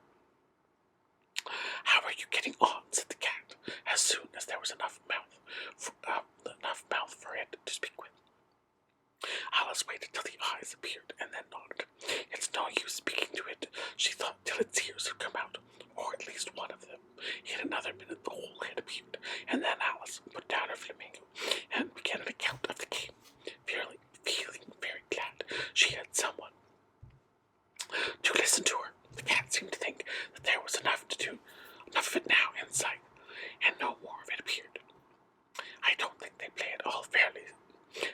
[SPEAKER 1] "How are you getting on?" said the cat, as soon as there was enough mouth for it to speak with. Alice waited till the eyes appeared, and then nodded. It's no use speaking to it, she thought, till its ears had come out, or at least one of them. In another minute the whole head appeared, and then Alice put down her flamingo and began an account of the game, feeling very glad she had someone to listen to her. The cat seemed to think that there was enough of it now in sight, and no more of it appeared. "I don't think they play it all fairly,"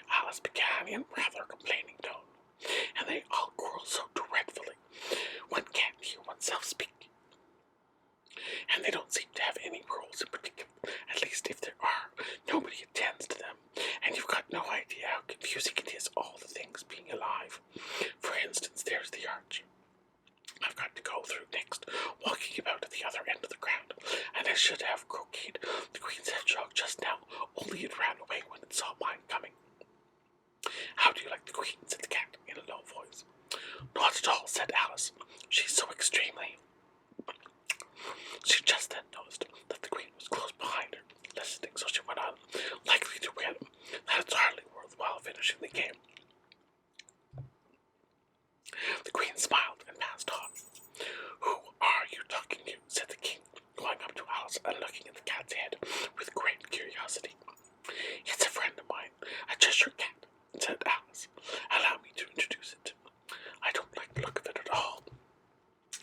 [SPEAKER 1] Alice began in rather a complaining tone, "and they all quarrel so dreadfully. One can't hear oneself speak. And they don't seem to have any rules in particular. At least if there are, nobody attends to them, and you've got no idea how confusing it is, all the things being alive. For instance, there's the arch I've got to go through next, walking about at the other end of the ground, and I should have croqueted the queen's hedgehog just now, only it ran away when it saw mine coming." "How do you like the queen?" said the cat in a low voice. "Not at all," said Alice. "She's so extremely—" She just then noticed that the queen was close behind her, listening, so she went on, "Likely to win, that it's hardly worthwhile finishing the game." The queen smiled and passed on. "Who are you talking to?" said the king, going up to Alice and looking at the cat's head with great curiosity. "It's a friend of mine, a Cheshire Cat," said Alice. "Allow me to introduce it." "I don't like the look of it at all,"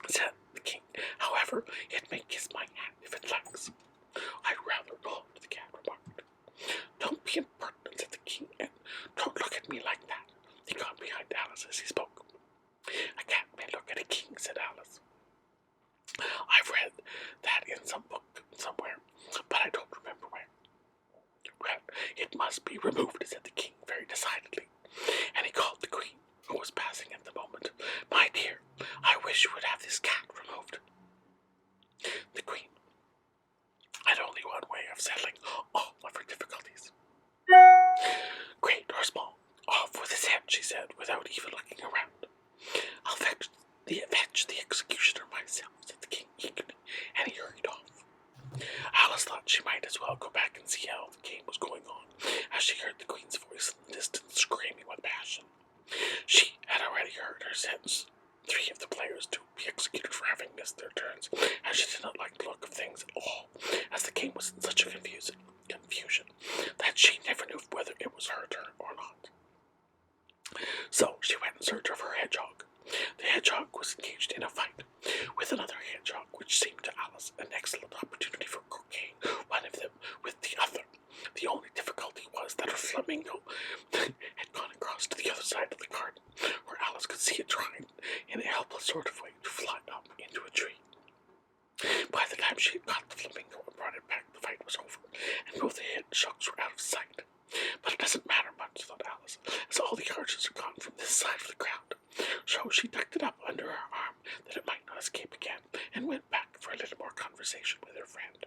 [SPEAKER 1] said the king. "However, it may kiss my hand if it likes." "I'd rather not," the cat remarked. "Don't be impertinent," said the king, "and don't look at me like that." He got behind Alice as he spoke. "A cat may look at a king," said Alice. "I've read that in some book somewhere, but I don't remember where." "Well, it must be removed," said the king very decidedly, and he called the queen, who was passing at the moment. "My dear, I wish you would have this cat removed." The queen had only one way of settling all of her difficulties. "Great or small, off with his head," she said, without even looking around. "I'll fetch the executioner myself," said the king eagerly, and he hurried off. Alice thought she might as well go back and see how the game was going on, as she heard the queen's voice in the distance screaming with passion. She had already heard her sentence 3 of the players to be executed for having missed their turns, and she did not like the look of things at all, as the game was in such a confusion that she never knew whether it was her turn or not. So she went in search of her hedgehog. The hedgehog was engaged in a fight with another hedgehog, which seemed to Alice an excellent opportunity for croqueting one of them with the other. The only difficulty was that her flamingo had gone across to the other side of the garden, where Alice could see it trying, in a helpless sort of way, to fly up into a tree. By the time she had caught the flamingo and brought it back, the fight was over, and both the hedgehogs were out of sight. But it doesn't matter much, thought Alice, as all the arches are gone from this side of the ground. So she tucked it up under her arm, that it might not escape again, and went back for a little more conversation with her friend.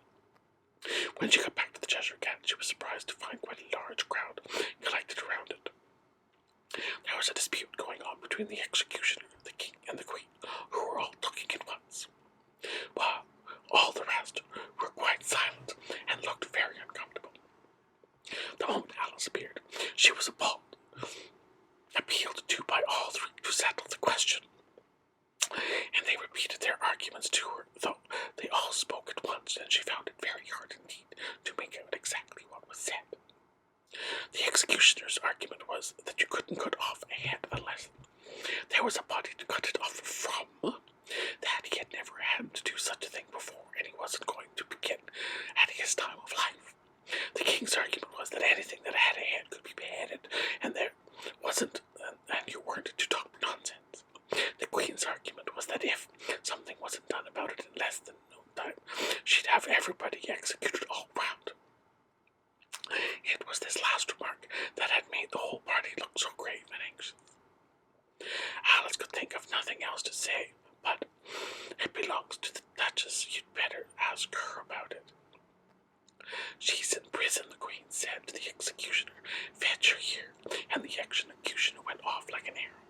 [SPEAKER 1] When she got back to the Cheshire Cat, she was surprised to find quite a large crowd collected around it. There was a dispute going on between the executioner, the king, and the queen, who were all talking at once, while all the rest were quite silent and looked very uncomfortable. The moment Alice appeared, she was appealed to by all 3 to settle the question. there was a body to cut it off from. That he had never had to do such a thing before, and he wasn't going to begin at his time of life. The king's argument was that anything that had a head could be beheaded, and there wasn't, and you weren't to talk nonsense. The queen's argument was that if something wasn't done about it in less than no time, she'd have everybody executed all round. It was this last remark that had made the whole party look so grave and anxious. Alice could think of nothing else to say, but it belongs to the Duchess. You'd better ask her about it. She's in prison, the queen said to the executioner. Fetch her here, and the executioner went off like an arrow.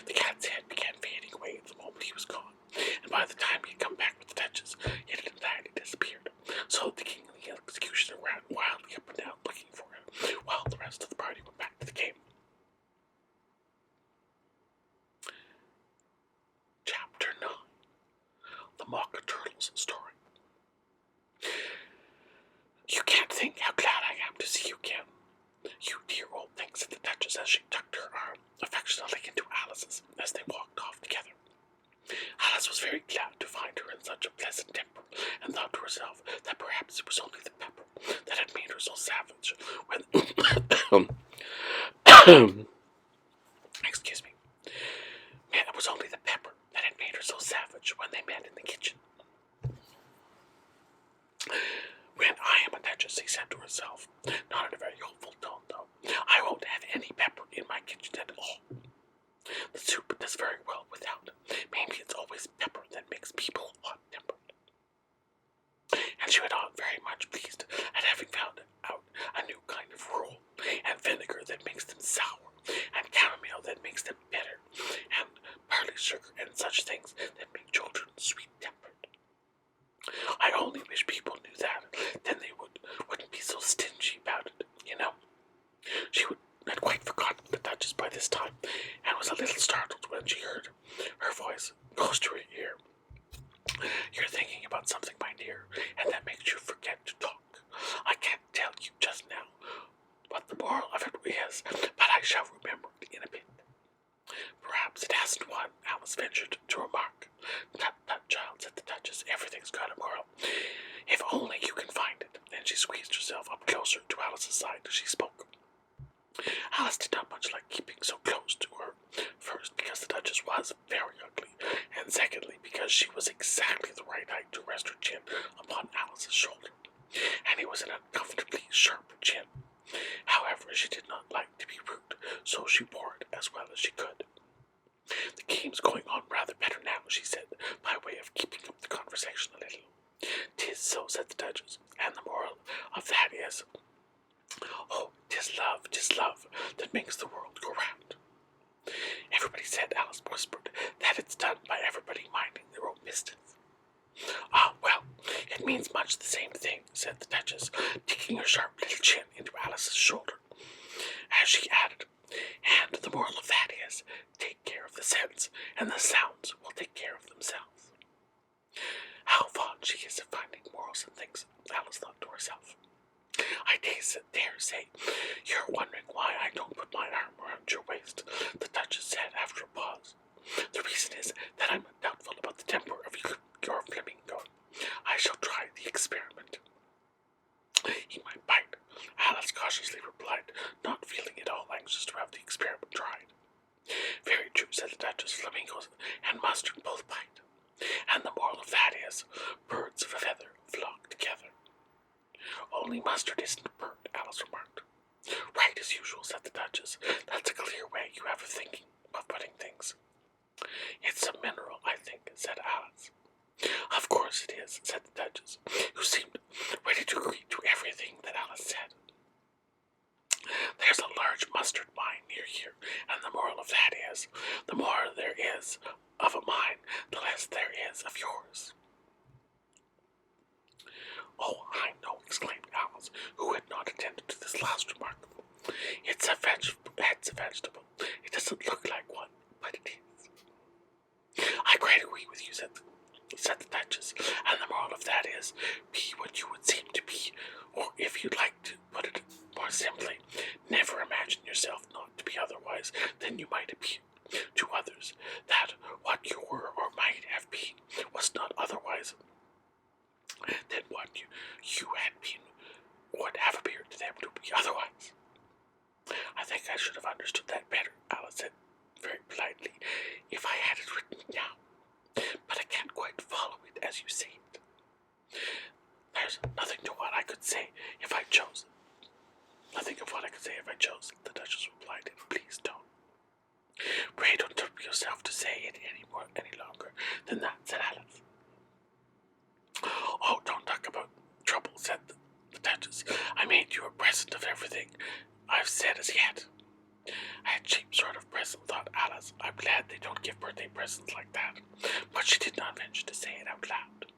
[SPEAKER 1] The cat's head began fading away the moment he was gone, and by the time he had come back with the Duchess, it had entirely disappeared. So the king and the executioner ran wildly up and down looking for him, while the rest of the party went back to the game. Chapter 9. The Mock Turtle's Story. You can't think how glad I am to see you again. You dear old thing, said the Duchess as she tucked her arm affectionately into Alice's as they walked off together. Alice was very glad to find her in such a pleasant temper, and thought to herself that perhaps it was only the pepper that had made her so savage when excuse me. It was only the pepper that had made her so savage when they met in the kitchen. When I am a Duchess, he said to herself, not in a very hopeful tone, though, I won't have any pepper in my kitchen at all. The soup does very well without. Maybe it's always pepper that makes people hot-tempered. And she went on very much pleased at having found out a new kind of roll, and vinegar that makes them sour, and chamomile that makes them bitter, and barley sugar and such things that make children sweet-tempered. I only wish people knew that, then they wouldn't be so stingy about it, you know. She had quite forgotten the Duchess by this time, and was a little startled when she heard her voice close to her ear. You're thinking about something, my dear, and that makes you forget to talk. I can't tell you just now what the moral of it is, but I shall remember it in a bit. Perhaps it hasn't one, Alice ventured to remark. Tut, tut, child, said the Duchess, everything's got a moral. If only you can find it. And she squeezed herself up closer to Alice's side as she spoke. Alice did not much like keeping so close to her, first because the Duchess was very ugly, and secondly because she was exactly the right height to rest her chin upon Alice's shoulder, and it was an uncomfortably sharp chin. However, she did not like to be rude, so she bore it as well as she could. The game's going on rather better now, she said, by way of keeping up the conversation a little. 'Tis so, said the Duchess, and the moral of that is, oh, 'tis love that makes the world go round. Everybody said, Alice whispered, that it's done by everybody minding their own business. Ah, well, it means much the same thing, said the Duchess, digging her sharp little chin into Alice's shoulder, as she added, and the moral of that is, take care of the sense, and the sounds will take care of themselves. How fond she is of finding morals and things, Alice thought to herself. I dare say you're wondering why I don't put my arm around your waist, the Duchess said after a pause. The reason is that I'm doubtful about the temper of your flamingo. I shall try the experiment. He might bite, Alice cautiously replied, not feeling at all anxious to have the experiment tried. Very true, said the Duchess. Flamingos and mustard both bite. And the moral of that is, birds of a feather flock together. Only mustard isn't a bird, Alice remarked. Right as usual, said the Duchess. That's a clear way you have of thinking of putting things. It's a mineral, I think, said Alice. Of course it is, said the Duchess, who seemed ready to agree to everything that Alice said. There's a large mustard mine near here, and the moral of that is, the more there is of a mine, the less there is of yours. Oh, I know, exclaimed Alice, who had not attended to this last remark. It's a vegetable. It doesn't look like one, but it is. I quite agree with you, said the Duchess, and the moral of that is, be what you would seem to be, or if you'd like to put it more simply, never imagine yourself not to be otherwise than you might appear to others than that, said Alice. Oh, don't talk about trouble, said the Duchess. I made you a present of everything I've said as yet. A cheap sort of present, thought Alice. I'm glad they don't give birthday presents like that. But she did not venture to say it out loud.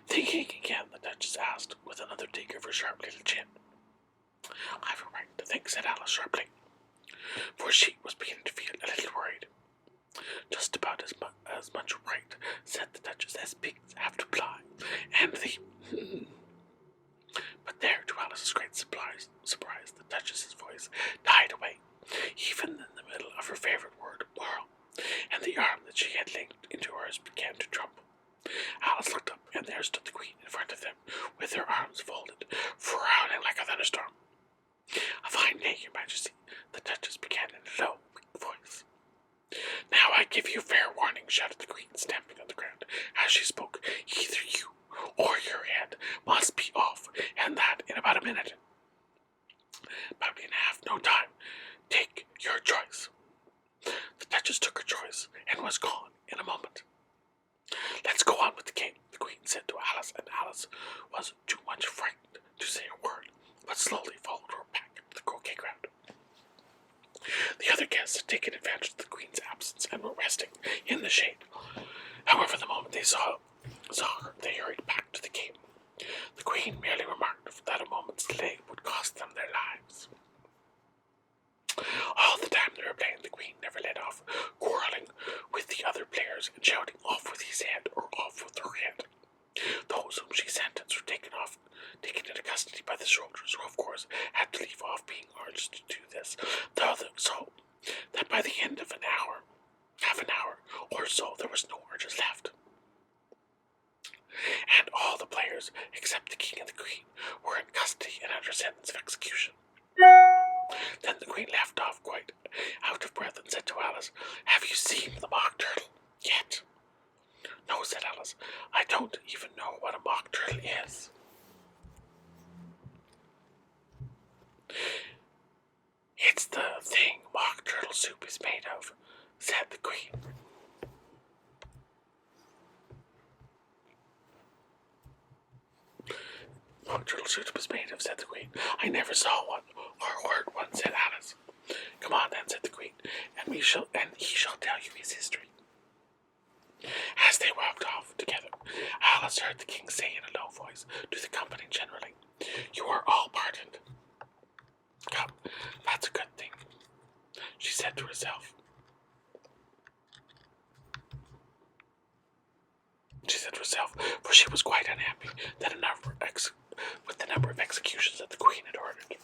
[SPEAKER 1] Thinking again, the Duchess asked, with another dig of her sharp little chin. I've a right to think, said Alice sharply, for she was beginning to feel a little worried. Just about as much right, said the Duchess, as pigs have to fly, and the... But there, to Alice's great surprise, the Duchess's voice died away, even in the middle of her favourite word, moral, and the arm that she had linked into hers began to tremble. Alice looked up, and there stood the Queen in front of them, with her arms folded, frowning like a thunderstorm. A fine day, Your Majesty, the Duchess began in a low, weak voice. Now I give you fair warning, shouted the Queen, stamping on the ground. As she spoke, either you or your head must be off, and that in about a minute. But we have no time. Take your choice. The Duchess took her choice, and was gone in a moment. Let's go on with the game, the Queen said to Alice, and Alice was too much frightened to say a word, but slowly followed her back to the croquet ground. The other guests had taken advantage of the Queen's absence and were resting in the shade. However, the moment they saw her, they hurried back to the game. The Queen merely remarked that a moment's delay would cost them their lives. All the time they were playing, the Queen never let off, quarrelling with the other players and shouting off with his head or off with her head. Those whom she sentenced were taken into custody by the soldiers, who of course had to leave off being urged to do this, so that by the end of half an hour or so, there was no urges left. And all the players, except the King and the Queen, were in custody and under sentence of execution. Then the Queen left off quite out of breath and said to Alice, Have you seen the mock turtle yet? No, said Alice. I don't even know what a mock turtle is. It's the thing mock turtle soup is made of, said the Queen. Mock turtle soup is made of, said the Queen. I never saw one or heard one, said Alice. Come on then, said the Queen, and he shall tell you his history. As they walked off together, Alice heard the King say in a low voice to the company generally, You are all pardoned. Come, that's a good thing, she said to herself. For she was quite unhappy with the number of executions that the Queen had ordered.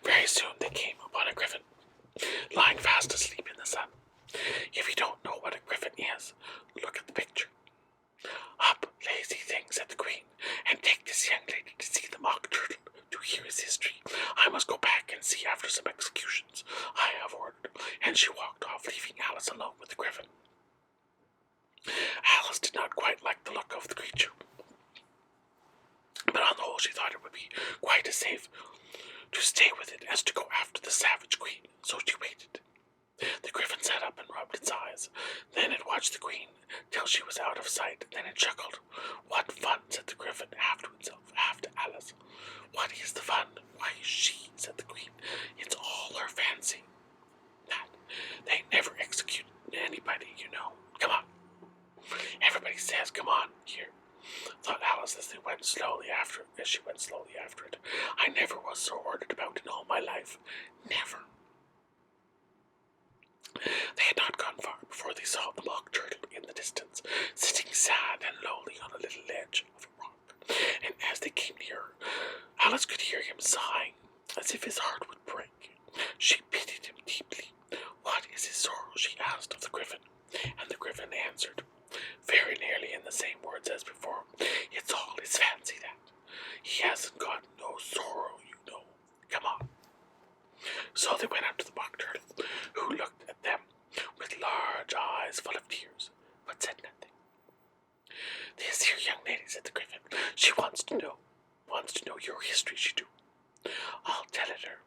[SPEAKER 1] Very soon they came upon a griffin, lying fast asleep in the sun. If you don't know what a griffin is, look at the picture. Up, lazy thing, said the Queen, and take this young lady to see the mock turtle, to hear his history. I must go back and see after some executions I have ordered. And she walked off, leaving Alice alone with the griffin. Alice did not quite like the look of the creature, but on the whole she thought it would be quite as safe to stay with it as to go after the savage Queen, so she waited. The griffin sat up and rubbed its eyes. Then it watched the Queen till she was out of sight. Then it chuckled. What fun, said the griffin, half to himself, half to Alice. What is the fun? Why, she, said the Queen. It's all her fancy. That they never execute anybody, you know. Come on. Everybody says, come on, here, thought Alice as she went slowly after it. I never was so ordered about in all my life. Never. They had not gone far before they saw the mock turtle in the distance, sitting sad and lowly on a little ledge of a rock. And as they came nearer, Alice could hear him sighing, as if his heart would break. She pitied him deeply. What is his sorrow? She asked of the griffin, and the griffin answered, very nearly in the same words as before, it's all his fancy that. He hasn't got no sorrow, you know. Come on. So they went up to the mock turtle, who looked at them with large eyes full of tears, but said nothing. This here young lady, said the griffin, she wants to know your history, she do. I'll tell it her,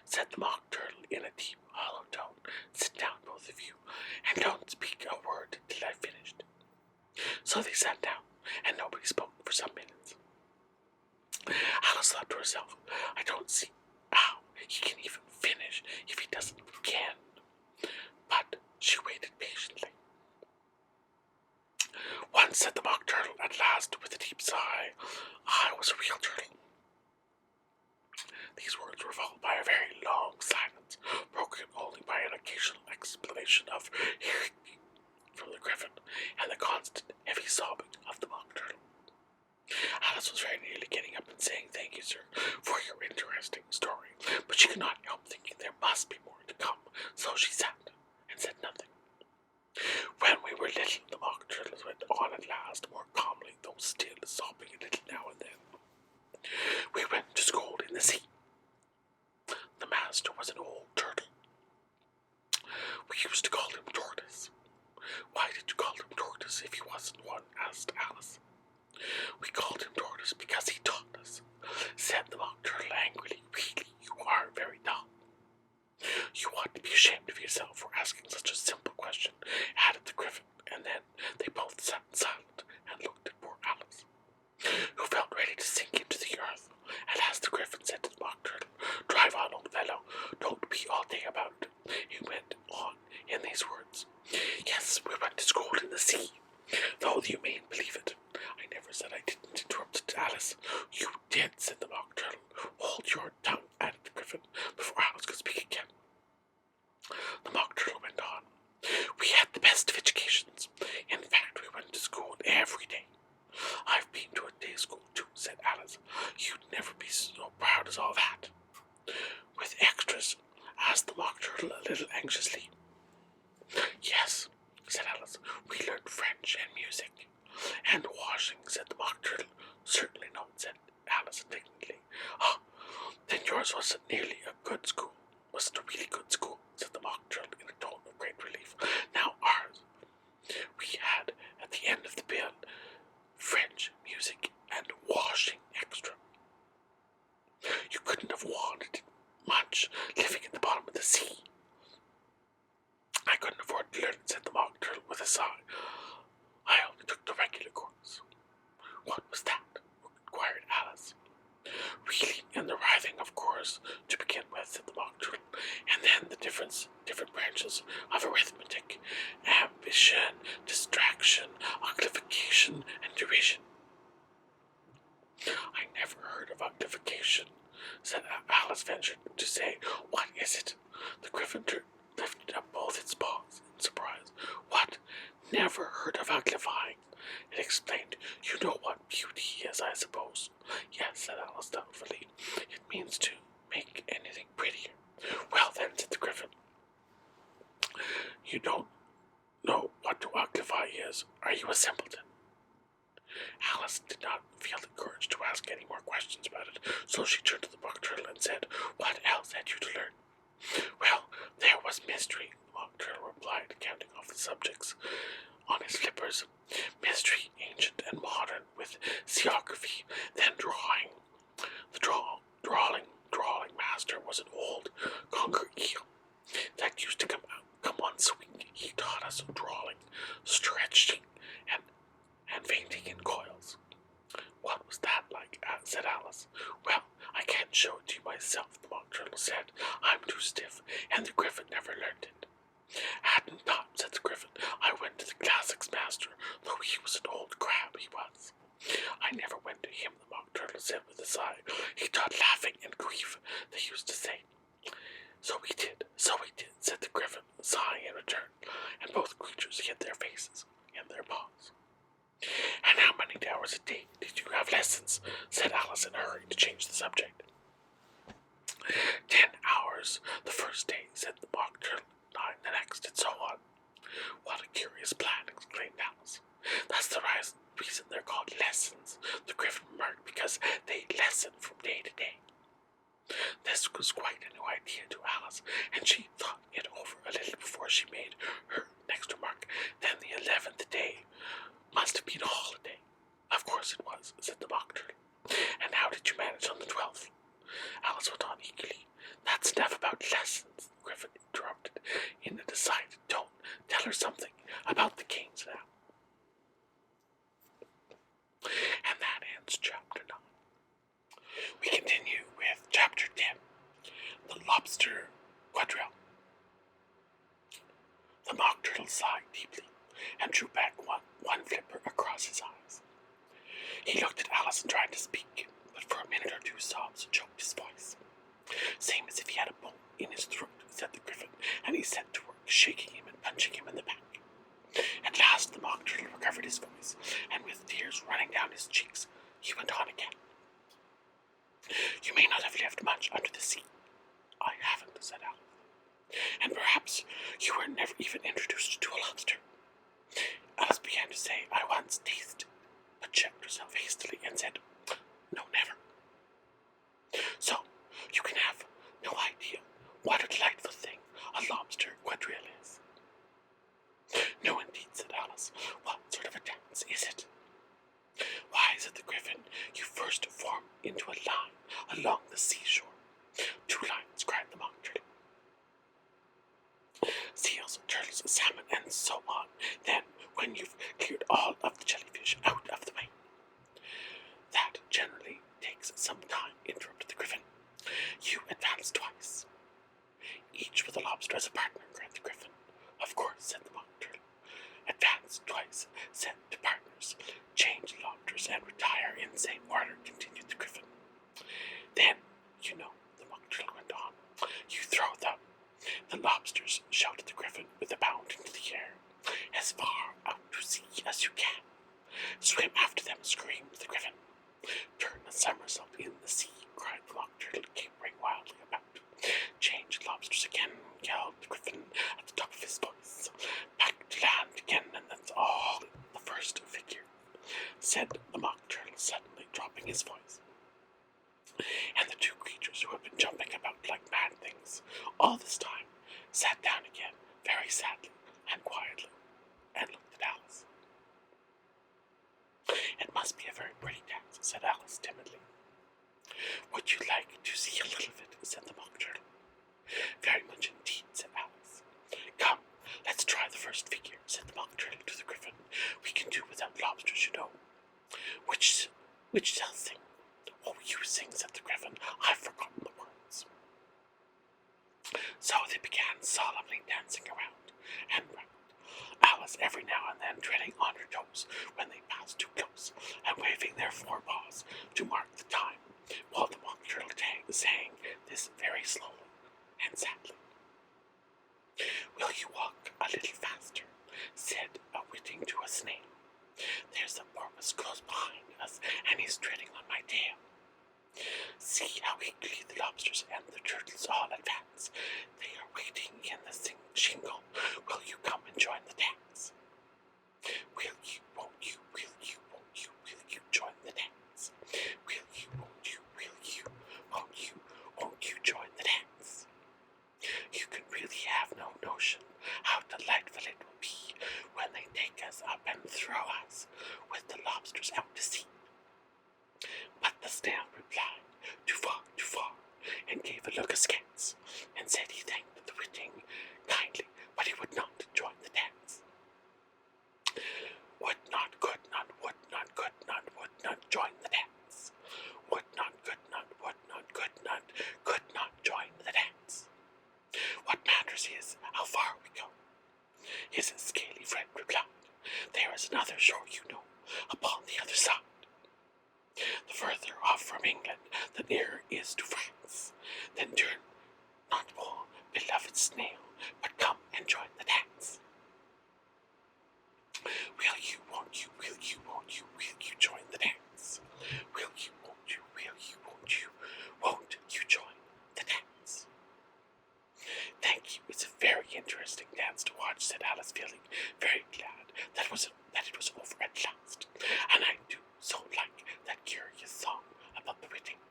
[SPEAKER 1] said the mock turtle in a deep, hollow tone. Sit down, both of you, and don't speak a word herself. I don't see how he can even finish if he doesn't begin. But she waited patiently. Once, said the Mock Turtle at last with a deep sigh, I was a real turtle. These words were followed by a very long silence, broken only by an occasional exclamation of "Hear me" from the Griffin, and the constant heavy sobbing of the Mock Turtle. Alice was very nearly getting up and saying, "Thank you, sir, for your interesting story," but she could not help thinking there must be more to come, so she sat and said nothing. When we were little, the Mock Turtles went on at last, more calmly, though still sobbing a little now and then. We went to school in the sea. The master was an old turtle. We used to call him Tortoise. Why did you call him Tortoise if he wasn't one? Asked Alice. We called him Tortoise because he taught us, said the Mock Turtle angrily. Really, you are very dull. You ought to be ashamed of yourself for asking such a simple question, added the Griffin, and then they both sat silent and looked at poor Alice, who felt ready to sink into the earth. At last the Griffin said to the Mock Turtle, "Drive on, old fellow, don't be all day about it." He went on in these words, "Yes, we went to school in the sea, though you mayn't believe it. I never said I didn't," interrupted Alice. "You did," said the Mock Turtle. "Hold your tongue," added the Griffin, before Alice could speak again. The Mock Turtle went on. "We had the best of educations. In fact, we went to school every day." "I've been to a day school too," said Alice. "You'd never be so proud as all that." "With extras?" asked the Mock Turtle a little anxiously. "Yes," said Alice. "We learned French and music." "And washing," said the Mock Turtle. "Certainly not," said Alice indignantly. "Oh, then yours wasn't nearly a good school. Wasn't a really good school," said the Mock Turtle in a tone of great relief. "Now ours, we had at the end of the bill French, music, and washing extra. You couldn't have wanted it much, living at the bottom of the sea." "I couldn't afford to learn it," said the Mock Turtle with a sigh. "I only took the regular course." "What was that?" inquired Alice. "Reading and the writing, of course, to begin with," said the Mock Turtle, "and then the different branches of arithmetic, ambition, distraction, occultation, and derision." "I never heard of occultation," said Alice, ventured to say. "What is it?" The Griffin lifted up both its paws in surprise. "What? Never heard of occulifying?" It explained. "You know what beauty is, I suppose." "Yes," said Alice doubtfully. "It means to make anything prettier." "Well then," said the Griffin, "you don't know what to occulify is. Are you a simpleton?" Alice did not feel the courage to ask any more questions about it, so she turned to the Mock Turtle and said, "What else had you to learn?" "Well, there was mystery," the Mock Turtle replied, counting off the subjects on his flippers. "Mystery, ancient and modern, with seography, then drawing. The drawing master was an old conger eel that used to come once a week. He taught us drawing, stretching, and fainting in coils." "What was that like?" said Alice. "Well, I can't show it to you myself," the Mock Turtle said. "I'm too stiff, and the Griffin never learned it." "Hadn't thought," said the Griffin. "I went to the classics master, though he was an old crab, he was." "I never went to him," the Mock Turtle said with a sigh. "He taught laughing and grief, they used to say." So we did," said the Griffin, sighing in return, and both creatures hid their faces in their paws. "And how many hours a day did you have lessons?" said Alice in a hurry to change the subject. 10 hours the first day," said the Mock Turtle, 9 the next, and so on. "What a curious plan," exclaimed Alice. "That's the reason they're called lessons," the Griffin remarked, "because they lessen from day to day." This was quite a new idea to Alice, and she thought it over a little before she made her next remark. "Then the 11th day must have been a holiday." "Of course it was," said the Mock Turtle. "And how did you manage on the 12th? Alice went on eagerly. "That's enough about lessons," the Griffin interrupted in a decided tone. "Tell her something about the games now." And that ends chapter 9. We continue Turtle sighed deeply and drew back one flipper across his eyes. He looked at Alice and tried to speak, but for a minute or two sobs choked his voice. Same as if he had a bone in his throat, said the Griffin, and he set to work, shaking him and punching him in the back. At last the Mock Turtle recovered his voice, and with tears running down his cheeks, he went on again. You may not have lived much under the sea. I haven't, said Alice. And perhaps you were never even introduced to a lobster. Alice began to say, I once tasted, but checked herself hastily and said, no, never. So, you can have no idea what a delightful thing a lobster quadrille is. No, indeed, said Alice. What sort of a dance is it? Why, said the Griffin, you first form into a line along the seashore. 2 lines, cried the Mock Turtle. Seals, turtles, salmon, and so on. Then, when you've cleared all of the jellyfish out of the way. That generally takes some time, interrupted the Griffin. You advance twice. Each with a lobster as a partner, cried the Griffin. Of course, said the Mock Turtle. Advance twice, send to partners, change lobsters, and retire in same order, continued the Griffin. Then, you know, the Mock Turtle went on, you throw them. The lobsters, shouted the Griffin with a bound into the air, as far out to sea as you can. Swim after them, screamed the Griffin. Turn a somersault in the sea, cried the Mock Turtle, capering wildly about. Change lobsters again, yelled the Griffin at the top of his voice. Back to land again, and that's all the first figure, said the Mock Turtle, suddenly dropping his voice. And the 2 creatures who had been jumping about like mad things all this time sat down again, very sadly and quietly, and looked at Alice. It must be a very pretty dance, said Alice timidly. Would you like to see a little of it, said the Mock Turtle. Very much indeed, said Alice. Come, let's try the first figure, said the Mock Turtle to the Griffin. We can do without lobsters, you know. Which shall sing? Oh, you sing, said the Griffin. I've forgotten the words. So they began solemnly dancing around and round, Alice every now and then treading on her toes when they passed too close, and waving their 4 paws to mark the time, while the Mock Turtle sang this very slowly and sadly. Will you walk a little faster? Said a whiting to a snail. There's a porpoise close behind us, and he's treading on my tail. See how eagerly the lobsters and the turtles all advance. They are waiting in the shingle. Will you come and join the dance? Will you, won't you, will you, won't you, will you join the dance? Will you, won't you, will you, won't you, won't you join the dance? You can really have no notion how delightful it will be when they take us up and throw us with the lobsters out to sea. But the snail replied, too far, and gave a look askance, and said he thanked the whiting kindly, but he would not join the dance. Would not, could not, would not, could not, would not join the dance. Would not, could not, would not, could not join the dance. What matters is how far we go. His scaly friend replied, there is another shore, you know, upon the other side. The further off from England, the nearer is to France. Then turn, not pull, beloved snail, but come and join the dance. Will you, won't you, will you, won't you, will you join the dance? Will you, won't you, will you, won't you join the dance? Thank you, it's a very interesting dance to watch, said Alice, feeling very glad that it was over at last. And I do so like that curious song about the whiting.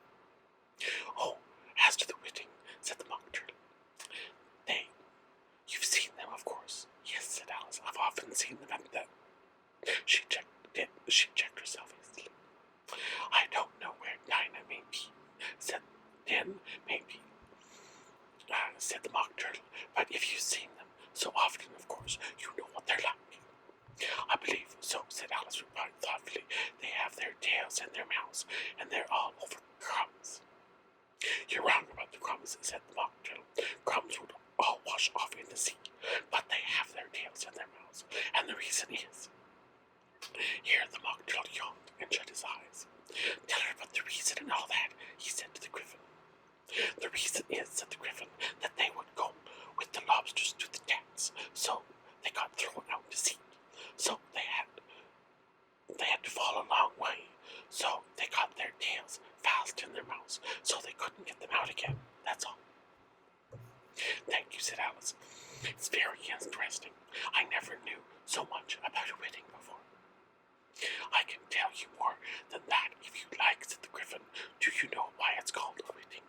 [SPEAKER 1] Oh, as to the whiting, said the Mock Turtle. You've seen them, of course. Yes, said Alice, I've often seen them at them. She checked herself hastily. I don't know where Dinah may be, said said the Mock Turtle, but if you've seen them so often, of course, you know what they're like. I believe so, said Alice, replied thoughtfully. They have their tails and their mouths, and they're all over crumbs. You're wrong about the crumbs, said the Mock Turtle. Crumbs would all wash off in the sea, but they have their tails and their they got thrown out to sea. So they had to fall a long way. So they got their tails fast in their mouths, so they couldn't get them out again. That's all. Thank you, said Alice. It's very interesting. I never knew so much about a wedding before. I can tell you more than that if you like, said the Gryphon. Do you know why it's called a wedding?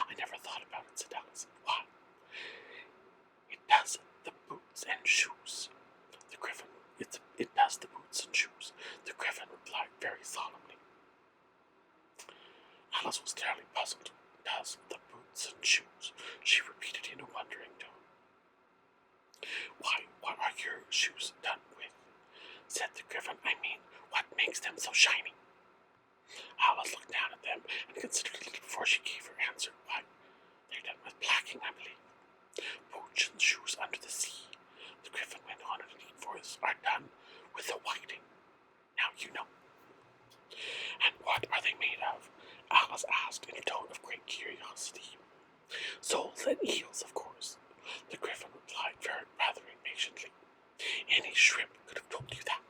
[SPEAKER 1] I never thought about it, said Alice. Why? It does the boots and shoes. The Gryphon, it does the boots and shoes. The Gryphon replied very solemnly. Alice was clearly puzzled. Does the boots and shoes? She repeated in a wondering tone. Why, what are your shoes done with? Said the Gryphon. I mean, what makes them so shiny? Alice looked down at them and considered a little before she gave her answer. Why, they're done with blacking, I believe. Boots and shoes under the sea, the Gryphon went on in a deep voice, are done with the whiting. Now you know. And what are they made of? Alice asked in a tone of great curiosity. Soles and eels, of course, the Gryphon replied rather impatiently. Any shrimp could have told you that.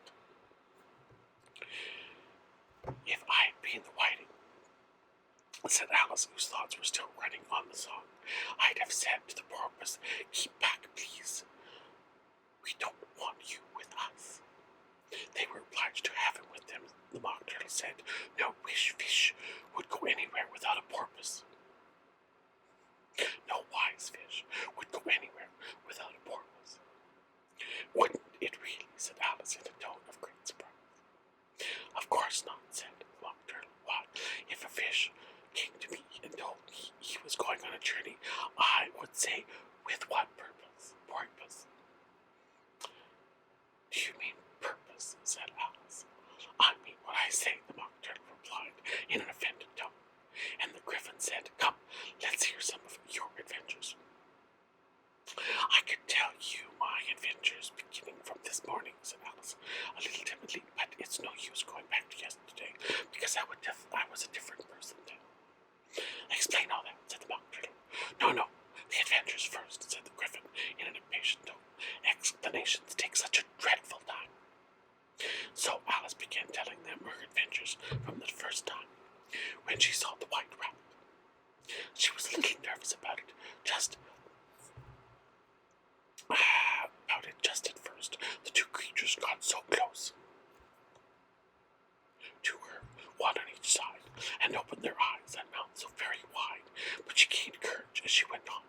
[SPEAKER 1] If I had been the whiting, said Alice, whose thoughts were still running on the song, I'd have said to the porpoise, keep back, please. We don't want you with us. They were obliged to have him with them, the Mock Turtle said. No fish would go anywhere without a porpoise. No wise fish would go anywhere without a porpoise. Wouldn't it really, said Alice in a tone of great surprise. Of course not, said the Mock Turtle. Why, if a fish came to me and told me he was going on a journey, I would say, with what purpose? Porpoise. Do you mean purpose? Said Alice. I mean what I say, the Mock Turtle replied in an offended tone. And the Gryphon said, come, let's hear some of your adventures. I could tell you my adventures beginning from this morning, said Alice, a little timidly, but it's no use going back to yesterday, because I was a different person then. Explain all that, said the Mock Turtle. No, the adventures first, said the Gryphon in an impatient tone. Explanations take such a dreadful time. So Alice began telling them her adventures from the first time, when she saw the white rat. She was a little nervous about it, just at first. The two creatures got so close to her, one on each side, and opened their eyes and mouths so very wide, but she gained courage as she went on.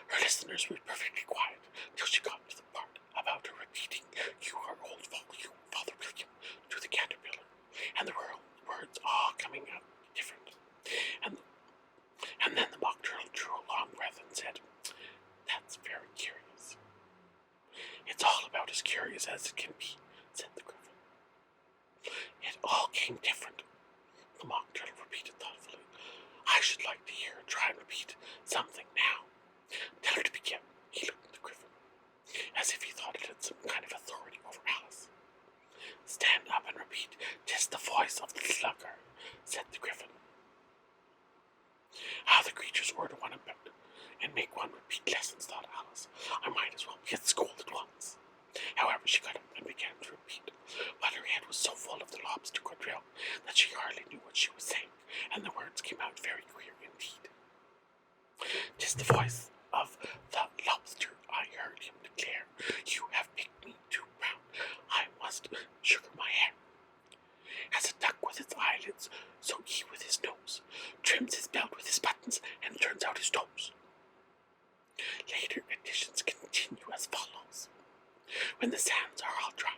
[SPEAKER 1] Her listeners were perfectly quiet till she got to the part about her repeating, you are old Father William, to the caterpillar, and the words all coming out different. And then the Mock Turtle drew a long breath and said, that's very curious. It's all about as curious as it can be, said the Gryphon. It all came different, the Mock Turtle repeated thoughtfully. I should like to hear her try and repeat something now. Tell her to begin, he looked at the Gryphon, as if he thought it had some kind of authority over Alice. Stand up and repeat, 'tis the voice of the slugger, said the Gryphon. How the creatures order one about and make one repeat lessons, thought Alice. I might as well be at school at once. However, she got up and began to repeat, but her head was so full of the lobster quadrille that she hardly knew what she was saying, and the words came out very queer indeed. 'Tis the voice of the lobster, I heard him declare. You have picked me too brown. I must sugar my hair. As a duck with its eyelids, so he with his nose trims his belt with his buttons and turns out his toes. Later editions continue as follows. When the sands are all dry,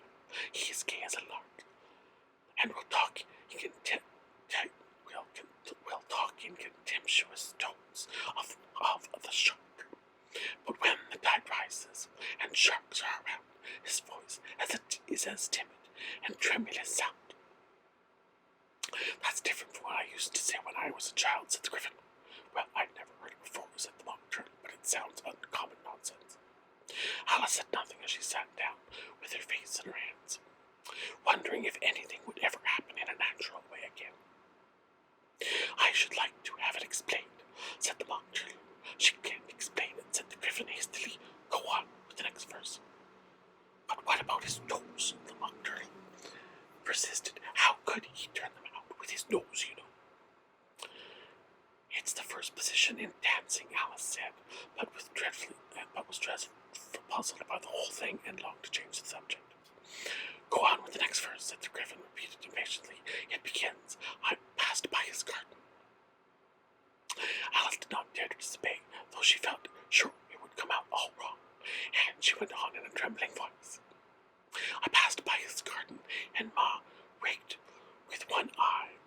[SPEAKER 1] he is gay as a lark, and will talk in contemptuous tones of the shark. But when the tide rises and sharks are around, his voice is as timid and tremulous sound. That's different from what I used to say when I was a child, said the Gryphon. Well, I'd never heard it before, said the Mock Turtle, but it sounds uncommon nonsense. Alice said nothing as she sat down with her face in her hands, wondering if anything would ever happen in a natural way again. I should like to have it explained, said the Mock Turtle. She can't explain it, said the Gryphon hastily. Go on with the next verse. his nose, the Mock Turtle persisted. How could he turn them out with his nose, you know? It's the first position in dancing, Alice said, but was dreadfully puzzled by the whole thing and longed to change the subject. Go on with the next verse, said the Griffin, repeated impatiently. It begins, I passed by his garden. Alice did not dare to disobey, though she felt sure it would come out all wrong, and she went on in a trembling voice. I passed by his garden, and Ma raked with one eye,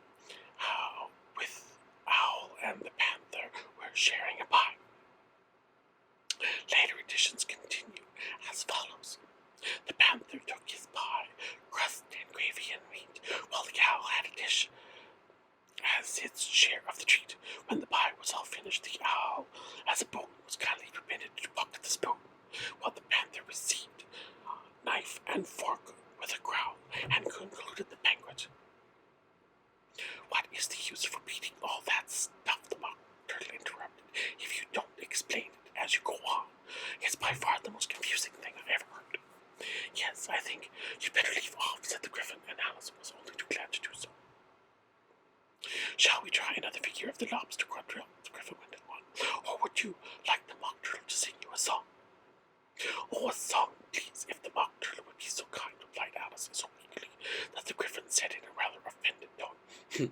[SPEAKER 1] with Owl and the Panther were sharing a pie. Later editions continue as follows. The Panther took his pie, crust and gravy and meat, while the Owl had a dish as its share of the treat. When the pie was all finished, the Owl, as a boon, was kindly permitted to pluck the spoon, while the Panther received knife and fork with a growl, and concluded the banquet. What is the use of repeating all that stuff, the Mock Turtle interrupted, if you don't explain it as you go on? It's by far the most confusing thing I've ever heard. Yes, I think you'd better leave off, said the Griffin, and Alice was only too glad to do so. Shall we try another figure of the lobster quadrille? The Griffin went on. Or would you like the Mock Turtle to sing you a song? Oh, a song, please, if the Mock Turtle would be so kind, replied Alice so eagerly that the Griffin said in a rather offended tone,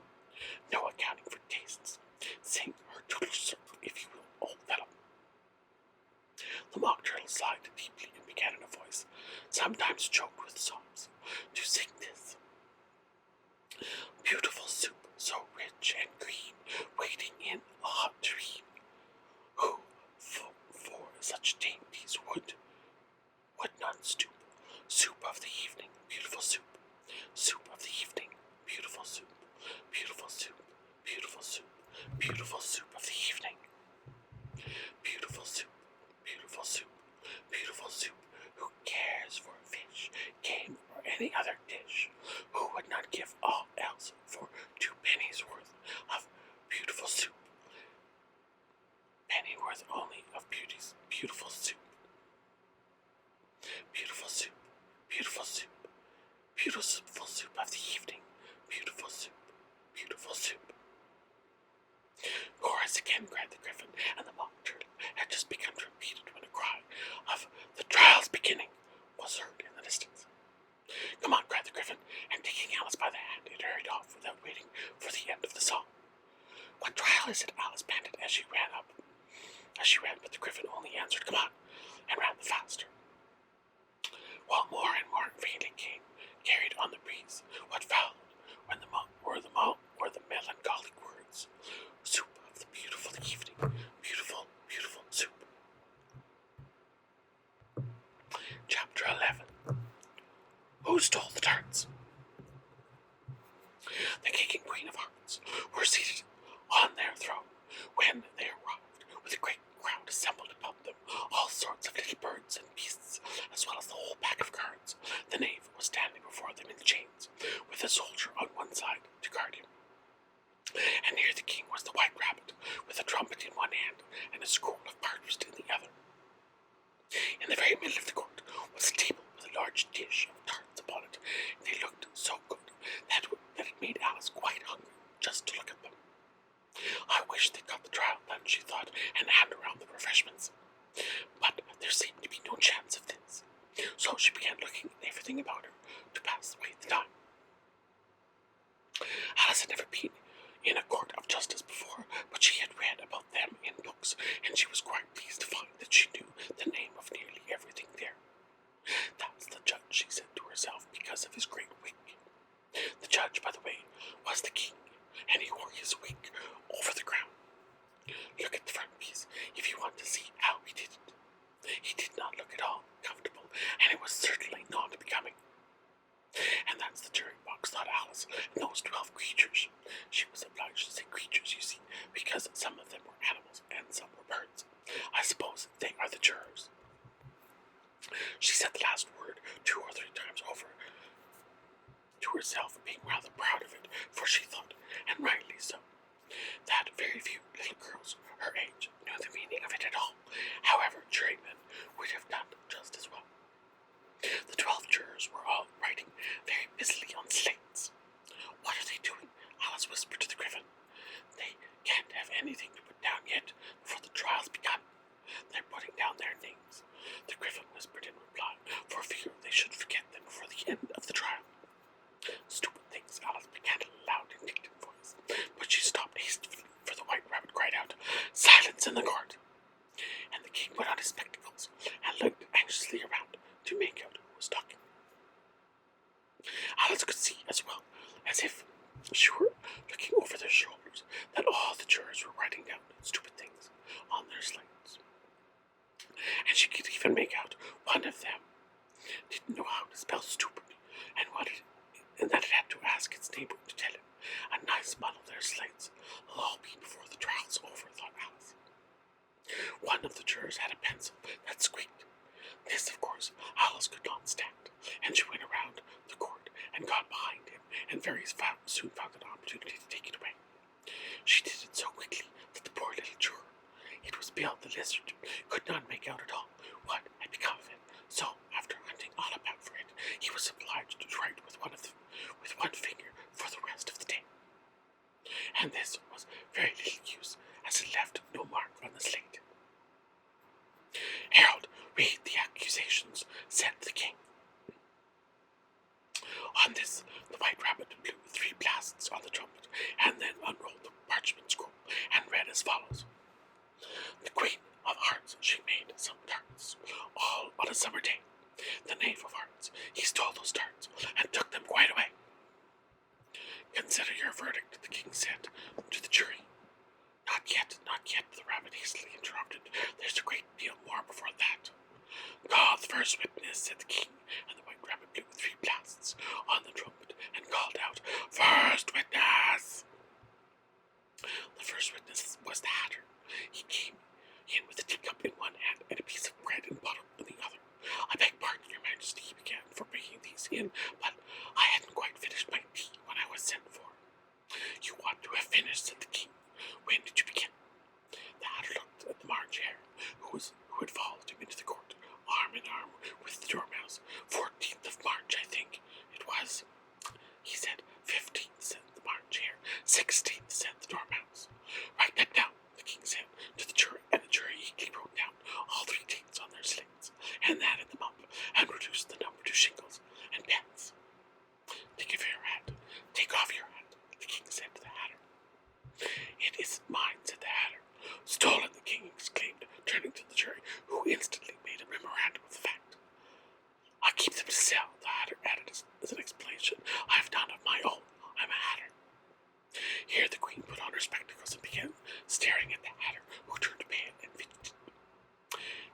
[SPEAKER 1] No accounting for tastes. Sing her turtle syrup, if you will, old fellow. The Mock Turtle sighed deeply and began in a voice, sometimes choked with sobs, to sing this. Beautiful soup, so rich and green, waiting in a hot tureen. Who for such dainties would none stoop? Soup of the evening, beautiful soup. Soup of the evening, beautiful soup. Beautiful soup, beautiful soup, beautiful soup of the evening. Beautiful soup, beautiful soup, beautiful soup. Who cares for fish, game, or any other dish? Who would not give all else for 2 pennies worth of beautiful soup? Penny worth only of beautiful soup. Beautiful soup, beautiful soup, beautiful soup of the evening. Beautiful soup, beautiful soup. Chorus again, cried the Griffin, and the Mock Turtle had just begun to repeat it when a cry of the trial's beginning was heard in the distance. Come on, cried the Griffin, and taking Alice by the hand, it hurried off without waiting for the end of the song. What trial is it? Alice panted as she ran, but the Griffin only answered, Come on, and ran the faster. While more and more faintly came, carried on the breeze, what followed were the melancholic words, Soup of the beautiful evening, beautiful, beautiful soup. Chapter 11. Who stole the tarts? The King and Queen of Hearts were seated on their throne when they arrived, with a great crowd assembled about them, all sorts of little birds and beasts, as well as the whole pack of cards. The knave was standing before them in chains, with a soldier on one side to guard him. And near the king was the White Rabbit, with a trumpet in one hand and a scroll of parchment in the other. In the very middle of the court was a table with a large dish of tarts upon it, and they looked so good that it made Alice quite hungry just to look at them. I wish they'd got the trial done, she thought, and hand around the refreshments. But there seemed to be no chance of this, so she began looking at everything about her to pass away the time. Alice had never been in a court of justice before, but she had read about them in books, and she was quite pleased to find that she knew the name of nearly everything there. That's the judge, she said to herself, because of his great wig. The judge, by the way, was the king, and he wore his wig over the crown. Look at the front piece if you want to see how he did it. He did not look at all comfortable, and it was certainly not becoming. And that's the jury box, thought Alice, and those 12 creatures. She was obliged to say creatures, you see, because some of them were animals and some were birds. I suppose they are the jurors. She said the last word 2 or 3 times over to herself, being rather proud of it, for she thought, and rightly so, that very few little girls her age knew the meaning of it at all. However, jurymen would have done just as well. The 12 jurors didn't know how to spell stupid, and that it had to ask its neighbor to tell it. A nice muddle their slates. They'll all be before the trial's over, thought Alice. One of the jurors had a pencil that squeaked. This, of course, Alice could not stand, and she went around the court and got behind him, and very soon found an opportunity to take it away. She did it so quickly that the poor little juror, it was Bill the Lizard, could not make out at all what had become of it. So, after hunting all about for it, he was obliged to write with one finger for the rest of the day. And this was very little use, as it left no mark on the slate. Harold, read the accusations, said the king. On this, the White Rabbit blew 3 blasts on the trumpet, and then unrolled the parchment scroll, and read as follows. The Queen of Hearts, she made some tarts, all on a summer day. The Knave of Hearts, he stole those tarts, and took them quite away. Consider your verdict, the king said to the jury. Not yet, the rabbit hastily interrupted. There's a great deal more before that. Call the first witness, said the king, and the White Rabbit blew 3 blasts on the trumpet and called out, First witness! The first witness was the Hatter. He came in with a teacup in one hand and a piece of bread and butter in the other. I beg pardon, your majesty, he began, for bringing these in, but I hadn't quite finished my tea when I was sent for. You ought to have finished, said the king. When did you begin? The Hatter looked at the March Hare, who had followed him into the court, arm in arm with the Dormouse. 14th of March, I think it was. He said, 15th, said the March Hare. 16th, said the Dormouse. Write that down, the king said to the jury, and the jury eagerly wrote down all 3 dates on their slates, and added them up, and reduced the number to shingles and pence. Take off your hat, the king said to the Hatter. It isn't mine, said the Hatter. Stolen, the king exclaimed, turning to the jury, who instantly made a memorandum of the fact. I keep them to sell, the Hatter added as an explanation. I have none of my own. I'm a Hatter. Here the queen put on her spectacles and began staring at the Hatter, who turned pale and fidgeted.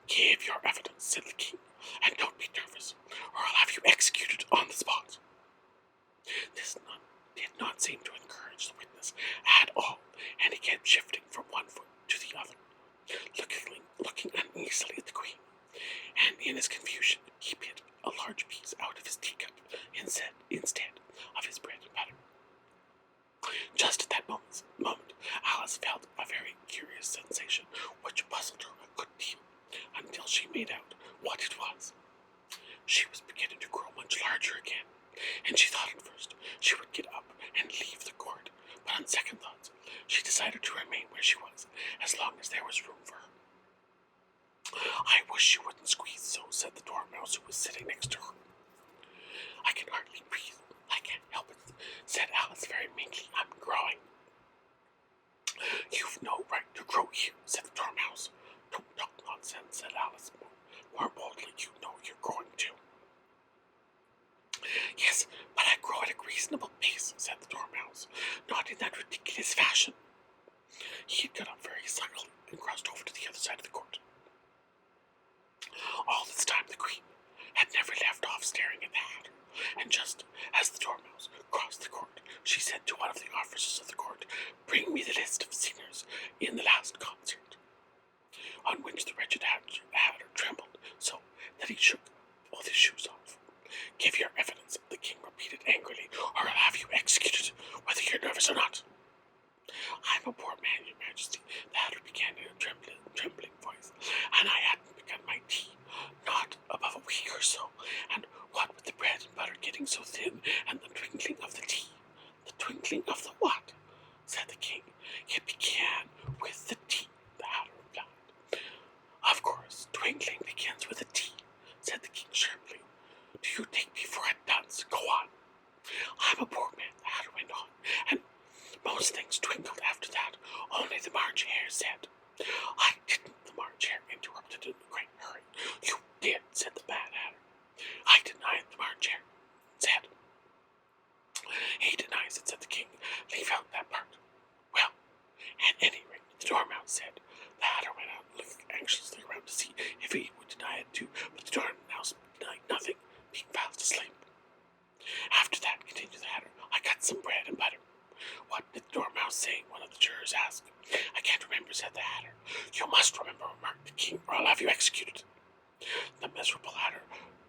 [SPEAKER 1] Give your evidence, said the king, and don't be nervous, or I'll have you executed on the spot. This did not seem to encourage the witness at all, and he kept shifting from one foot to the other, looking uneasily at the queen, and in his confusion he bit a large piece out of his teacup instead of his bread and butter. Just at that moment, Alice felt a very curious sensation which puzzled her a good deal until she made out what it was. She was beginning to grow much larger again, and she thought at first she would get up and leave the court, but on second thoughts she decided to remain where she was as long as there was room for her. I wish you wouldn't squeeze so, said the Dormouse, who was sitting next to her. I can hardly breathe. I can't help it, said Alice very meekly. I'm growing. You've no right to grow here, said the Dormouse. Don't talk nonsense, said Alice more boldly. You know you're growing too. Yes, but I grow at a reasonable pace, said the Dormouse, not in that ridiculous fashion. He had got up very sulkily and crossed over to the other side of the court. All this time the queen had never left off staring at the Hatter, and just as the Dormouse crossed the court, she said to one of the officers of the court, Bring me the list of singers in the last concert. On which the wretched Hatter trembled so that he shook both his shoes off. Give your evidence, the king repeated angrily, or I'll have you executed, whether you're nervous or not. I'm a poor man, your majesty, the Hatter began in a trembling voice, and I hadn't begun my tea, not above a week or so, and what with the bread and butter getting so thin, and the twinkling of the tea. The twinkling of the what? Said the king. It began with the tea, the Hatter replied. Of course, twinkling begins with a T, said the king sharply. Do you take me for a dunce? Go on. I'm a poor man, the Hatter went on, and most things twinkled after that, only the March Hare said. I didn't, the March Hare interrupted in a great hurry. You did, said the Bad Hatter. I deny it, the March Hare said. He denies it, said the king. Leave out that part. Well, at any rate, the Dormouse said. The Hatter went out and looked anxiously around to see if he would deny it too, but the Dormouse denied nothing. saying, one of the jurors asked. I can't remember, said the Hatter. You must remember, remarked the king, or I'll have you executed. The miserable Hatter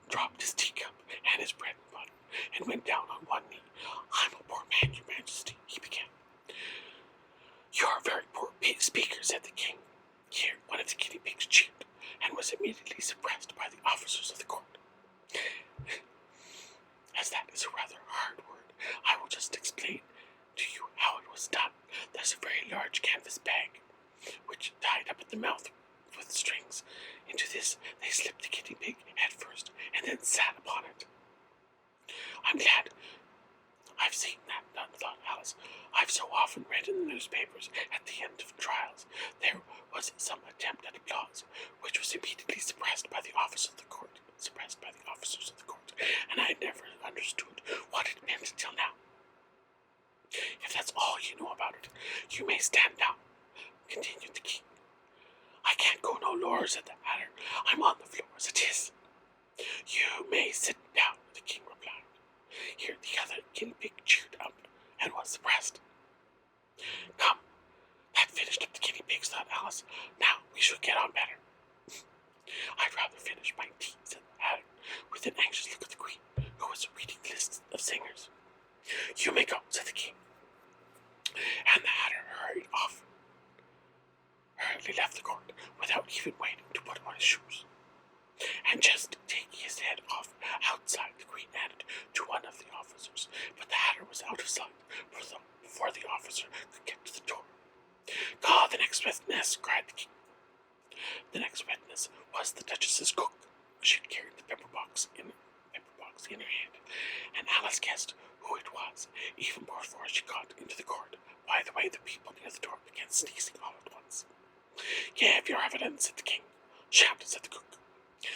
[SPEAKER 1] dropped his teacup and his bread and butter and went down on one knee. I'm a poor man, your majesty, he began. You're a very poor speaker, said the king. Here, one of the guinea pigs cheered and was immediately suppressed by the officers of the court. As that is a rather hard word, I will just explain to you how it was done. There's a very large canvas bag, which tied up at the mouth with strings. Into this they slipped the guinea pig head first, and then sat upon it. I'm glad I've seen that done, thought Alice. I've so often read in the newspapers at the end of trials there was some attempt at applause, which was immediately suppressed by the officers of the court, and I never understood what it meant until now. If that's all you know about it, you may stand down, continued the king. I can't go no lower, said the Hatter. I'm on the floor as it is. You may sit down, the king replied. Here the other guinea pig chewed up and was suppressed. Come, that finished up the guinea pigs, thought Alice. Now we should get on better. I'd rather finish my tea, said the Hatter, with an anxious look at the queen, who was reading lists of singers. You may go, said the king. And the Hatter hurriedly left the court without even waiting to put on his shoes. And just taking his head off outside, the queen added to one of the officers, but the Hatter was out of sight before the officer could get to the door. Call the next witness, cried the king. The next witness was the Duchess's cook. She carried the pepper box in her hand, and Alice guessed who it was, even before she got into the court. By the way, the people near the door began sneezing all at once. Give your evidence, said the king. Shouted, said the cook.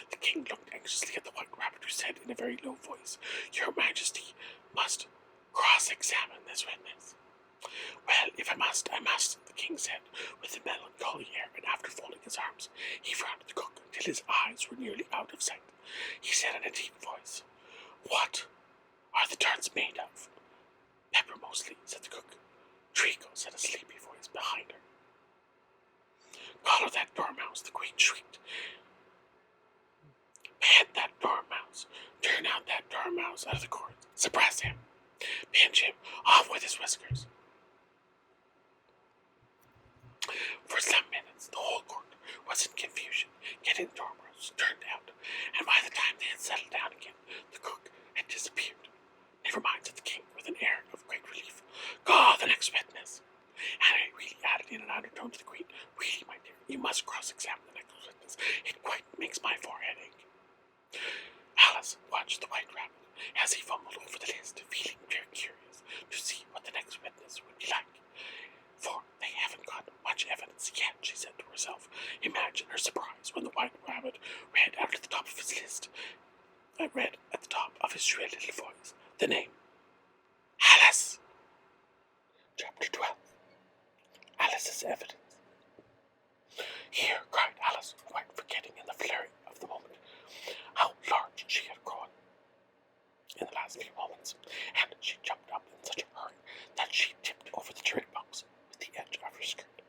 [SPEAKER 1] The king looked anxiously at the White Rabbit, who said in a very low voice, Your Majesty must cross-examine this witness. Well, if I must, I must, the king said, with a melancholy air, and after folding his arms, he frowned at the cook until his eyes were nearly out of sight. He said in a deep voice, What are the tarts made of? Pepper mostly, said the cook. Treacle, said a sleepy voice behind her. Collar that dormouse, the queen shrieked. Behead that dormouse. Turn out that dormouse out of the court. Suppress him. Pinch him off with his whiskers. For some minutes, the whole court was in confusion, getting the dormouse turned out, and by the time they had settled down again, the cook had disappeared. Never mind, said the king, with an air of great relief. Call the next witness. And I really added in an undertone to the queen, Really, my dear, you must cross-examine the next witness. It quite makes my forehead ache. Alice watched the White Rabbit as he fumbled over the list, feeling very curious to see what the next witness would be like. For they haven't got much evidence yet, she said to herself. Imagine her surprise when the White Rabbit read out at the top of his list. I read at the top of his shrill little voice the name Alice. Chapter 12. Alice's evidence. Here, cried Alice, quite forgetting in the flurry of the moment how large she had grown in the last few moments, and she jumped up in such a hurry that she tipped over the jury box with the edge of her skirt,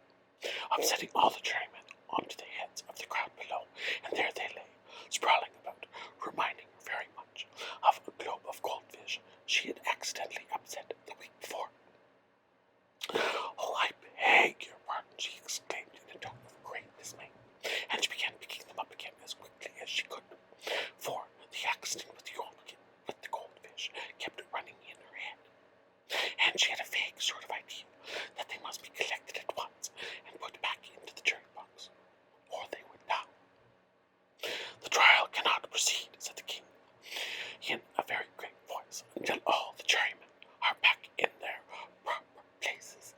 [SPEAKER 1] upsetting all the jurymen onto the heads of the crowd below, and there they lay, sprawling about, reminding her very much of a globe of goldfish she had accidentally upset the week before. Oh, I beg your pardon, she exclaimed in a tone of great dismay, and she began picking them up again as quickly as she could, for the accident with the goldfish kept running in her head, and she had a vague sort of idea that they must be collected at once and put back into the jury box, or they would die. The trial cannot proceed, said the king, in a very great voice, until all the jurymen are back in their proper places.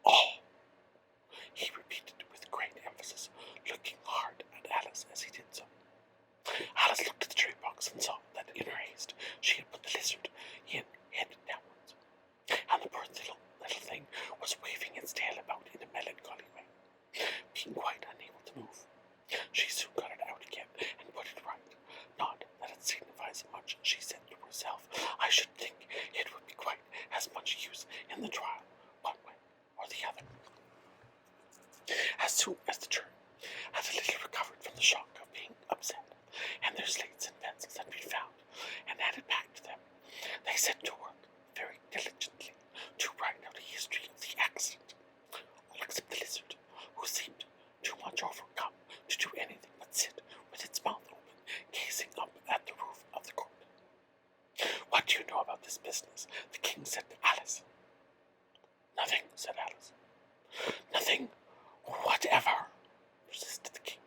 [SPEAKER 1] All, he repeated with great emphasis, looking hard at Alice as he did so. Alice looked at the jury box and saw that in her haste she had put the lizard in head downwards, and the poor little thing was waving its tail about in a melancholy way, being quite unable to move. She soon got it out again and put it right. Not that it signifies much, she said to herself. I should think it would be quite as much use in the trial, one way or set to work very diligently to write out a history of the accident, all except the lizard, who seemed too much overcome to do anything but sit with its mouth open, gazing up at the roof of the court. "What do you know about this business?" the king said to Alice. "Nothing," said Alice. "Nothing whatever," persisted the king.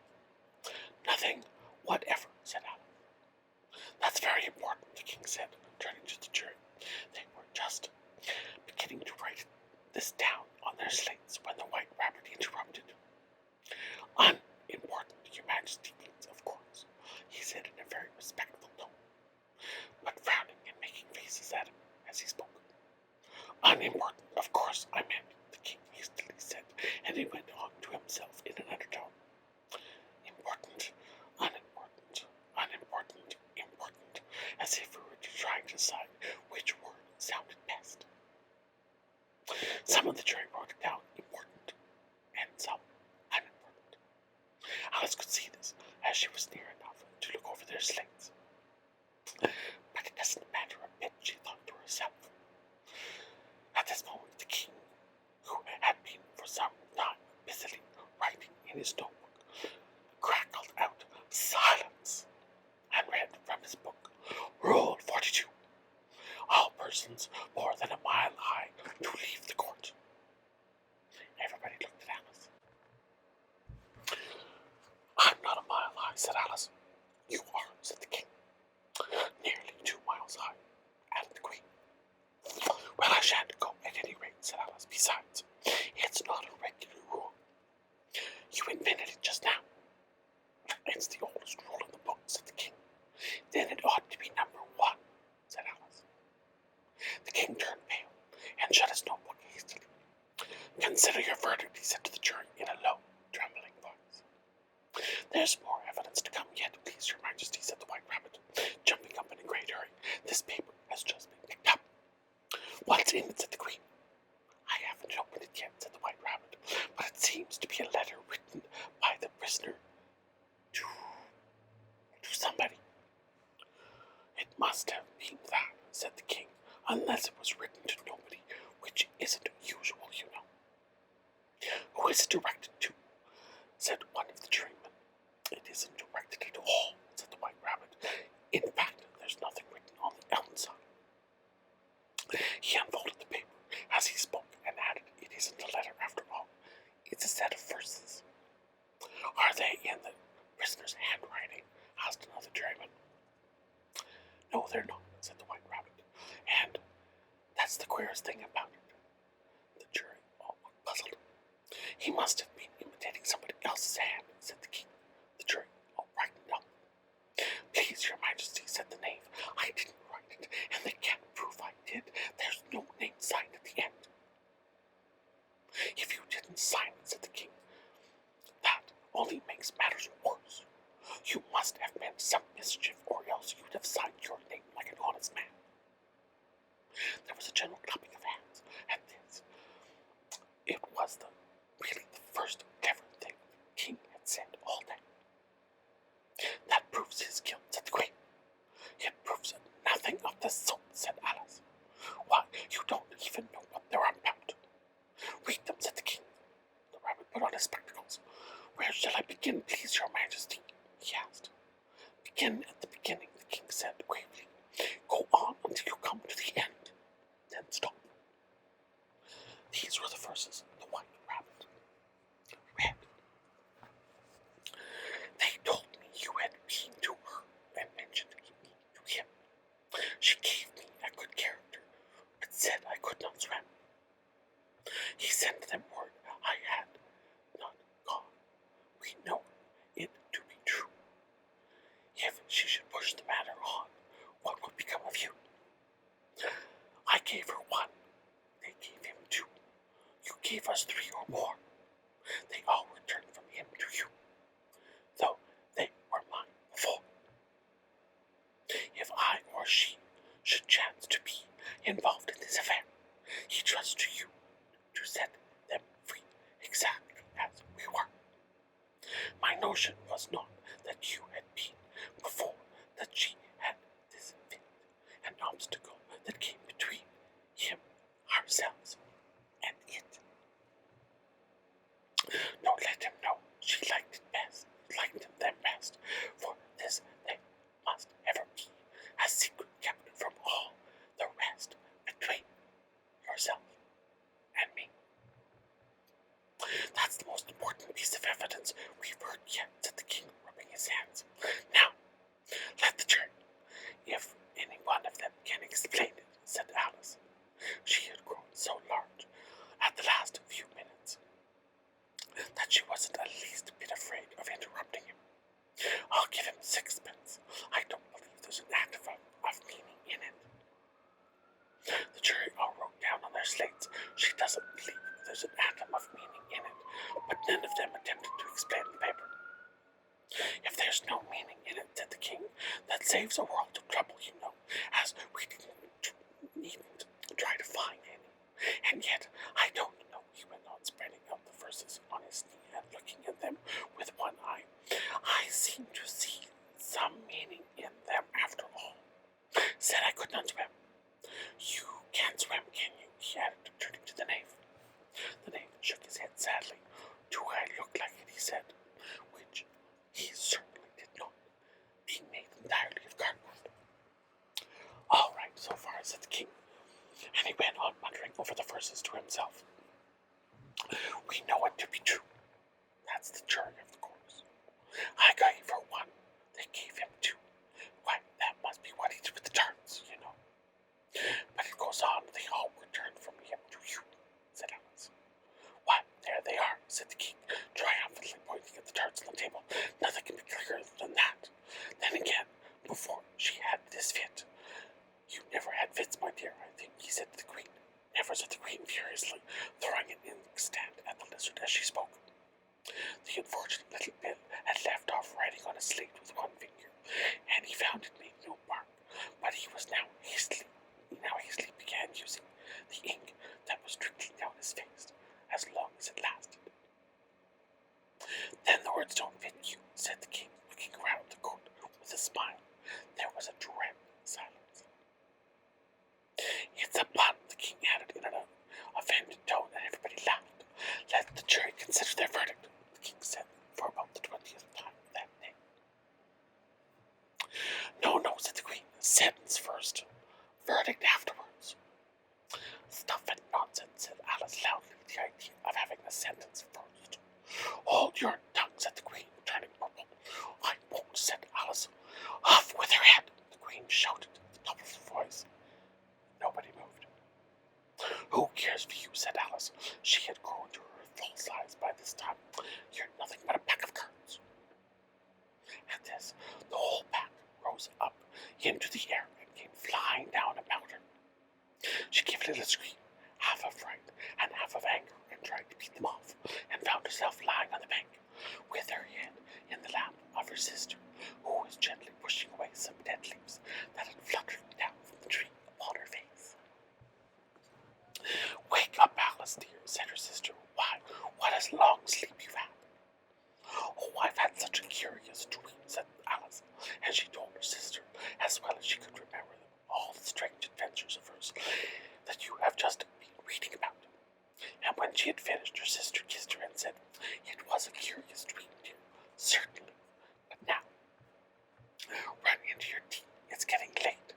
[SPEAKER 1] "Nothing whatever," said Alice. "That's very important," the king said, turning to the jury. They were just beginning to write this down on their slates when the White Rabbit interrupted. "Unimportant, Your Majesty means, of course," he said in a very respectful tone, but frowning and making faces at him as he spoke. "Unimportant, of course, I meant," the king hastily said, and he went on to himself in an undertone. "Important, unimportant, unimportant, important," as if we were trying to decide which word sounded best. Some of the jury wrote it down important, and some unimportant. Alice could see this, as she was near enough to look over their slates. "But it doesn't matter a bit," she thought to herself. At this moment, the king, who had been for some time busily writing in his notebook, crackled out "Silence!" and read from his book, "Rule 42. All persons more than a mile high to leave the court." Everybody looked at Alice. "I'm not a mile high," said Alice. "You are," said the king. "Nearly 2 miles high," added the queen. "Well, I shan't go at any rate," said Alice. "Besides, it's not a regular rule. You invented it just now." "It's the oldest rule in the book," said the king. "Then it ought to be number 1, said Alice. The king turned pale and shut his notebook hastily. "Consider your verdict," he said to the jury in a low, trembling voice. "There's more evidence to come yet, please, Your Majesty," said the White Rabbit, jumping up in a great hurry. "This paper has just been picked up." "What's in it?" said the queen. "I haven't opened it yet," said the White Rabbit, "but it seems to be a letter written by the prisoner to somebody." "It must have been that," said the king, "unless it was written to nobody, which isn't usual, you know." "Who is it directed to?" said one of the jurymen. "It isn't directed at all," said the White Rabbit. "In fact, there's nothing written on the outside." He unfolded the paper as he spoke and added, "It isn't a letter after all. It's a set of verses." "Are they in the prisoner's handwriting?" asked another juryman. "No, they're not," said the White Rabbit. "And that's the queerest thing about it." The jury all looked puzzled. "He must have been imitating somebody else's hand," said the king. The jury all brightened up. "Please, Your Majesty," said the knave, "I didn't write it, and they can't prove I did. There's no name signed at the end." "If you didn't sign it," said the king, "that only makes matters worse. You must have meant some mischief, or else you'd have signed your name like an honest man." There was a general clapping of hands at this. It was really the first clever thing the king had said all day. "That proves his guilt," said the queen. "It proves nothing of the sort," said Alice. "Why, you don't even know what they're about." "Read them," said the king. The rabbit put on his spectacles. "Where shall I begin, please, Your Majesty?" he asked. "Begin at the beginning," the king said gravely. "Go on until you come to the end, then stop." These were the verses the White Rabbit read. "They told me you had been to her and mentioned me to him. She gave me a good character, but said I could not swim. He sent them word I had not gone. We know it to be true. If she should push the matter on, what would become of you? I gave her 1. They gave him 2. You gave us 3 or more. They all returned from him to you, though they were mine before. If I or she should chance to be involved in this affair, he trusts to you to set them free exactly as we were. My notion was not that you had been before, that she had this fit, an obstacle that came can't swim. You can't swim, can you? He added, turning to the knave. The knave shook his head sadly. Do I look like it, he said, which he certainly did not, being made entirely of cardboard. All right, so far, said the king, and he went on muttering over the verses to himself. We know it to be true. That's the jury of the course. I gave her one. They gave him two. Why, that must be what he did with the tarts, you know. But it goes on, they all returned from him to you, said Alice. Why, there they are, said the king, triumphantly pointing at the tarts on the table. Nothing can be clearer than that. Then again, before she had this fit. You never had fits, my dear, I think, he said to the queen. Never, said the queen furiously, throwing an inkstand at the lizard as she spoke. The unfortunate little Bill had left off writing on a slate with one finger, and he found it made no mark, but he was now hastily began using the ink that was trickling down his face, as long as it lasted. Then the words don't fit you, said the king, looking around the court with a smile. There was a dreadful silence. It's a pun, the king added in an offended tone, and everybody laughed. Let the jury consider their verdict, the king said for about the 20th time that day. No, said the queen. Sentence first. Verdict afterwards. Stuff and nonsense, said Alice loudly, the idea of having the sentence first. Hold your tongue, said the queen, turning purple. I won't, said Alice. Off with her head, the queen shouted at the top of her voice. Nobody moved. Who cares for you, said Alice. She had grown to her full size by this time. You're nothing but a pack of cards. At this, the whole pack rose up into the air and came flying down about her. She gave a little scream, half of fright and half of anger, and tried to beat them off, and found herself lying on the bank, with her head in the lap of her sister, who was gently pushing away some dead leaves that had fluttered down from the tree upon her face. Wake up, Alice, dear, said her sister. Why, what a long sleep you've had. Oh, I've had such a curious dream, said Alice, and she told her sister, as well as she could remember them, all the strange adventures of hers that you have just been reading about. And when she had finished, her sister kissed her and said, It was a curious dream, dear, certainly. But now, run into your tea. It's getting late.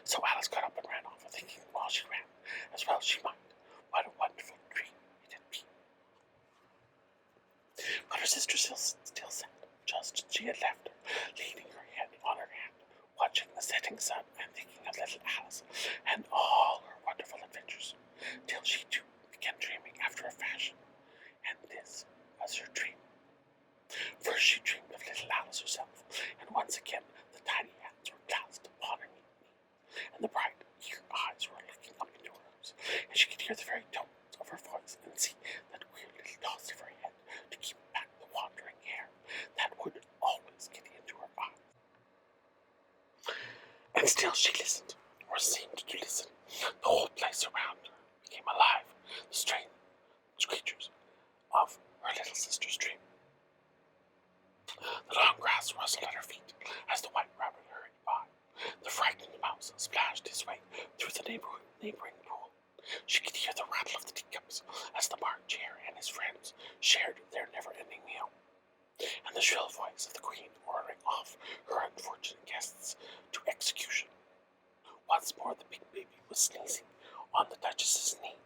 [SPEAKER 1] So Alice got up and ran off, thinking while she ran, as well she might, what a wonderful dream it had been. But her sister still sat, just as she had left her, leaning her head on her hand, watching the setting sun and thinking of little Alice and all her wonderful adventures, till she too began dreaming after a fashion, and this was her dream. First she dreamed of little Alice herself, and once again the tiny hands were clasped upon her knee, and the bright, eager eyes were looking up into hers, and she could hear the very tones of her voice and see that queer little toss of her head to keep back the wandering hair that would always get into her eyes. And still she listened, or seemed to listen. The whole place around her became alive, the strange creatures of her little sister's dream. The long grass rustled at her feet as the white rabbit hurried by. The frightened mouse splashed his way through the neighboring pool. She could hear the rattle of the teacups as the March Hare and his friends shared their never-ending meal, and the shrill voice of the queen ordering off her unfortunate guests to execution. Once more the big baby was sneezing on the Duchess's knee,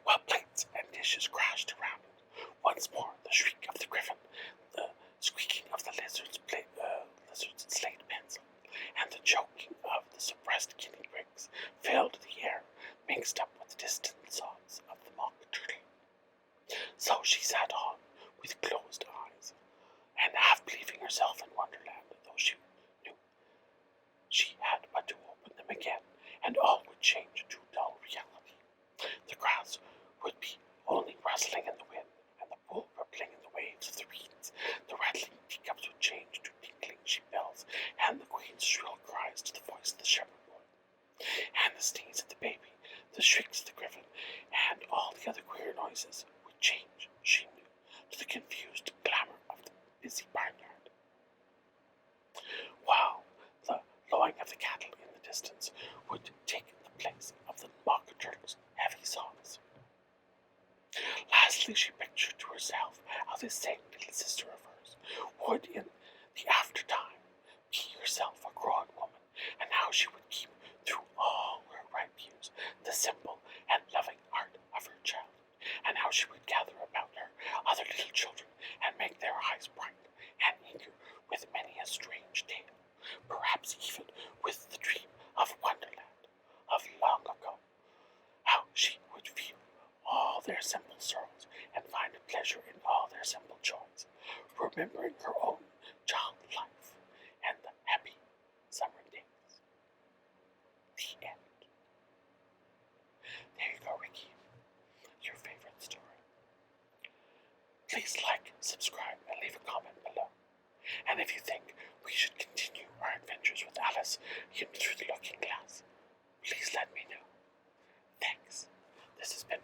[SPEAKER 1] while plates and dishes crashed around it. Once more the shriek of the griffin, the squeaking of the lizard's slate pencil, and the choking of the suppressed guinea pigs filled the air, mixed up with the distant sobs of the mock turtle. So she sat on, with closed eyes, and half believing herself in Wonderland, though she knew she had but to open them again, and all would change to dull reality. The grass would be only rustling in the wind, and the pool rippling in the waves of the reeds. The rattling teacups would change to tinkling sheep bells, and the queen's shrill cries to the voice of the shepherd boy, and the sneeze of the baby, the shrieks of the griffin, and all the other queer noises would change, she knew, to the confused clamor of the busy barnyard, while the lowing of the cattle perhaps even with the dream of Wonderland of long ago, how she would feel all their simple sorrows and find a pleasure in all their simple joys, remembering her own child life and the happy summer days. The end. There you go, Ricky. Your favorite story. Please like, subscribe, and leave a comment below. And if you think we should continue our adventures with Alice through the Looking Glass, please let me know. Thanks. This has been